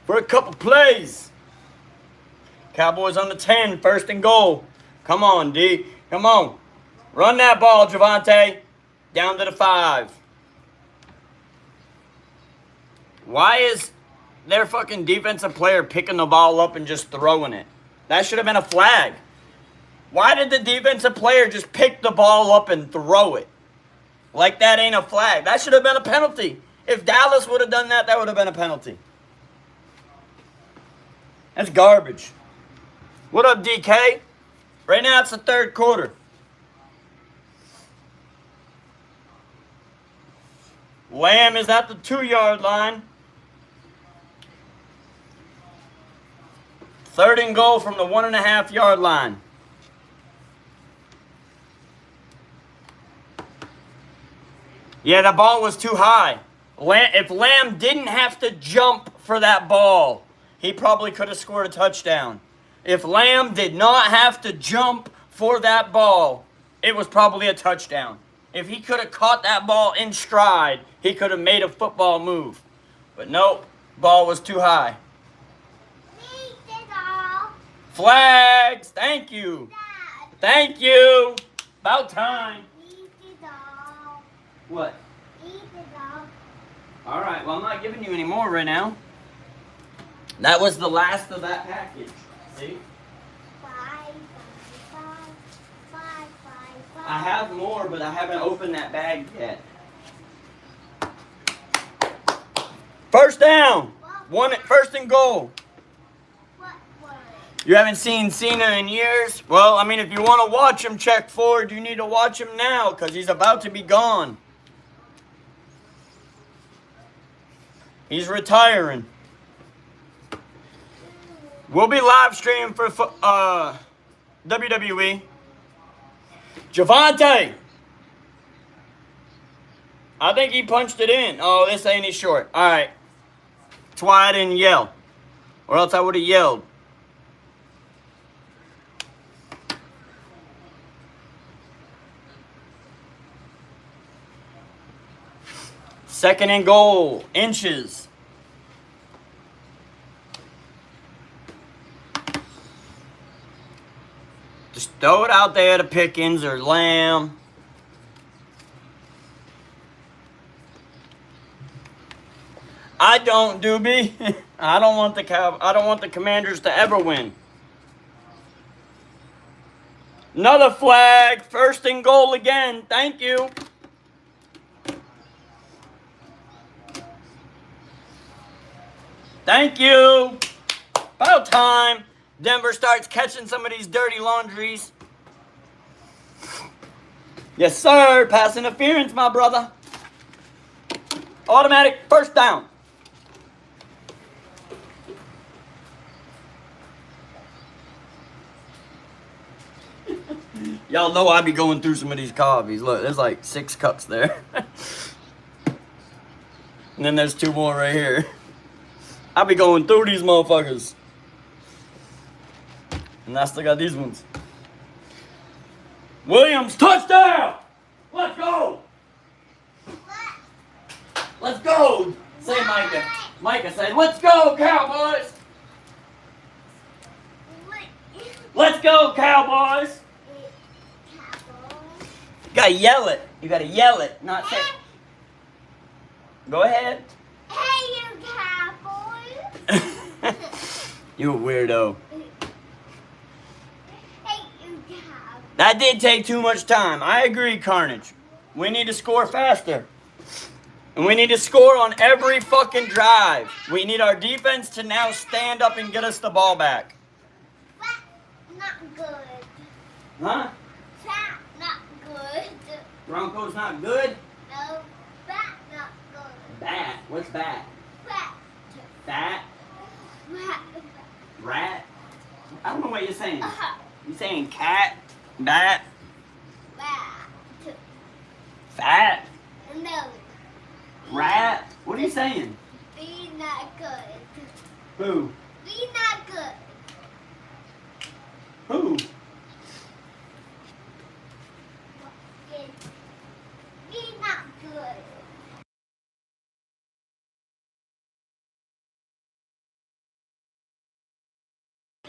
For a couple plays. Cowboys on the 10, 1st and goal. Come on, D. Come on. Run that ball, Javonte. Down to the 5. Why is their fucking defensive player picking the ball up and just throwing it? That should have been a flag. Why did the defensive player just pick the ball up and throw it? Like that ain't a flag. That should have been a penalty. If Dallas would have done that, that would have been a penalty. That's garbage. What up, DK? Right now it's the 3rd quarter. Lamb is at the 2-yard line. 3rd and goal from the 1.5-yard line. Yeah, the ball was too high. If Lamb didn't have to jump for that ball, he probably could have scored a touchdown. If Lamb did not have to jump for that ball, it was probably a touchdown. If he could have caught that ball in stride, he could have made a football move. But nope, ball was too high. Flags, thank you. Thank you. About time. What? All right, well, I'm not giving you any more right now. That was the last of that package. See? I have more, but I haven't opened that bag yet. 1st down. 1st and goal. You haven't seen Cena in years? Well, I mean, if you want to watch him check forward, you need to watch him now because he's about to be gone. He's retiring. We'll be live streaming for WWE. Javonte! I think he punched it in. Oh, this ain't he short. All right. That's why I didn't yell. Or else I would have yelled. Second and goal. Inches. Just throw it out there to Pickens or Lamb. I don't, Doobie. I don't want the Commanders to ever win. Another flag. First and goal again. Thank you. Thank you. About time Denver starts catching some of these dirty laundries. Yes, sir. Pass interference, my brother. Automatic first down. Y'all know I be going through some of these coffees. Look, there's like 6 cups there. And then there's 2 more right here. I be going through these motherfuckers. And I still got these ones. Williams, touchdown! Let's go! Let's go! Say Micah. Micah said, let's go, Cowboys! Let's go, Cowboys! You gotta yell it. You gotta yell it, not say. Go ahead. Hey, you Cowboys! You a weirdo. Hey, you Cowboys! That did take too much time. I agree, Carnage. We need to score faster. And we need to score on every fucking drive. We need our defense to now stand up and get us the ball back. Not good. Huh? Not good. Broncos not good? No, not good. Bat. What's bat? Rat. Fat? Rat. Rat? I don't know what you're saying. You saying cat? Bat? Rat. Fat? No. Rat? What are you saying? Be not good. Who? Be not good. Who? Be not good.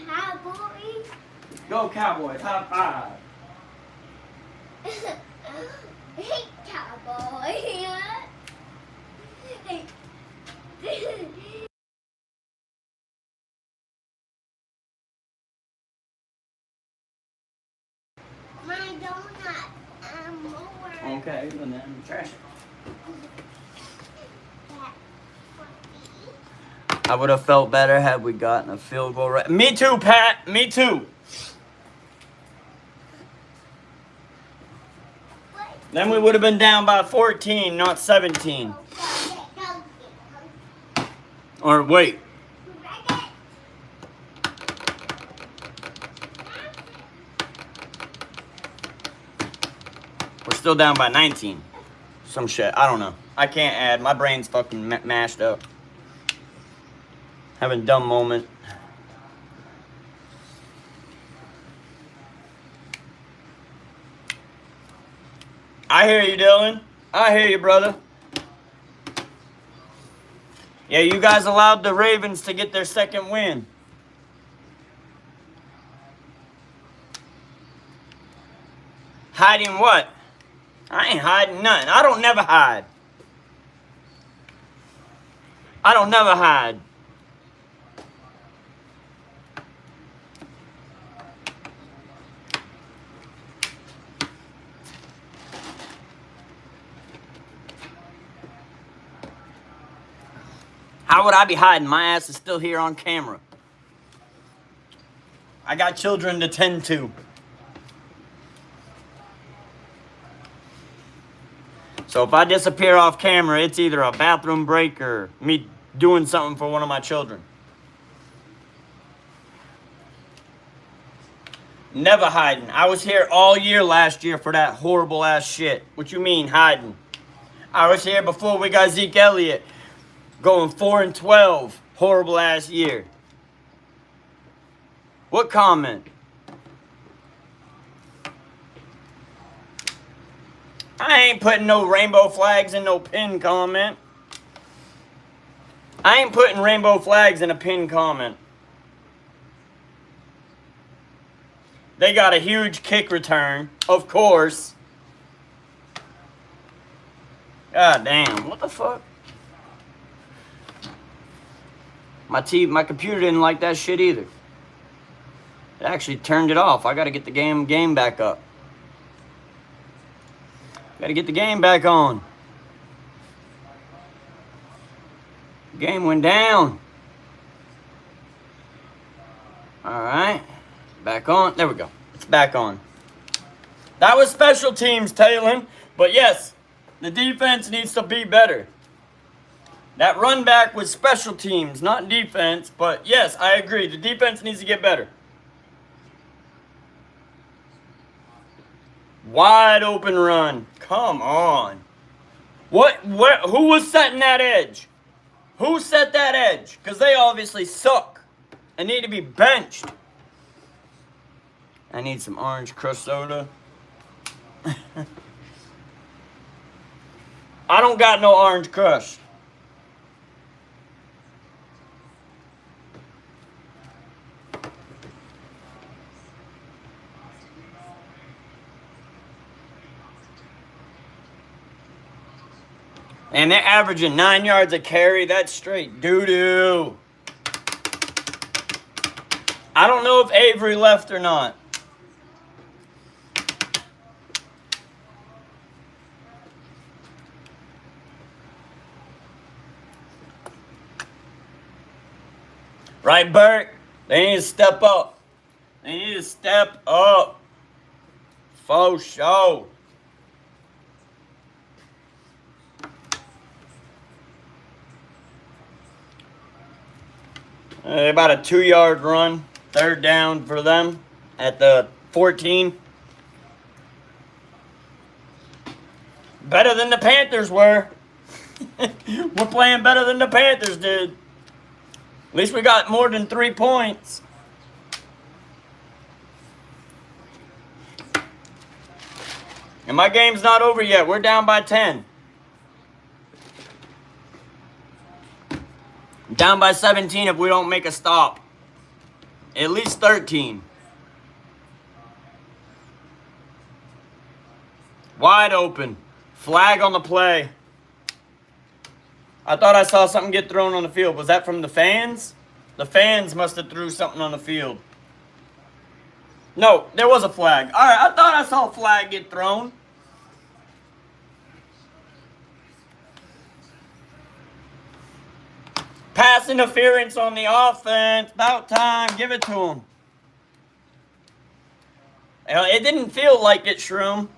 Cowboys. Go Cowboys. High five. Hey, Cowboy. Hey. My donut. More. Okay, and then trash it. I would have felt better had we gotten a field goal right. Me too, Pat. Me too. Then we would have been down by 14, not 17. Or wait. We're still down by 19. Some shit. I don't know. I can't add. My brain's fucking mashed up. Having a dumb moment. I hear you, Dylan. I hear you, brother. Yeah, you guys allowed the Ravens to get their second win. Hiding what? I ain't hiding nothing. I don't never hide. I don't never hide. How would I be hiding? My ass is still here on camera. I got children to tend to. So if I disappear off camera, it's either a bathroom break or me doing something for one of my children. Never hiding. I was here all year last year for that horrible ass shit. What you mean hiding? I was here before we got Zeke Elliott. Going 4-12. Horrible ass year. What comment? I ain't putting no rainbow flags in no pinned comment. I ain't putting rainbow flags in a pinned comment. They got a huge kick return, of course. God damn, what the fuck? My computer didn't like that shit either. It actually turned it off. I gotta get the game back up. Gotta get the game back on. Game went down. Alright. Back on. There we go. It's back on. That was special teams, Talon. But yes, the defense needs to be better. That run back was special teams, not defense. But yes, I agree. The defense needs to get better. Wide open run. Come on. Who was setting that edge? Who set that edge? Because they obviously suck and need to be benched. I need some orange crush soda. I don't got no orange crush. And they're averaging 9 yards a carry. That's straight doo-doo. I don't know if Avery left or not. Right, Bert? They need to step up. They need to step up. Faux show. About a 2-yard run. Third down for them at the 14. Better than the Panthers were. We're playing better than the Panthers did. At least we got more than 3 points. And my game's not over yet. We're down by 10. Down by 17 if we don't make a stop. At least 13. Wide open. Flag on the play. I thought I saw something get thrown on the field. Was that from the fans? The fans must have threw something on the field. No, there was a flag. All right, I thought I saw a flag get thrown. Pass interference on the offense. About time. Give it to him. It didn't feel like it, Shroom.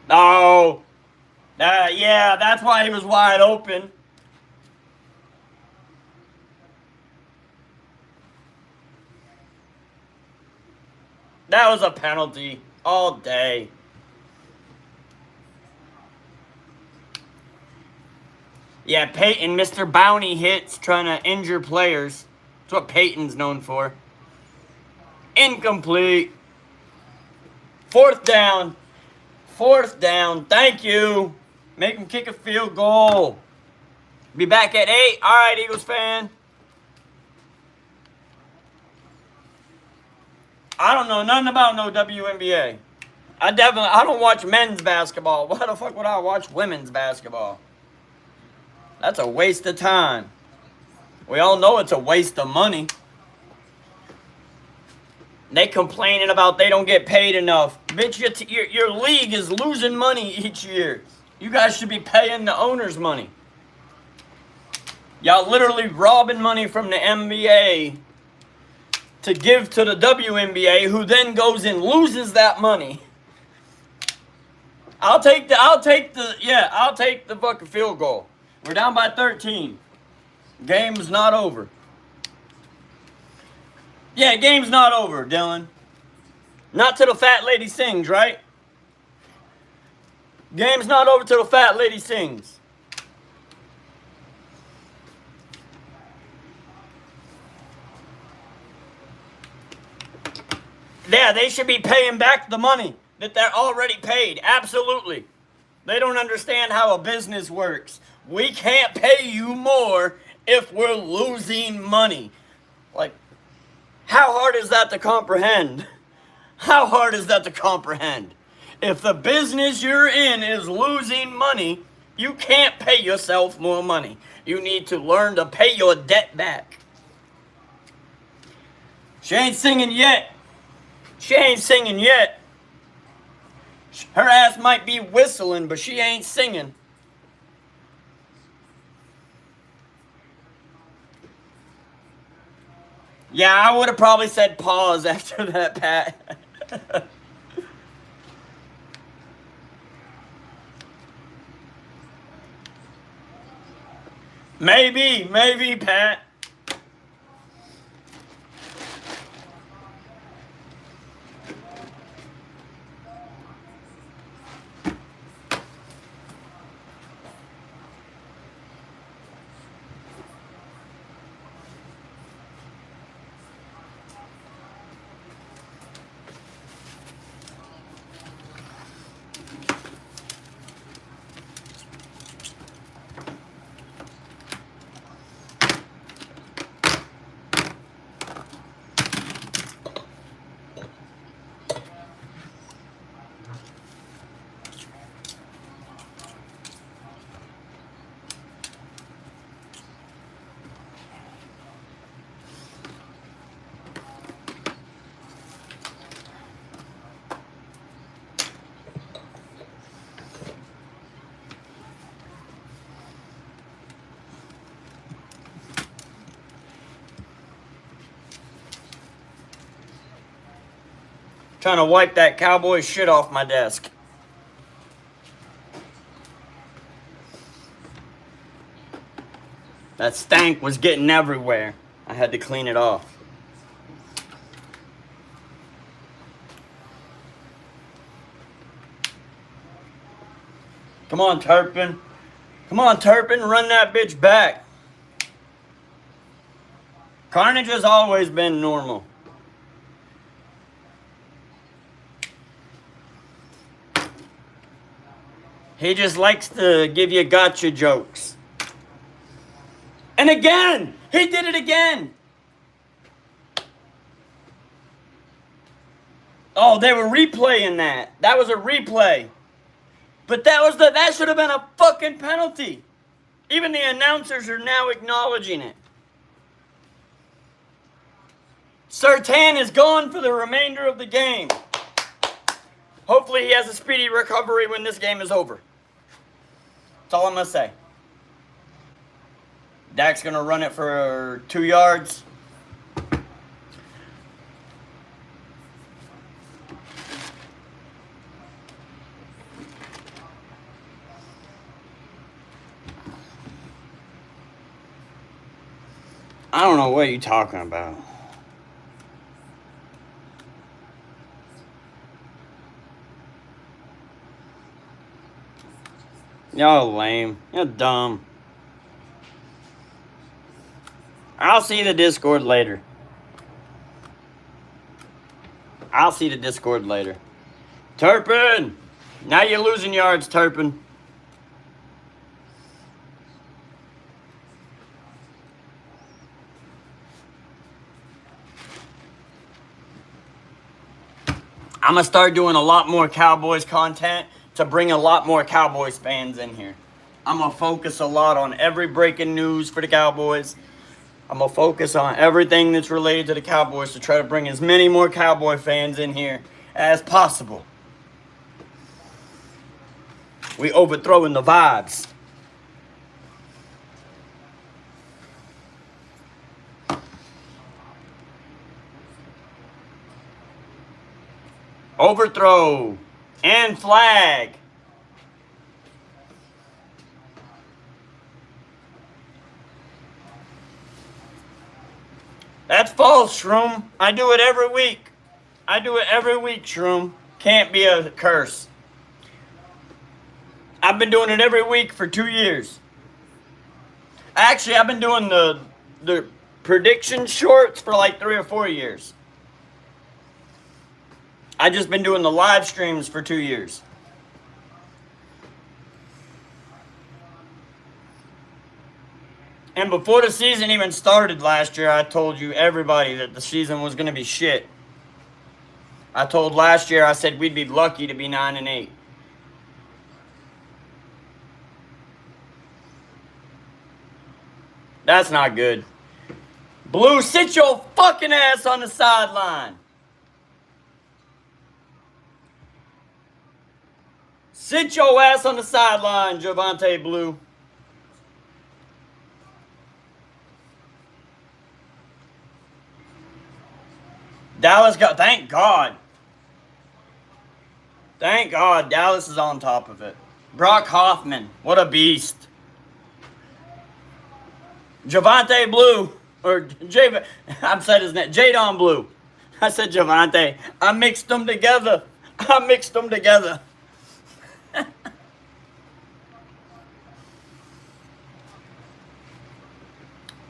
Oh. Yeah, that's why he was wide open. That was a penalty all day. Yeah, Peyton, Mr. Bounty hits, trying to injure players. That's what Peyton's known for. Incomplete. Fourth down. Fourth down. Thank you. Make him kick a field goal. Be back at 8. All right, Eagles fan. I don't know nothing about no WNBA. I don't watch men's basketball. Why the fuck would I watch women's basketball? That's a waste of time. We all know it's a waste of money. They complaining about they don't get paid enough. Bitch, your league is losing money each year. You guys should be paying the owners money. Y'all literally robbing money from the NBA to give to the WNBA, who then goes and loses that money. I'll take the fucking field goal. We're down by 13. Game's not over. Yeah, game's not over, Dylan. Not till the fat lady sings, right? Game's not over till the fat lady sings. Yeah, they should be paying back the money that they're already paid. Absolutely. They don't understand how a business works. We can't pay you more if we're losing money? Like, how hard is that to comprehend? How hard is that to comprehend? If the business you're in is losing money, you can't pay yourself more money. You need to learn to pay your debt back. She ain't singing yet. She ain't singing yet. Her ass might be whistling, but she ain't singing. Yeah, I would have probably said pause after that, Pat. Maybe, Pat. Trying to wipe that cowboy shit off my desk. That stank was getting everywhere. I had to clean it off. Come on, Turpin. Come on, Turpin, run that bitch back. Carnage has always been normal. He just likes to give you gotcha jokes. And again! He did it again! Oh, they were replaying that. That was a replay. But that should have been a fucking penalty. Even the announcers are now acknowledging it. Surtain is gone for the remainder of the game. Hopefully he has a speedy recovery when this game is over. That's all I'm going to say. Dak's going to run it for 2 yards. I don't know what you're talking about. Y'all lame. You're dumb. I'll see the Discord later. Turpin! Now you're losing yards, Turpin. I'm going to start doing a lot more Cowboys content to bring a lot more Cowboys fans in here. I'm going to focus a lot on every breaking news for the Cowboys. I'm going to focus on everything that's related to the Cowboys to try to bring as many more Cowboy fans in here as possible. We overthrowing the vibes. Overthrow and flag. That's false, Shroom. I do it every week. Shroom. Can't be a curse. I've been doing it every week for 2 years. Actually, I've been doing the prediction shorts for like 3 or 4 years. I just been doing the live streams for 2 years. And before the season even started last year, I told you, everybody, that the season was going to be shit. I told last year, I said we'd be lucky to be 9-8. That's not good. Blue, sit your fucking ass on the sideline. Sit your ass on the sideline, Javante Blue. Dallas got, thank God. Thank God Dallas is on top of it. Brock Hoffman, what a beast. Javante Blue, or J, I'm saying his name, Jadon Blue. I said Javante. I mixed them together.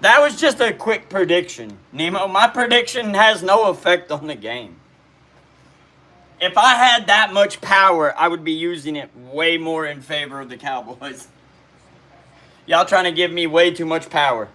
That was just a quick prediction, Nemo. My prediction has no effect on the game. If I had that much power, I would be using it way more in favor of the Cowboys. Y'all trying to give me way too much power.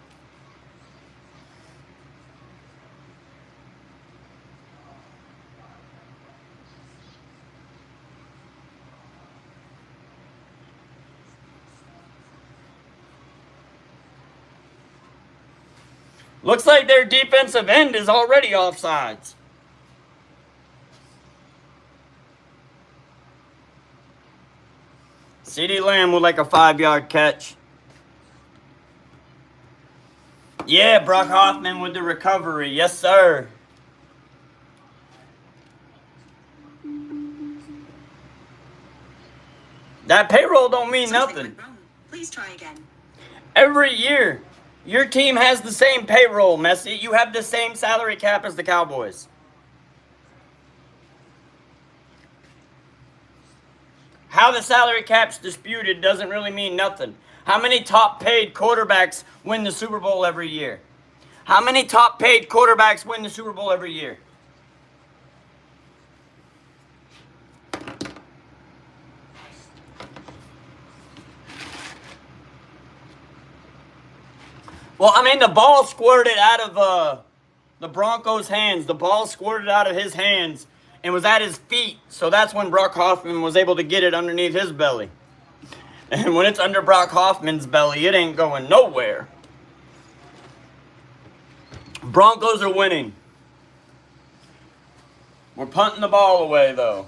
Looks like their defensive end is already offsides. CeeDee Lamb with like a 5-yard catch. Yeah, Brock Hoffman with the recovery. Yes, sir. That payroll don't mean nothing. Please try again. Every year, your team has the same payroll, Messi. You have the same salary cap as the Cowboys. How the salary cap's disputed doesn't really mean nothing. How many top-paid quarterbacks win the Super Bowl every year? How many top-paid quarterbacks win the Super Bowl every year? Well, I mean, the ball squirted out of the Broncos' hands. The ball squirted out of his hands and was at his feet. So that's when Brock Hoffman was able to get it underneath his belly. And when it's under Brock Hoffman's belly, it ain't going nowhere. Broncos are winning. We're punting the ball away, though.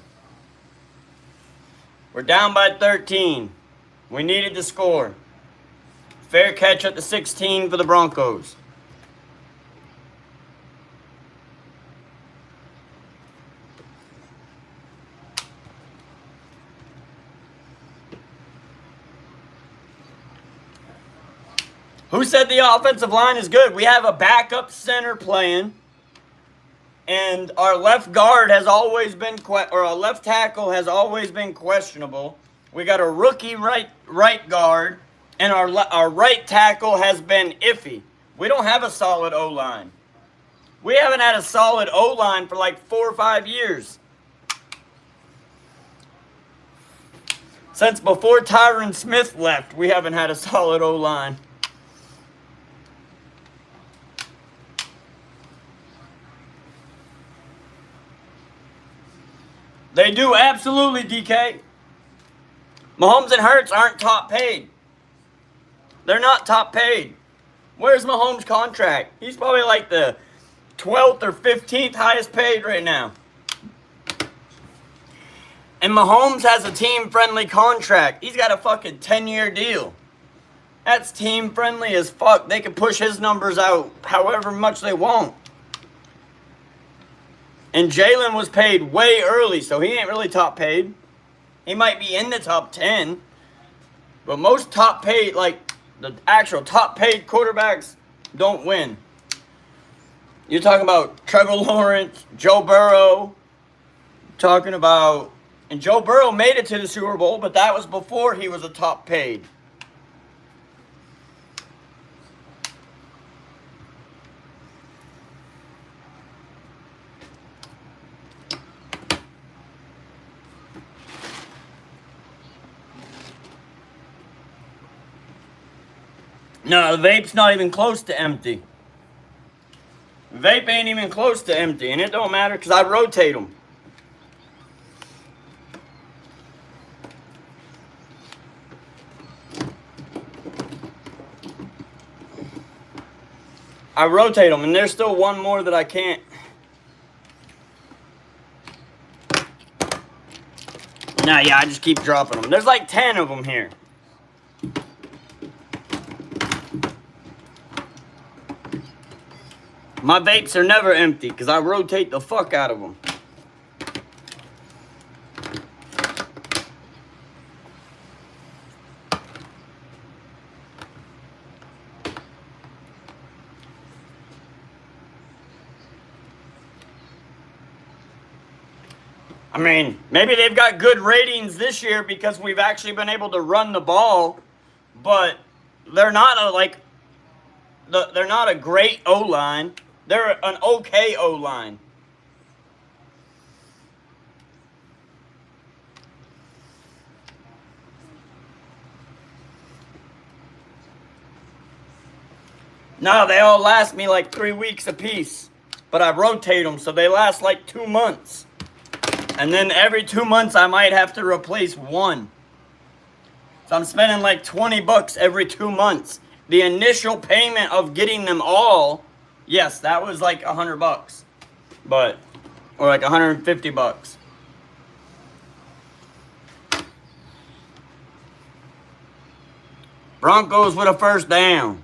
We're down by 13. We needed to score. Fair catch at the 16 for the Broncos. Who said the offensive line is good? We have a backup center playing. And our left guard has always been, or our left tackle has always been questionable. We got a rookie right guard. And our right tackle has been iffy. We don't have a solid O-line. We haven't had a solid O-line for like 4 or 5 years. Since before Tyron Smith left, we haven't had a solid O-line. They do, absolutely, DK. Mahomes and Hurts aren't top paid. They're not top paid. Where's Mahomes' contract? He's probably like the 12th or 15th highest paid right now. And Mahomes has a team-friendly contract. He's got a fucking 10-year deal. That's team-friendly as fuck. They can push his numbers out however much they want. And Jalen was paid way early, so he ain't really top paid. He might be in the top 10. But most top paid, like the actual top paid quarterbacks, don't win. You're talking about Trevor Lawrence, Joe Burrow. Talking about, and Joe Burrow made it to the Super Bowl, but that was before he was a top paid. No, the vape's not even close to empty. Vape ain't even close to empty, and it don't matter because I rotate them. I rotate them, and there's still one more that I can't. Nah, yeah, I just keep dropping them. There's like 10 of them here. My vapes are never empty because I rotate the fuck out of them. I mean, maybe they've got good ratings this year because we've actually been able to run the ball, but they're not they're not a great O-line. They're an okay O-line. No, they all last me like 3 weeks apiece. But I rotate them so they last like 2 months. And then every 2 months I might have to replace one. So I'm spending like 20 bucks every 2 months. The initial payment of getting them all, yes, that was like 100 bucks. But, or like 150 bucks. Broncos with a first down.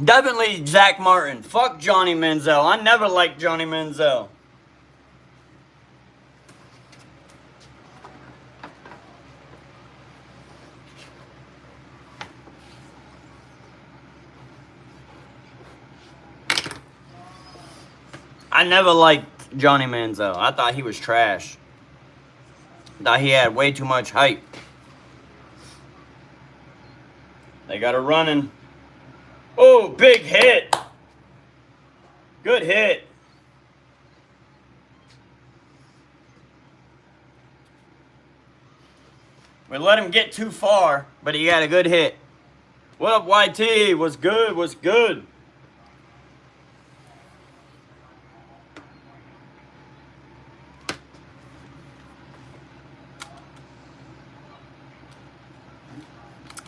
Definitely Zach Martin. Fuck Johnny Manziel. I never liked Johnny Manziel. I never liked Johnny Manziel. I thought he was trash. Thought he had way too much hype. They got a running. Oh, big hit. Good hit. We let him get too far, but he had a good hit. What up, YT? What's good? What's good?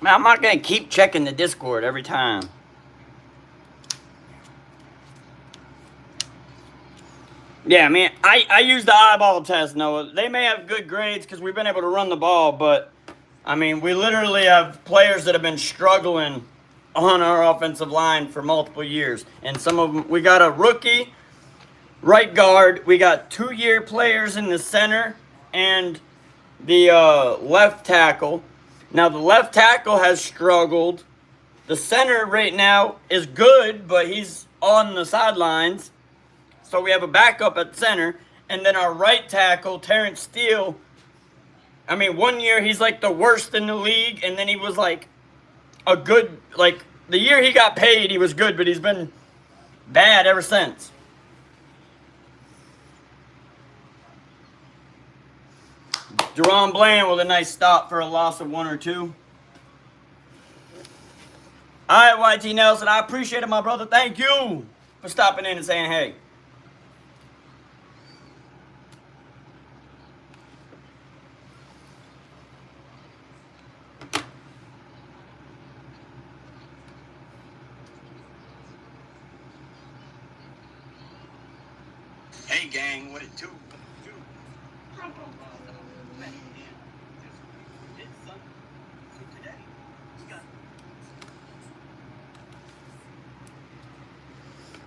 Man, I'm not going to keep checking the Discord every time. Yeah, I mean, I use the eyeball test, Noah. They may have good grades because we've been able to run the ball, but, I mean, we literally have players that have been struggling on our offensive line for multiple years. And some of them, we got a rookie right guard. We got 2-year players in the center and the left tackle. Now, the left tackle has struggled. The center right now is good, but he's on the sidelines. So we have a backup at center. And then our right tackle, Terrence Steele, I mean, 1 year he's like the worst in the league. And then he was like a good, like the year he got paid, he was good, but he's been bad ever since. Deron Bland with a nice stop for a loss of 1 or 2. All right, YT Nelson, I appreciate it, my brother. Thank you for stopping in and saying hey. Hey, gang, what it do?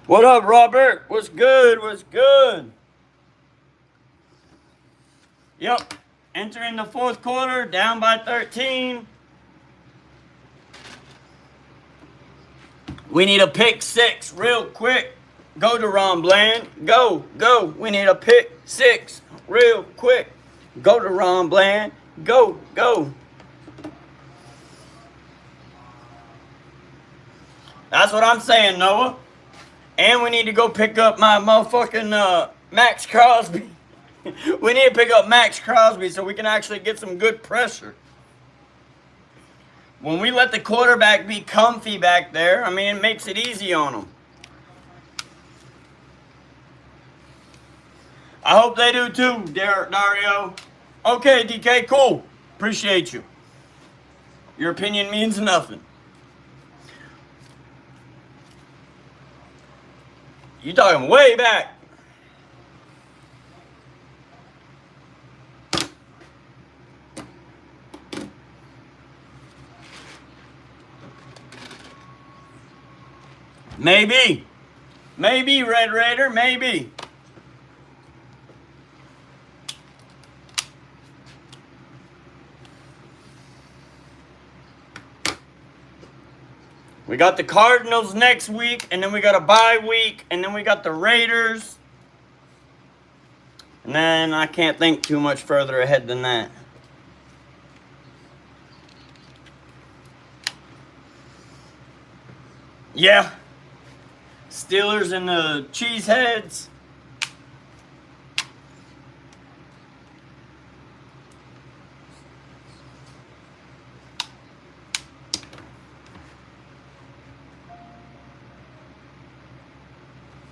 What up, Robert? What's good? What's good? Yep. Entering the fourth quarter, down by 13. We need a pick 6 real quick. Go to Ron Bland. Go, go. We need a pick 6 real quick. Go to Ron Bland. Go, go. That's what I'm saying, Noah. And we need to go pick up my motherfucking Max Crosby. We need to pick up Max Crosby so we can actually get some good pressure. When we let the quarterback be comfy back there, I mean, it makes it easy on them. I hope they do too, Dario. Okay, DK, cool. Appreciate you. Your opinion means nothing. You talking way back. Maybe. Maybe, Red Raider, maybe. We got the Cardinals next week, and then we got a bye week, and then we got the Raiders. And then I can't think too much further ahead than that. Yeah. Steelers and the Cheeseheads.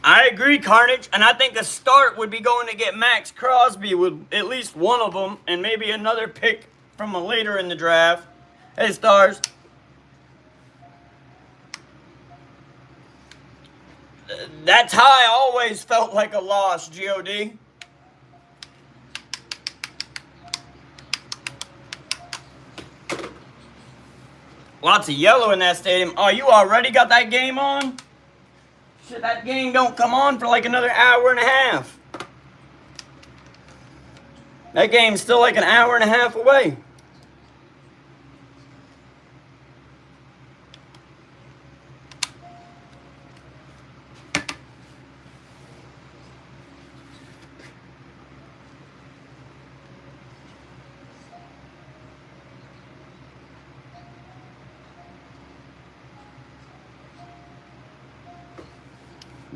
I agree, Carnage, and I think the start would be going to get Max Crosby with at least one of them, and maybe another pick from a later in the draft. Hey, Stars. That tie always felt like a loss, G.O.D. Lots of yellow in that stadium. Oh, you already got that game on? Shit, that game don't come on for like another hour and a half. That game's still like an hour and a half away.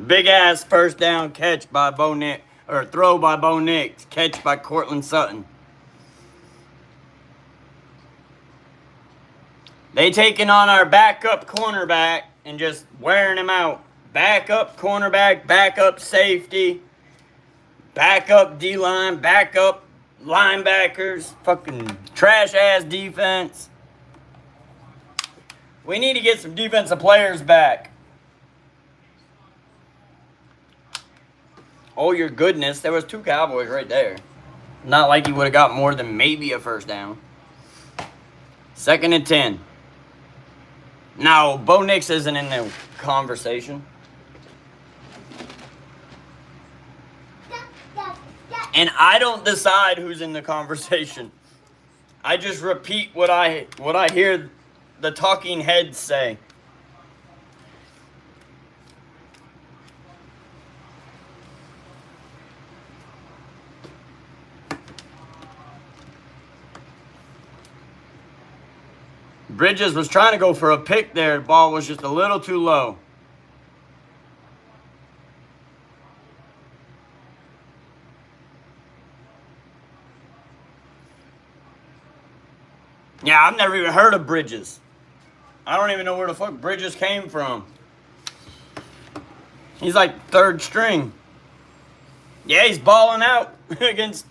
Big ass first down catch by Bo Nix, or throw by Bo Nix, catch by Cortland Sutton. They taking on our backup cornerback and just wearing him out. Backup cornerback, backup safety, backup D-line, backup linebackers, fucking trash ass defense. We need to get some defensive players back. Oh, your goodness. There was two Cowboys right there. Not like he would have got more than maybe a first down. 2nd and 10. No, Bo Nix isn't in the conversation. And I don't decide who's in the conversation. I just repeat what I hear the talking heads say. Bridges was trying to go for a pick there. The ball was just a little too low. Yeah, I've never even heard of Bridges. I don't even know where the fuck Bridges came from. He's like 3rd string. Yeah, he's balling out against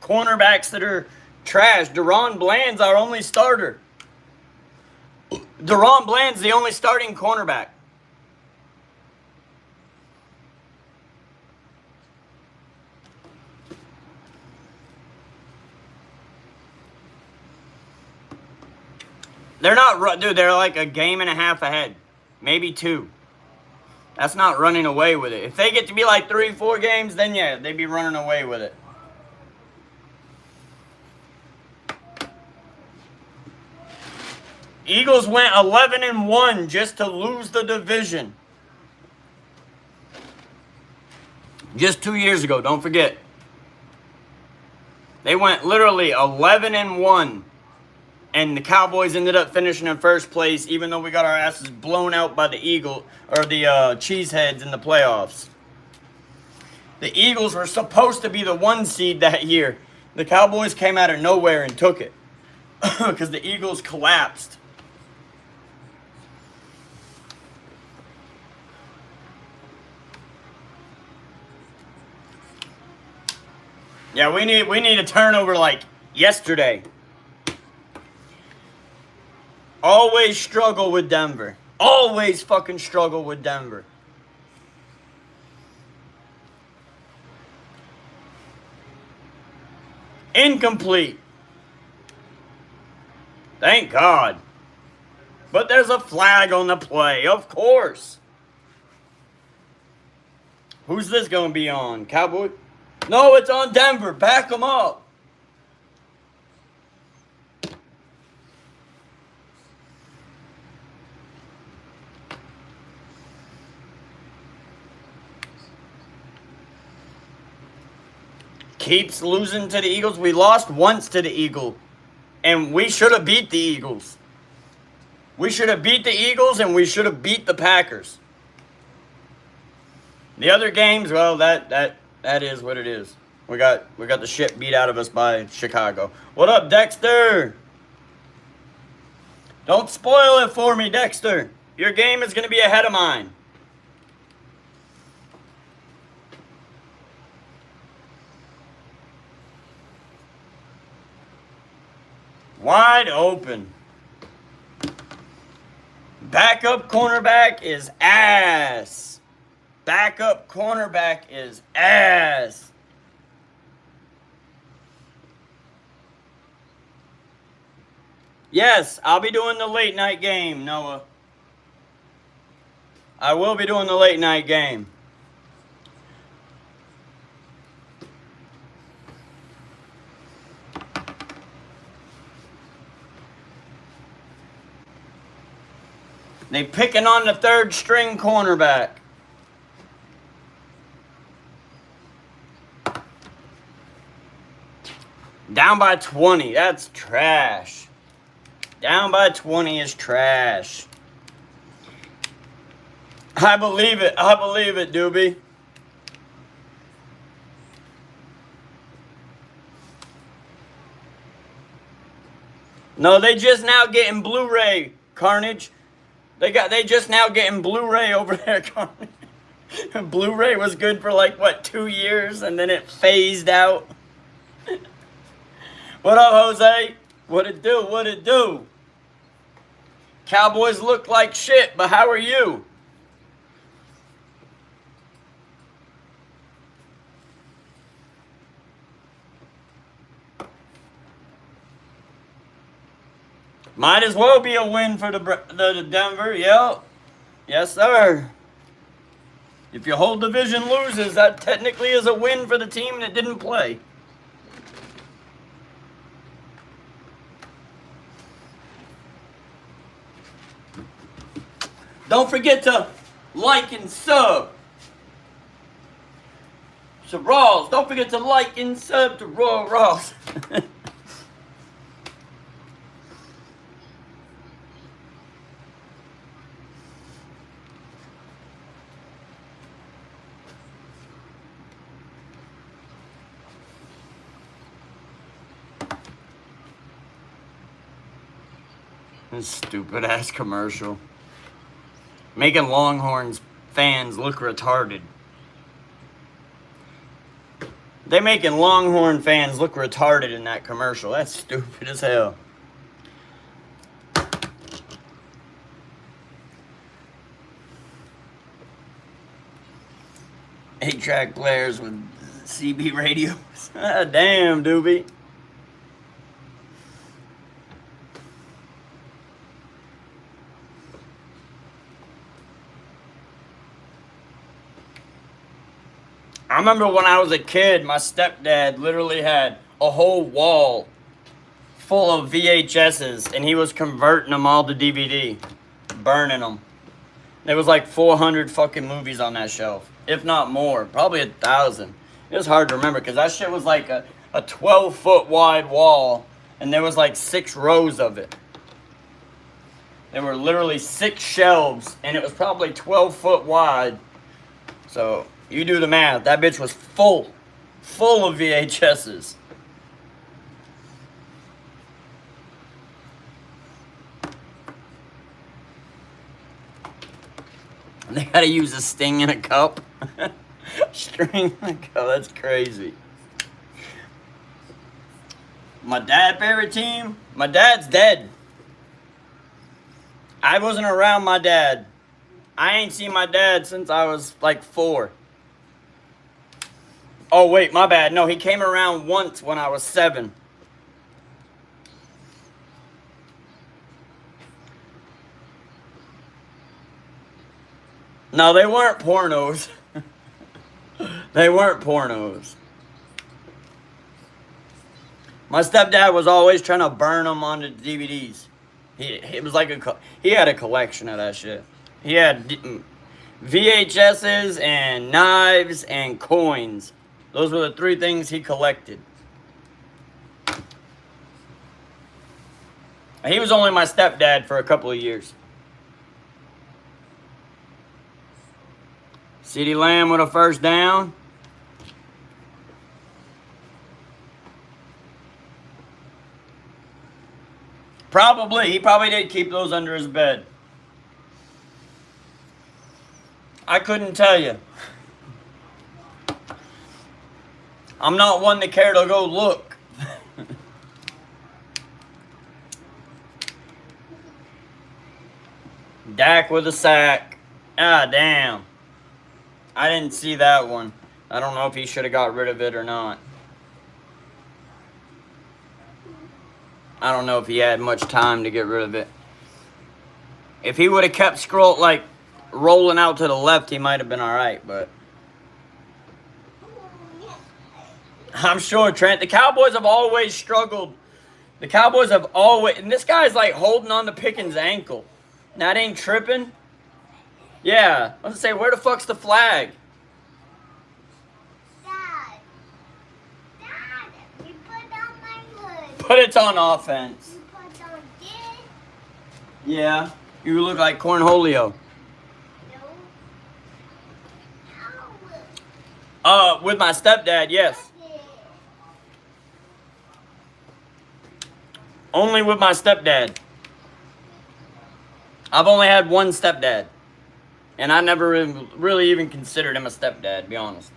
cornerbacks that are trash. Deron Bland's our only starter. Deron Bland's the only starting cornerback. They're not, dude, they're like a game and a half ahead. Maybe 2. That's not running away with it. If they get to be like 3-4 games, then yeah, they'd be running away with it. Eagles went 11-1 just to lose the division. Just 2 years ago, don't forget. They went literally 11-1. And the Cowboys ended up finishing in 1st place, even though we got our asses blown out by the Cheeseheads in the playoffs. The Eagles were supposed to be the 1 seed that year. The Cowboys came out of nowhere and took it. Because the Eagles collapsed. Yeah, we need a turnover like yesterday. Always struggle with Denver. Always fucking struggle with Denver. Incomplete. Thank God. But there's a flag on the play, of course. Who's this going to be on? Cowboy? No, it's on Denver. Back them up. Keeps losing to the Eagles. We lost once to the Eagles. And we should have beat the Eagles. We should have beat the Eagles and we should have beat the Packers. The other games, well, that is what it is. We got the shit beat out of us by Chicago. What up, Dexter? Don't spoil it for me, Dexter. Your game is going to be ahead of mine. Wide open. Backup cornerback is ass. Backup cornerback is ass. Yes, I'll be doing the late night game, Noah. I will be doing the late night game. They picking on the third string cornerback. Down by 20. That's trash. Down by 20 is trash. I believe it. I believe it, Doobie. No, they just now getting Blu-ray, Carnage. They just now getting Blu-ray over there, Carnage. Blu-ray was good for like, what, 2 years, and then it phased out. What up, Jose? What it do? What it do? Cowboys look like shit, but how are you? Might as well be a win for the Denver. Yep. Yes, sir. If your whole division loses, that technically is a win for the team that didn't play. Don't forget to like and sub. So Rawls, don't forget to like and sub to Royal Rawls. This stupid ass commercial. Making Longhorns fans look retarded. They making Longhorn fans look retarded in that commercial. That's stupid as hell. 8-track players with CB radios. Damn, Doobie. I remember when I was a kid, my stepdad literally had a whole wall full of VHSs, and he was converting them all to DVD, burning them. There was like 400 fucking movies on that shelf, if not more, probably 1,000. It was hard to remember because that shit was like a 12-foot wide wall, and there was like 6 rows of it. There were literally 6 shelves, and it was probably 12 foot wide. So you do the math. That bitch was full of VHSs. They gotta use a sting in a cup. String in a cup. That's crazy. My dad's favorite team? My dad's dead. I wasn't around my dad. I ain't seen my dad since I was like 4. Oh, wait, my bad. No, he came around once when I was 7. No, they weren't pornos. They weren't pornos. My stepdad was always trying to burn them onto DVDs. It was like he had a collection of that shit. He had VHSs and knives and coins. Those were the 3 things he collected. He was only my stepdad for a couple of years. CeeDee Lamb with a first down. Probably. He probably did keep those under his bed. I couldn't tell you. I'm not one to care to go look. Dak with a sack. Ah, damn. I didn't see that one. I don't know if he should have got rid of it or not. I don't know if he had much time to get rid of it. If he would have kept rolling out to the left, he might have been all right, but I'm sure, Trent. The Cowboys have always struggled. The Cowboys have always, and this guy's like holding on to Pickens' ankle. That ain't tripping. Yeah, I was gonna say, where the fuck's the flag? Dad, you put on my hood. But it's on offense. You put on this. Yeah, you look like Cornholio. No. With my stepdad, yes. Only with my stepdad. I've only had one stepdad. And I never really even considered him a stepdad, to be honest.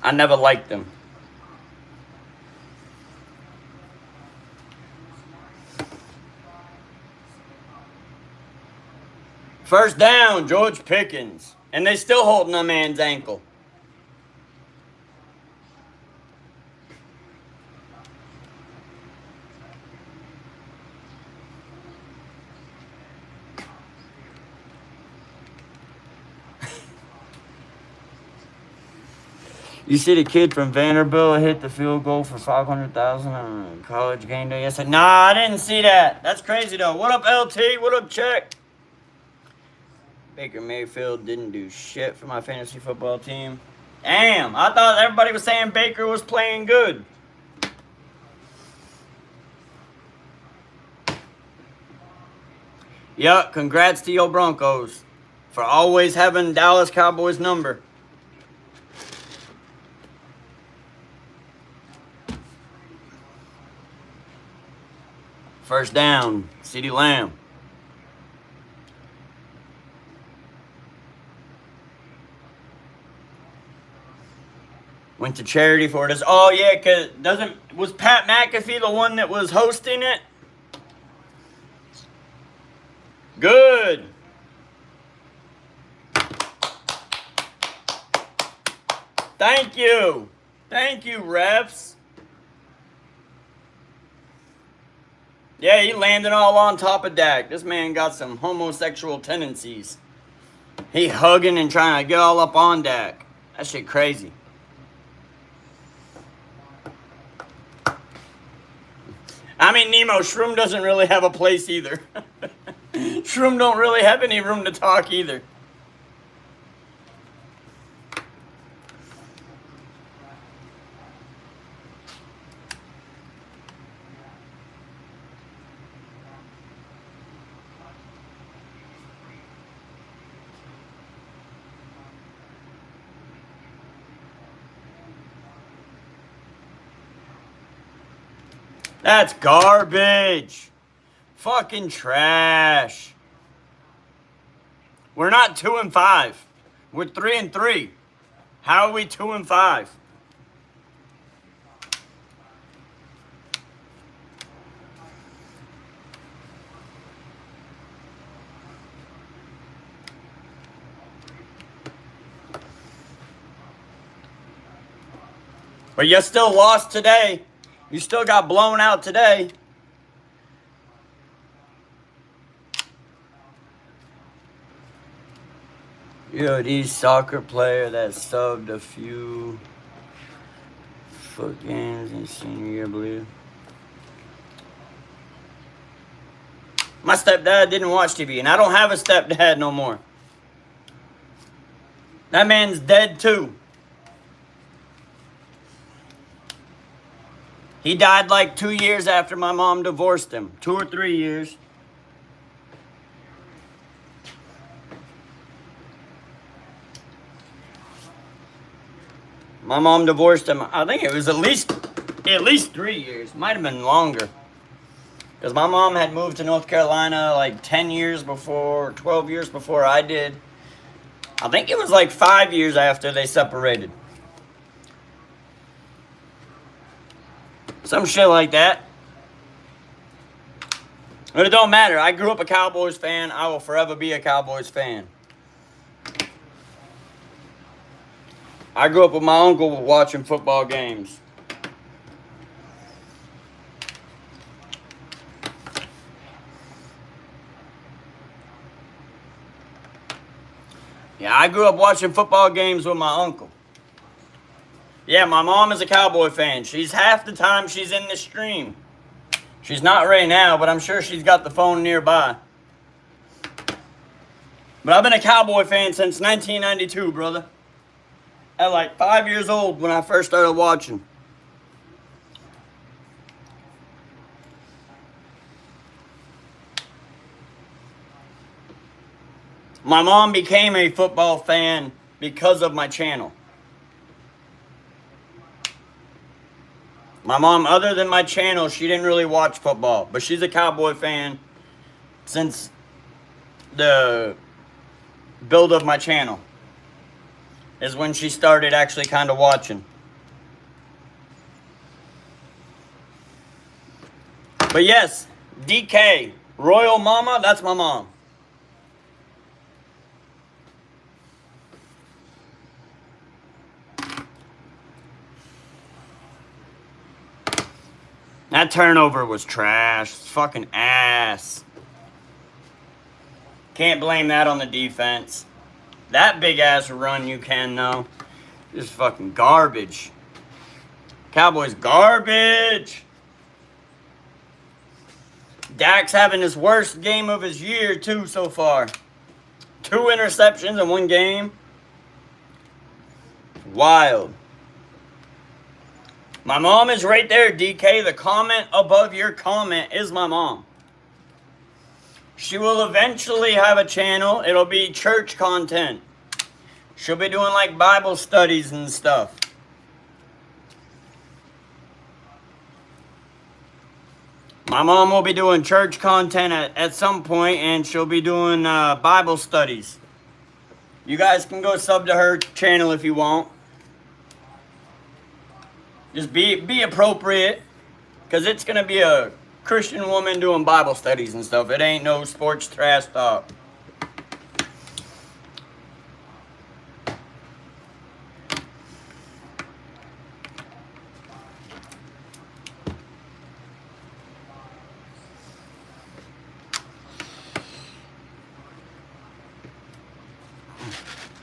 I never liked him. First down, George Pickens. And they still holding a man's ankle. You see the kid from Vanderbilt hit the field goal for $500,000 on college game day yesterday? Nah, I didn't see that. That's crazy, though. What up, LT? What up, Check? Baker Mayfield didn't do shit for my fantasy football team. Damn, I thought everybody was saying Baker was playing good. Yup, congrats to your Broncos for always having Dallas Cowboys number. First down, CeeDee Lamb. Went to charity for this. Oh yeah, cause was Pat McAfee the one that was hosting it? Good. Thank you. Thank you, refs. Yeah, he landed all on top of Dak. This man got some homosexual tendencies. He hugging and trying to get all up on Dak. That shit crazy. I mean, Nemo, Shroom doesn't really have a place either. Shroom don't really have any room to talk either. That's garbage. Fucking trash. We're not 2-5. We're 3-3. How are we 2-5? But you still lost today. You still got blown out today. You're the soccer player that subbed a few foot games in senior year, I believe. My stepdad didn't watch TV, and I don't have a stepdad no more. That man's dead too. He died like 2 years after my mom divorced him. 2 or 3 years. My mom divorced him, I think it was at least 3 years. Might have been longer. Because my mom had moved to North Carolina like 10 years before, 12 years before I did. I think it was like 5 years after they separated. Some shit like that. But it don't matter. I grew up a Cowboys fan. I will forever be a Cowboys fan. I grew up with my uncle watching football games. Yeah, I grew up watching football games with my uncle. Yeah, my mom is a Cowboy fan. She's half the time she's in the stream. She's not right now, but I'm sure she's got the phone nearby. But I've been a Cowboy fan since 1992, brother. At like 5 years old when I first started watching. My mom became a football fan because of my channel. My mom, other than my channel, she didn't really watch football. But she's a Cowboy fan since the build of my channel. Is when she started actually kind of watching. But yes, DK, Royal Mama, that's my mom. That turnover was trash. It's fucking ass. Can't blame that on the defense. That big ass run you can though. Just fucking garbage. Cowboys garbage. Dak's having his worst game of his year too so far. 2 interceptions in 1 game. Wild. My mom is right there, DK. The comment above your comment is my mom. She will eventually have a channel. It'll be church content. She'll be doing like Bible studies and stuff. My mom will be doing church content at some point, and she'll be doing Bible studies. You guys can go sub to her channel if you want. Just be appropriate, because it's going to be a Christian woman doing Bible studies and stuff. It ain't no sports trash talk.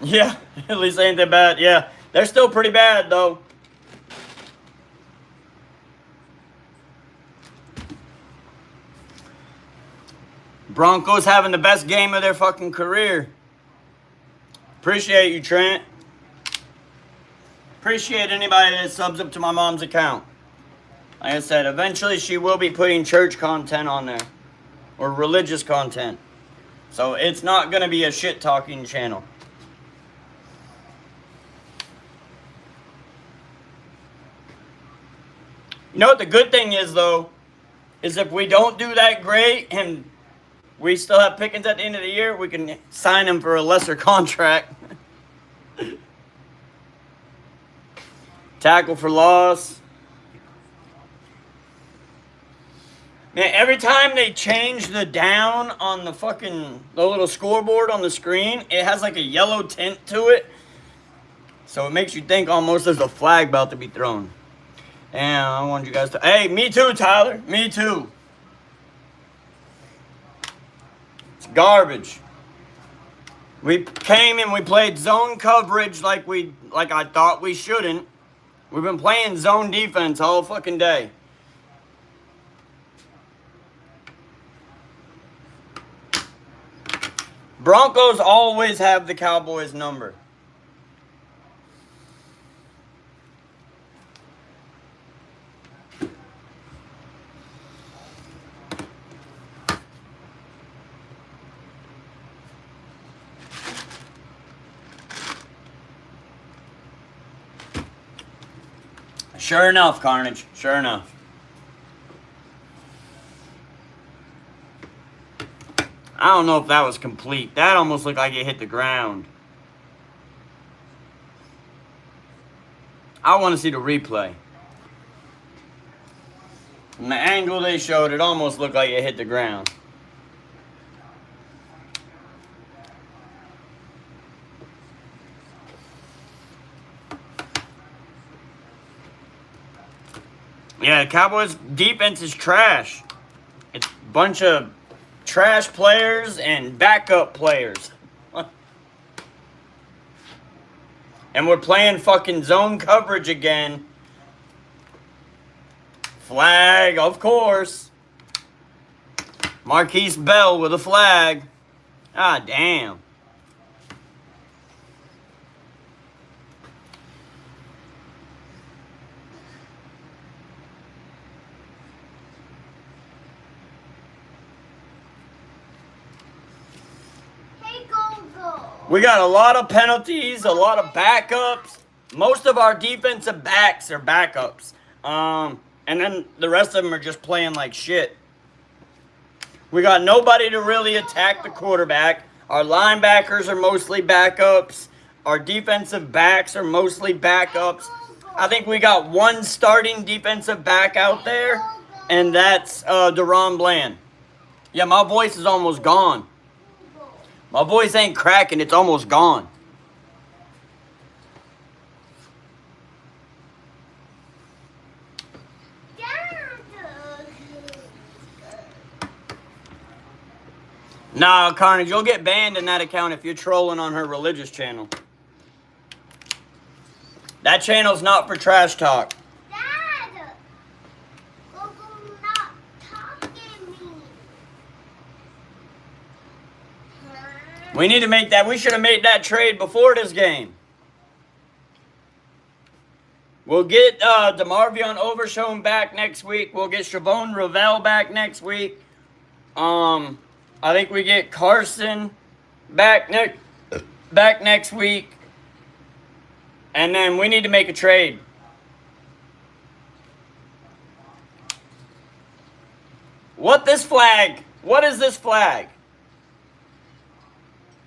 Yeah, at least ain't that bad. Yeah, they're still pretty bad, though. Broncos having the best game of their fucking career. Appreciate you, Trent. Appreciate anybody that subs up to my mom's account. Like I said, eventually she will be putting church content on there. Or religious content. So it's not going to be a shit-talking channel. You know what the good thing is, though? Is if we don't do that great and we still have Pickens at the end of the year, we can sign him for a lesser contract. Tackle for loss. Man, every time they change the down on the little scoreboard on the screen, it has like a yellow tint to it. So it makes you think almost there's a flag about to be thrown. And I want you guys to... Hey, me too, Tyler. Me too. It's garbage. We came and we played zone coverage like I thought we shouldn't. We've been playing zone defense all fucking day. Broncos always have the Cowboys number. Sure enough, Carnage. Sure enough. I don't know if that was complete. That almost looked like it hit the ground. I want to see the replay. From the angle they showed, it almost looked like it hit the ground. Yeah, Cowboys defense is trash. It's a bunch of trash players and backup players. And we're playing fucking zone coverage again. Flag, of course. Marquise Bell with a flag. Ah, damn. We got a lot of penalties, a lot of backups. Most of our defensive backs are backups. And then the rest of them are just playing like shit. We got nobody to really attack the quarterback. Our linebackers are mostly backups. Our defensive backs are mostly backups. I think we got one starting defensive back out there, and that's Deron Bland. Yeah, my voice is almost gone. My voice ain't cracking, it's almost gone. Nah, Carnage, you'll get banned in that account if you're trolling on her religious channel. That channel's not for trash talk. Dad! Gogo not talking me. We need to make that. We should have made that trade before this game. We'll get DeMarvion Overshown back next week. We'll get Chavon Ravel back next week. I think we get Carson back next week. And then we need to make a trade. What this flag? What is this flag?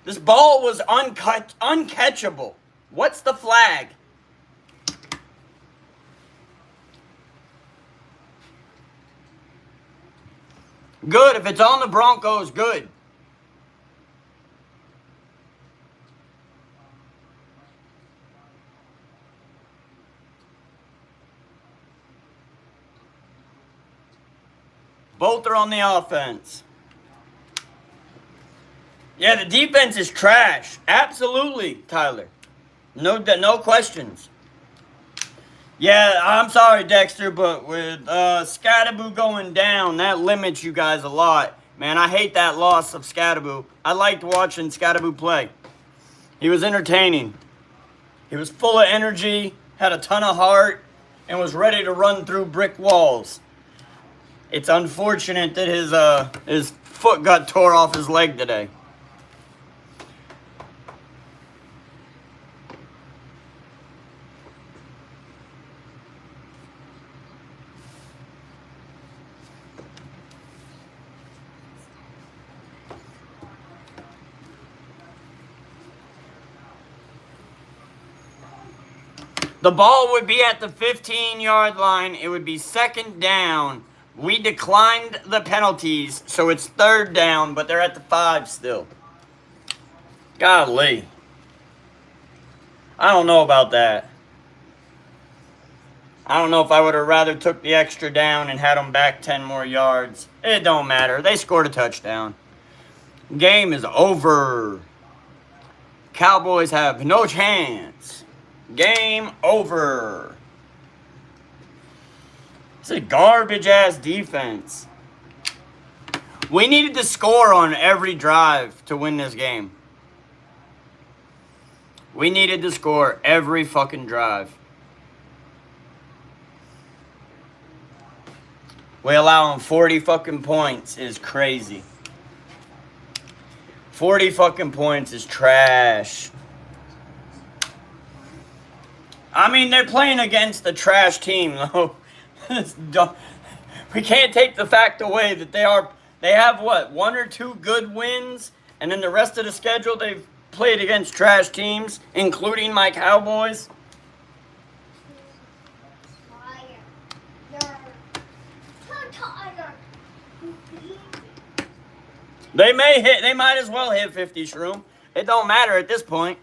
This ball was uncatchable. What's the flag? Good. If it's on the Broncos, good. Both are on the offense. Yeah, the defense is trash. Absolutely, Tyler. No questions. Yeah, I'm sorry, Dexter, but with Scattaboo going down, that limits you guys a lot. Man, I hate that loss of Scattaboo. I liked watching Scattaboo play. He was entertaining. He was full of energy, had a ton of heart, and was ready to run through brick walls. It's unfortunate that his foot got tore off his leg today. The ball would be at the 15-yard line. It would be second down. We declined the penalties, so it's third down, but they're at the 5 still. Golly. I don't know about that. I don't know if I would have rather took the extra down and had them back 10 more yards. It don't matter. They scored a touchdown. Game is over. Cowboys have no chance. Game over. It's a garbage-ass defense. We needed to score on every drive to win this game. We needed to score every fucking drive. We allow them 40 fucking points is crazy. 40 fucking points is trash. I mean, they're playing against a trash team, though. We can't take the fact away that they have, what, 1 or 2 good wins, and then the rest of the schedule they've played against trash teams, including my Cowboys. They might as well hit 50 shroom. It don't matter at this point.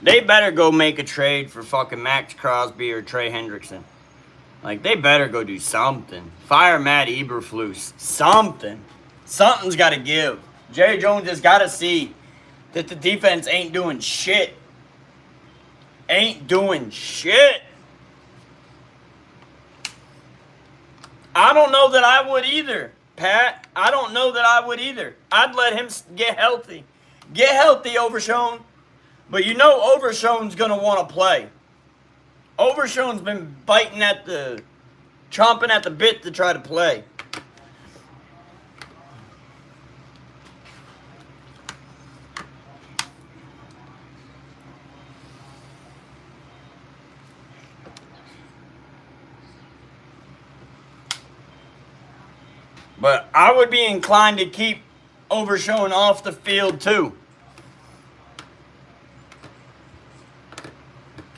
They better go make a trade for fucking Max Crosby or Trey Hendrickson. Like, they better go do something. Fire Matt Eberflus. Something. Something's got to give. Jerry Jones has got to see that the defense ain't doing shit. Ain't doing shit. I don't know that I would either, Pat. I don't know that I would either. I'd let him get healthy. Get healthy, Overshown. But you know Overshown's going to want to play. Overshown's been chomping at the bit to try to play. But I would be inclined to keep Overshown off the field too.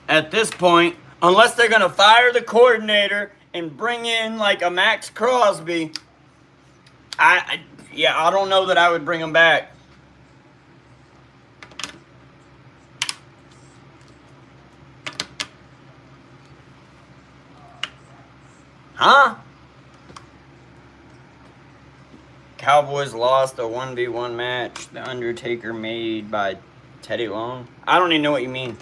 At this point, unless they're going to fire the coordinator and bring in like a Max Crosby, I don't know that I would bring him back. Huh? Cowboys lost a 1v1 match. The Undertaker made by Teddy Long. I don't even know what you mean.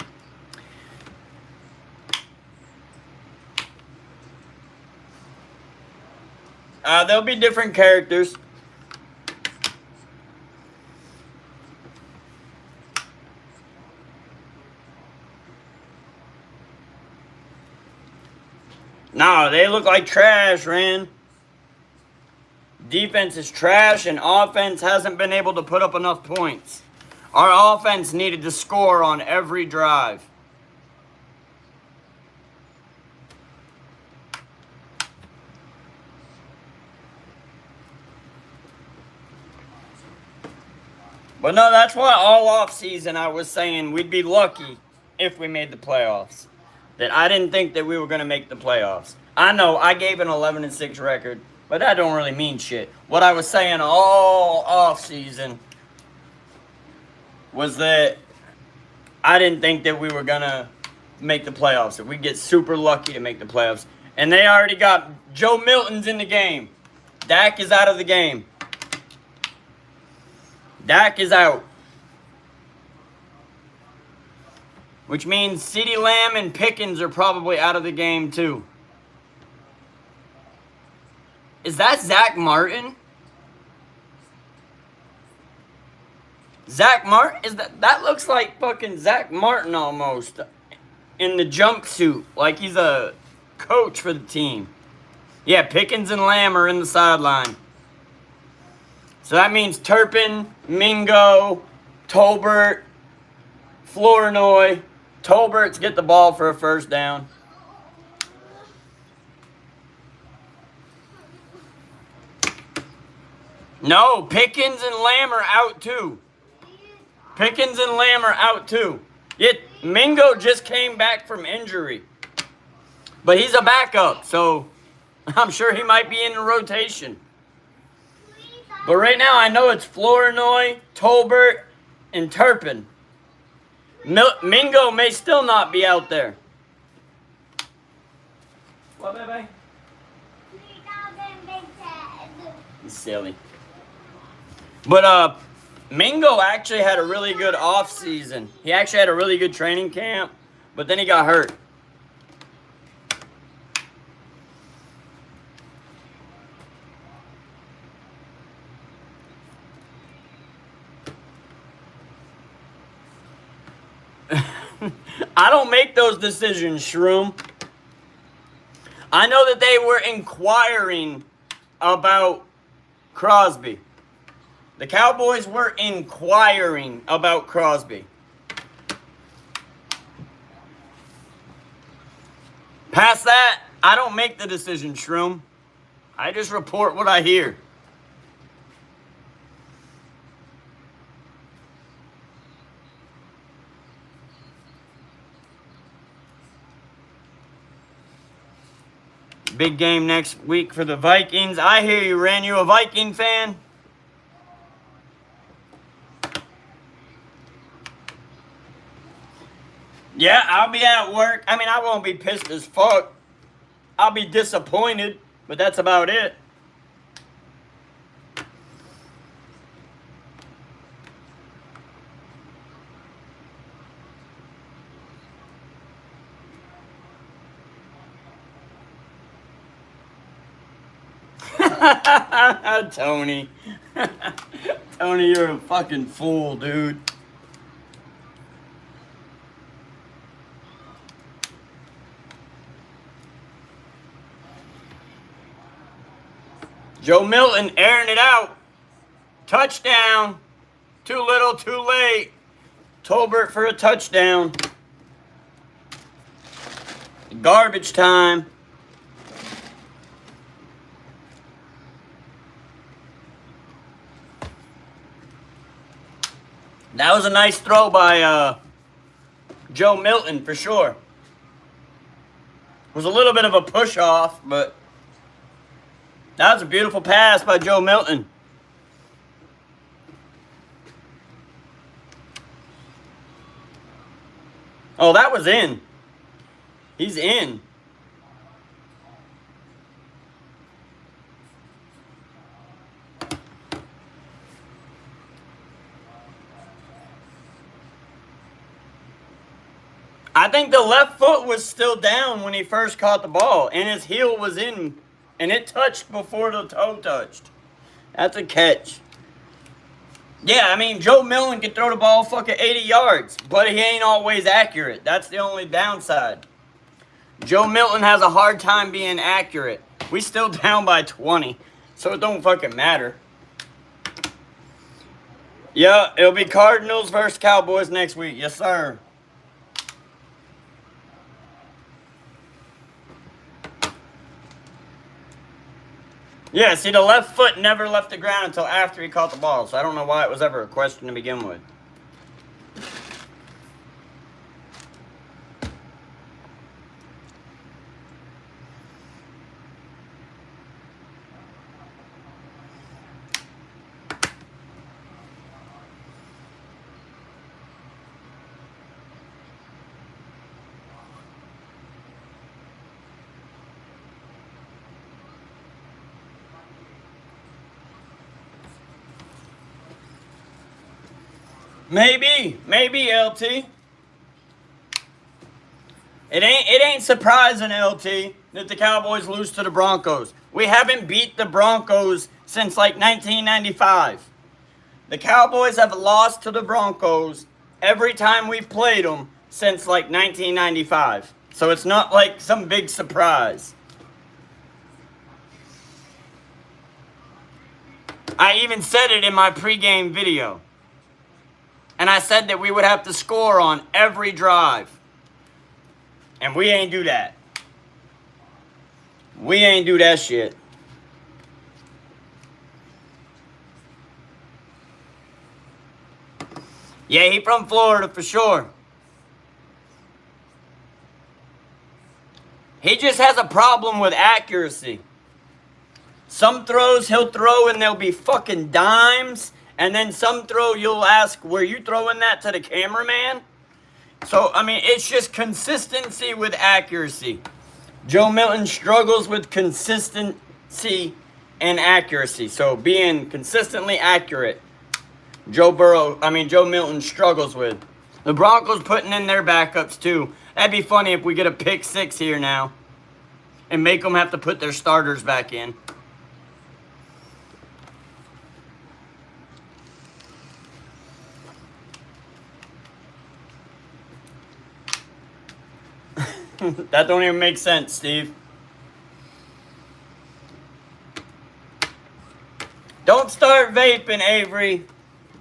There'll be different characters. No, they look like trash, Ren. Defense is trash, and offense hasn't been able to put up enough points. Our offense needed to score on every drive. But no, that's why all offseason I was saying we'd be lucky if we made the playoffs. That I didn't think that we were going to make the playoffs. I know I gave an 11-6 record, but that don't really mean shit. What I was saying all offseason was that I didn't think that we were going to make the playoffs. That we'd get super lucky to make the playoffs. And they already got Joe Milton's in the game. Dak is out of the game. Dak is out. Which means CeeDee Lamb and Pickens are probably out of the game too. Is that Zach Martin? Zach Martin? That looks like fucking Zach Martin almost. In the jumpsuit. Like he's a coach for the team. Yeah, Pickens and Lamb are in the sideline. So that means Turpin, Mingo, Tolbert, Flournoy. Tolbert's get the ball for a first down. No, Pickens and Lamb are out too. Pickens and Lamb are out too. Yet Mingo just came back from injury. But he's a backup, so I'm sure he might be in the rotation. But right now I know it's Flournoy, Tolbert, and Turpin. Mingo may still not be out there. What, baby? He's silly. But Mingo actually had a really good off season. He actually had a really good training camp, but then he got hurt. I don't make those decisions, Shroom. I know that they were inquiring about Crosby. The Cowboys were inquiring about Crosby. Past that, I don't make the decision, Shroom. I just report what I hear. Big game next week for the Vikings. I hear you, Ran. You a Viking fan? Yeah, I'll be at work. I mean, I won't be pissed as fuck. I'll be disappointed, but that's about it. Tony. Tony, you're a fucking fool, dude. Joe Milton airing it out. Touchdown. Too little, too late. Tolbert for a touchdown. Garbage time. That was a nice throw by Joe Milton for sure. It was a little bit of a push off, but that was a beautiful pass by Joe Milton. Oh, that was in. He's in. I think the left foot was still down when he first caught the ball, and his heel was in, and it touched before the toe touched. That's a catch. Yeah, I mean, Joe Milton can throw the ball fucking 80 yards, but he ain't always accurate. That's the only downside. Joe Milton has a hard time being accurate. We still down by 20, so it don't fucking matter. Yeah, it'll be Cardinals versus Cowboys next week. Yes, sir. Yeah, see, the left foot never left the ground until after he caught the ball, so I don't know why it was ever a question to begin with. Maybe LT. It ain't surprising, LT, that the Cowboys lose to the Broncos. We haven't beat the Broncos since like 1995. The Cowboys have lost to the Broncos every time we've played them since like 1995. So it's not like some big surprise. I even said it in my pregame video. And I said that we would have to score on every drive. And we ain't do that. We ain't do that shit. Yeah, he from Florida for sure. He just has a problem with accuracy. Some throws he'll throw and they'll be fucking dimes. And then some throw you'll ask, were you throwing that to the cameraman? So, I mean, it's just consistency with accuracy. Joe Milton struggles with consistency and accuracy. So, being consistently accurate, Joe Milton struggles with. The Broncos putting in their backups too. That'd be funny if we get a pick 6 here now and make them have to put their starters back in. That don't even make sense, Steve. Don't start vaping, Avery.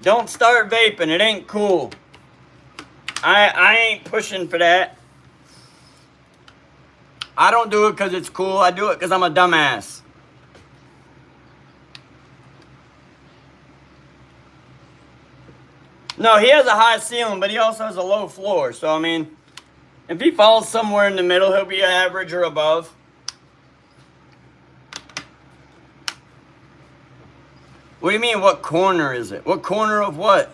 Don't start vaping. It ain't cool. I ain't pushing for that. I don't do it because it's cool. I do it because I'm a dumbass. No, he has a high ceiling, but he also has a low floor. So, I mean, if he falls somewhere in the middle, he'll be average or above. What do you mean, what corner is it? What corner of what?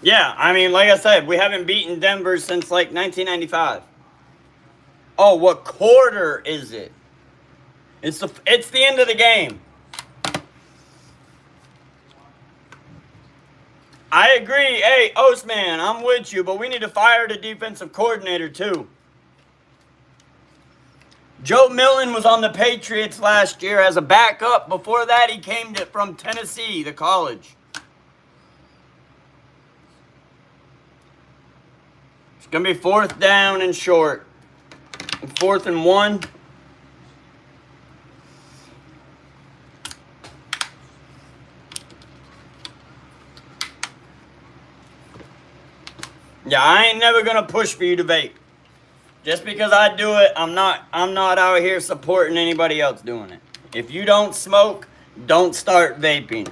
Yeah, I mean, like I said, we haven't beaten Denver since like 1995. Oh, what quarter is it? It's the end of the game. I agree. Hey, Ostman, I'm with you, but we need to fire the defensive coordinator too. Joe Milton was on the Patriots last year as a backup. Before that, he came from Tennessee, the college. It's going to be 4th down and short. And 4th and 1. Yeah, I ain't never going to push for you to vape. Just because I do it, I'm not out here supporting anybody else doing it. If you don't smoke, don't start vaping.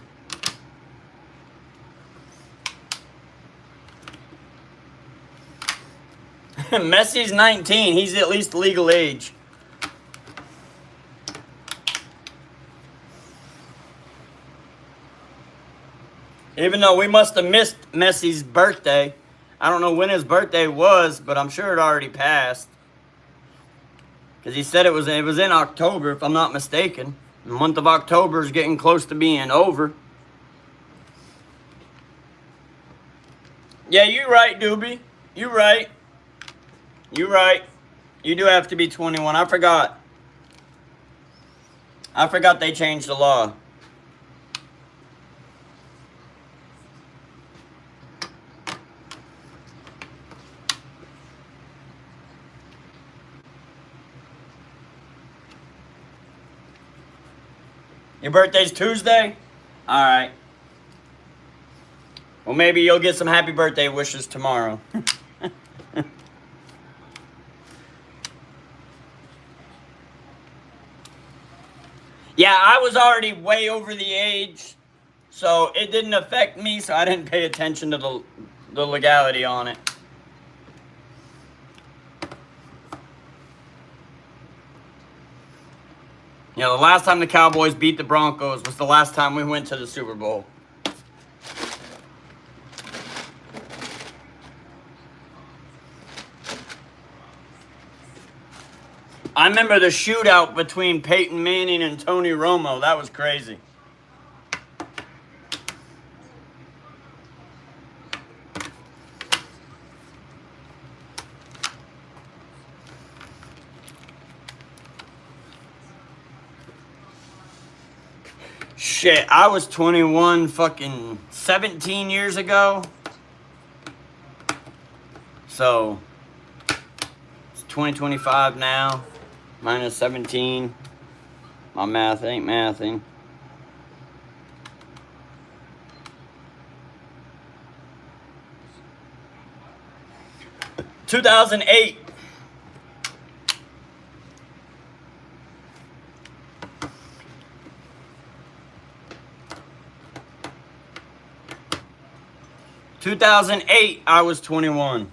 Messi's 19. He's at least legal age. Even though we must have missed Messi's birthday. I don't know when his birthday was, but I'm sure it already passed. Because he said it was in October, if I'm not mistaken. The month of October is getting close to being over. Yeah, you're right, Doobie. You're right. You're right. You do have to be 21. I forgot. I forgot they changed the law. Your birthday's Tuesday? Alright. Well, maybe you'll get some happy birthday wishes tomorrow. Yeah, I was already way over the age, so it didn't affect me, so I didn't pay attention to the legality on it. You know, the last time the Cowboys beat the Broncos was the last time we went to the Super Bowl. I remember the shootout between Peyton Manning and Tony Romo. That was crazy. Shit, I was 21 fucking 17 years ago. So, it's 2025 now. Minus 17. My math ain't mathing. 2008. I was 21.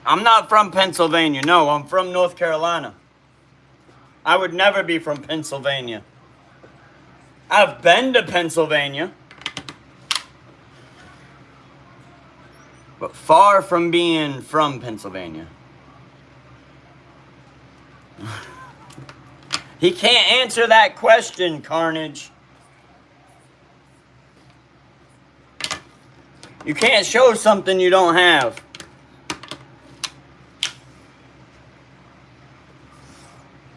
I'm not from Pennsylvania. No, I'm from North Carolina. I would never be from Pennsylvania. I've been to Pennsylvania, but far from being from Pennsylvania. He can't answer that question, Carnage. You can't show something you don't have.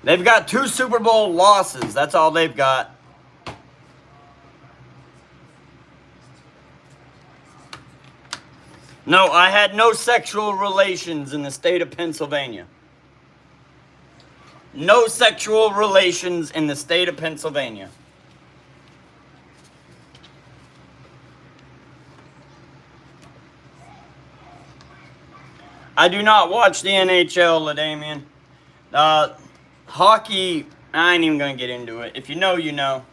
They've got 2 Super Bowl losses. That's all they've got. No, I had no sexual relations in the state of Pennsylvania. No sexual relations in the state of Pennsylvania. I do not watch the NHL, LaDamian. Hockey, I ain't even going to get into it. If you know, you know.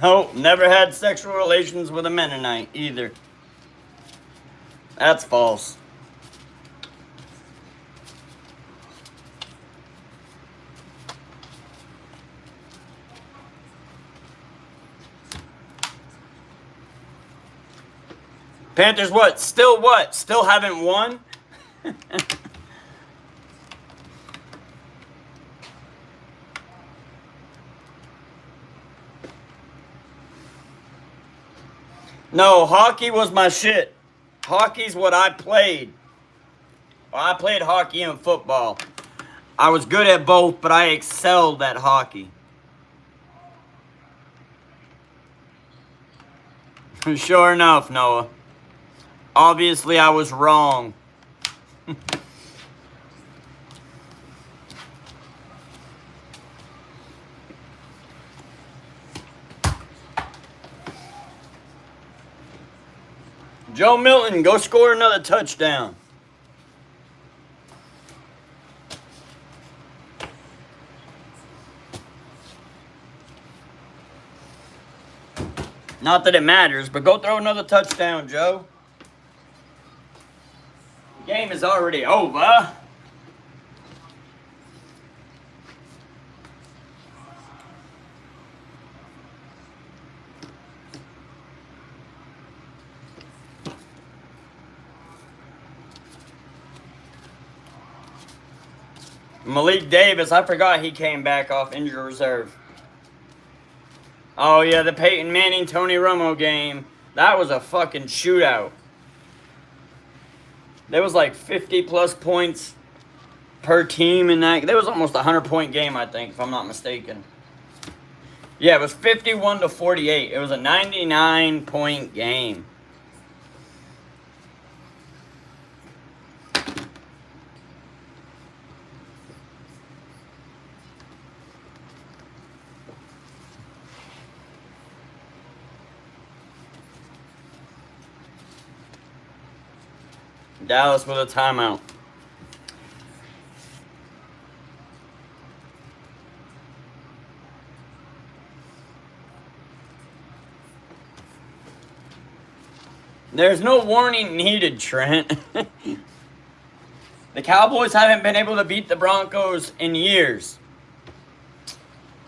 Nope, never had sexual relations with a Mennonite either. That's false. Panthers what? Still what? Still haven't won? No, hockey was my shit. Hockey's what I played. Well, I played hockey and football. I was good at both, but I excelled at hockey. Sure enough, Noah. Obviously, I was wrong. Joe Milton, go score another touchdown. Not that it matters, but go throw another touchdown, Joe. The game is already over. Malik Davis, I forgot he came back off injury reserve. Oh, yeah, the Peyton Manning, Tony Romo game. That was a fucking shootout. There was like 50-plus points per team in that. There was almost a 100-point game, I think, if I'm not mistaken. Yeah, it was 51-48. It was a 99-point game. Dallas with a timeout. There's no warning needed, Trent. The Cowboys haven't been able to beat the Broncos in years.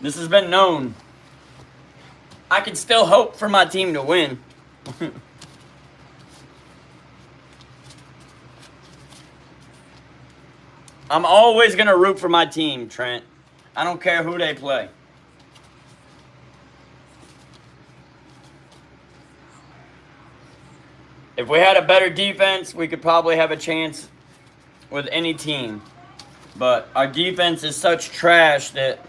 This has been known. I can still hope for my team to win. I'm always going to root for my team, Trent. I don't care who they play. If we had a better defense, we could probably have a chance with any team. But our defense is such trash that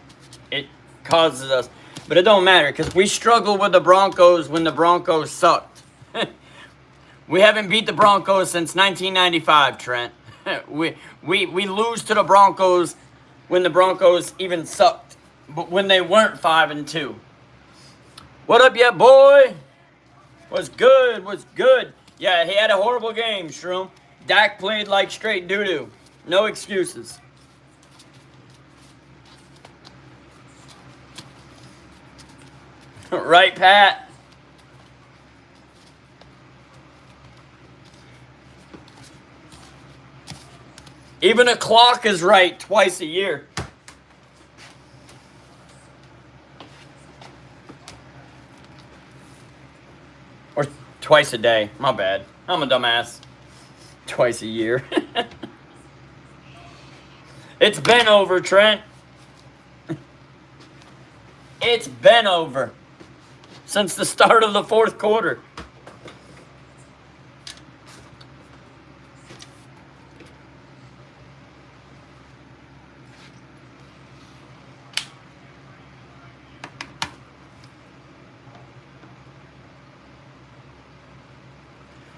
it causes us. But it don't matter because we struggled with the Broncos when the Broncos sucked. We haven't beat the Broncos since 1995, Trent. we lose to the Broncos when the Broncos even sucked. But when they weren't 5-2. What up, yeah, boy? What's good? What's good? Yeah, he had a horrible game, Shroom. Dak played like straight doo-doo. No excuses. Right, Pat? Even a clock is right twice a year. Or twice a day. My bad. I'm a dumbass. Twice a year. It's been over, Trent. It's been over. Since the start of the fourth quarter.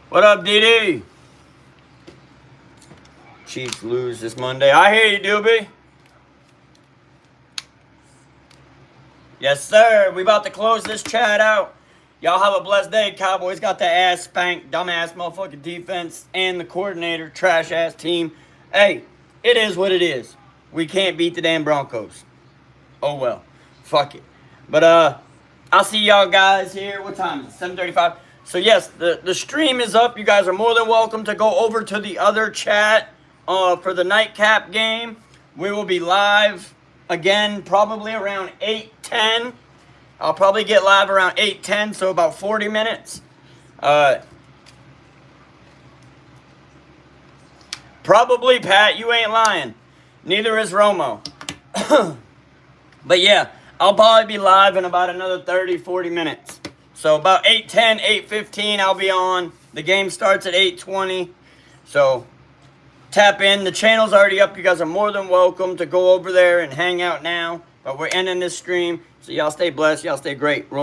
What up, DD? Chiefs lose this Monday. I hear you, Doobie. Yes, sir. We about to close this chat out. Y'all have a blessed day. Cowboys got the ass spanked, dumbass motherfucking defense, and the coordinator, trash-ass team. Hey, it is what it is. We can't beat the damn Broncos. Oh, well. Fuck it. But, I'll see y'all guys here. What time is it? 7:35. So, yes, the stream is up. You guys are more than welcome to go over to the other chat for the nightcap game. We will be live again probably around 8:10. I'll probably get live around 8:10, so about 40 minutes. Probably, Pat. You ain't lying. Neither is Romo. But, yeah, I'll probably be live in about another 30, 40 minutes. So about 8:10, 8:15, I'll be on. The game starts at 8:20. So tap in. The channel's already up. You guys are more than welcome to go over there and hang out now. But we're ending this stream. So y'all stay blessed. Y'all stay great.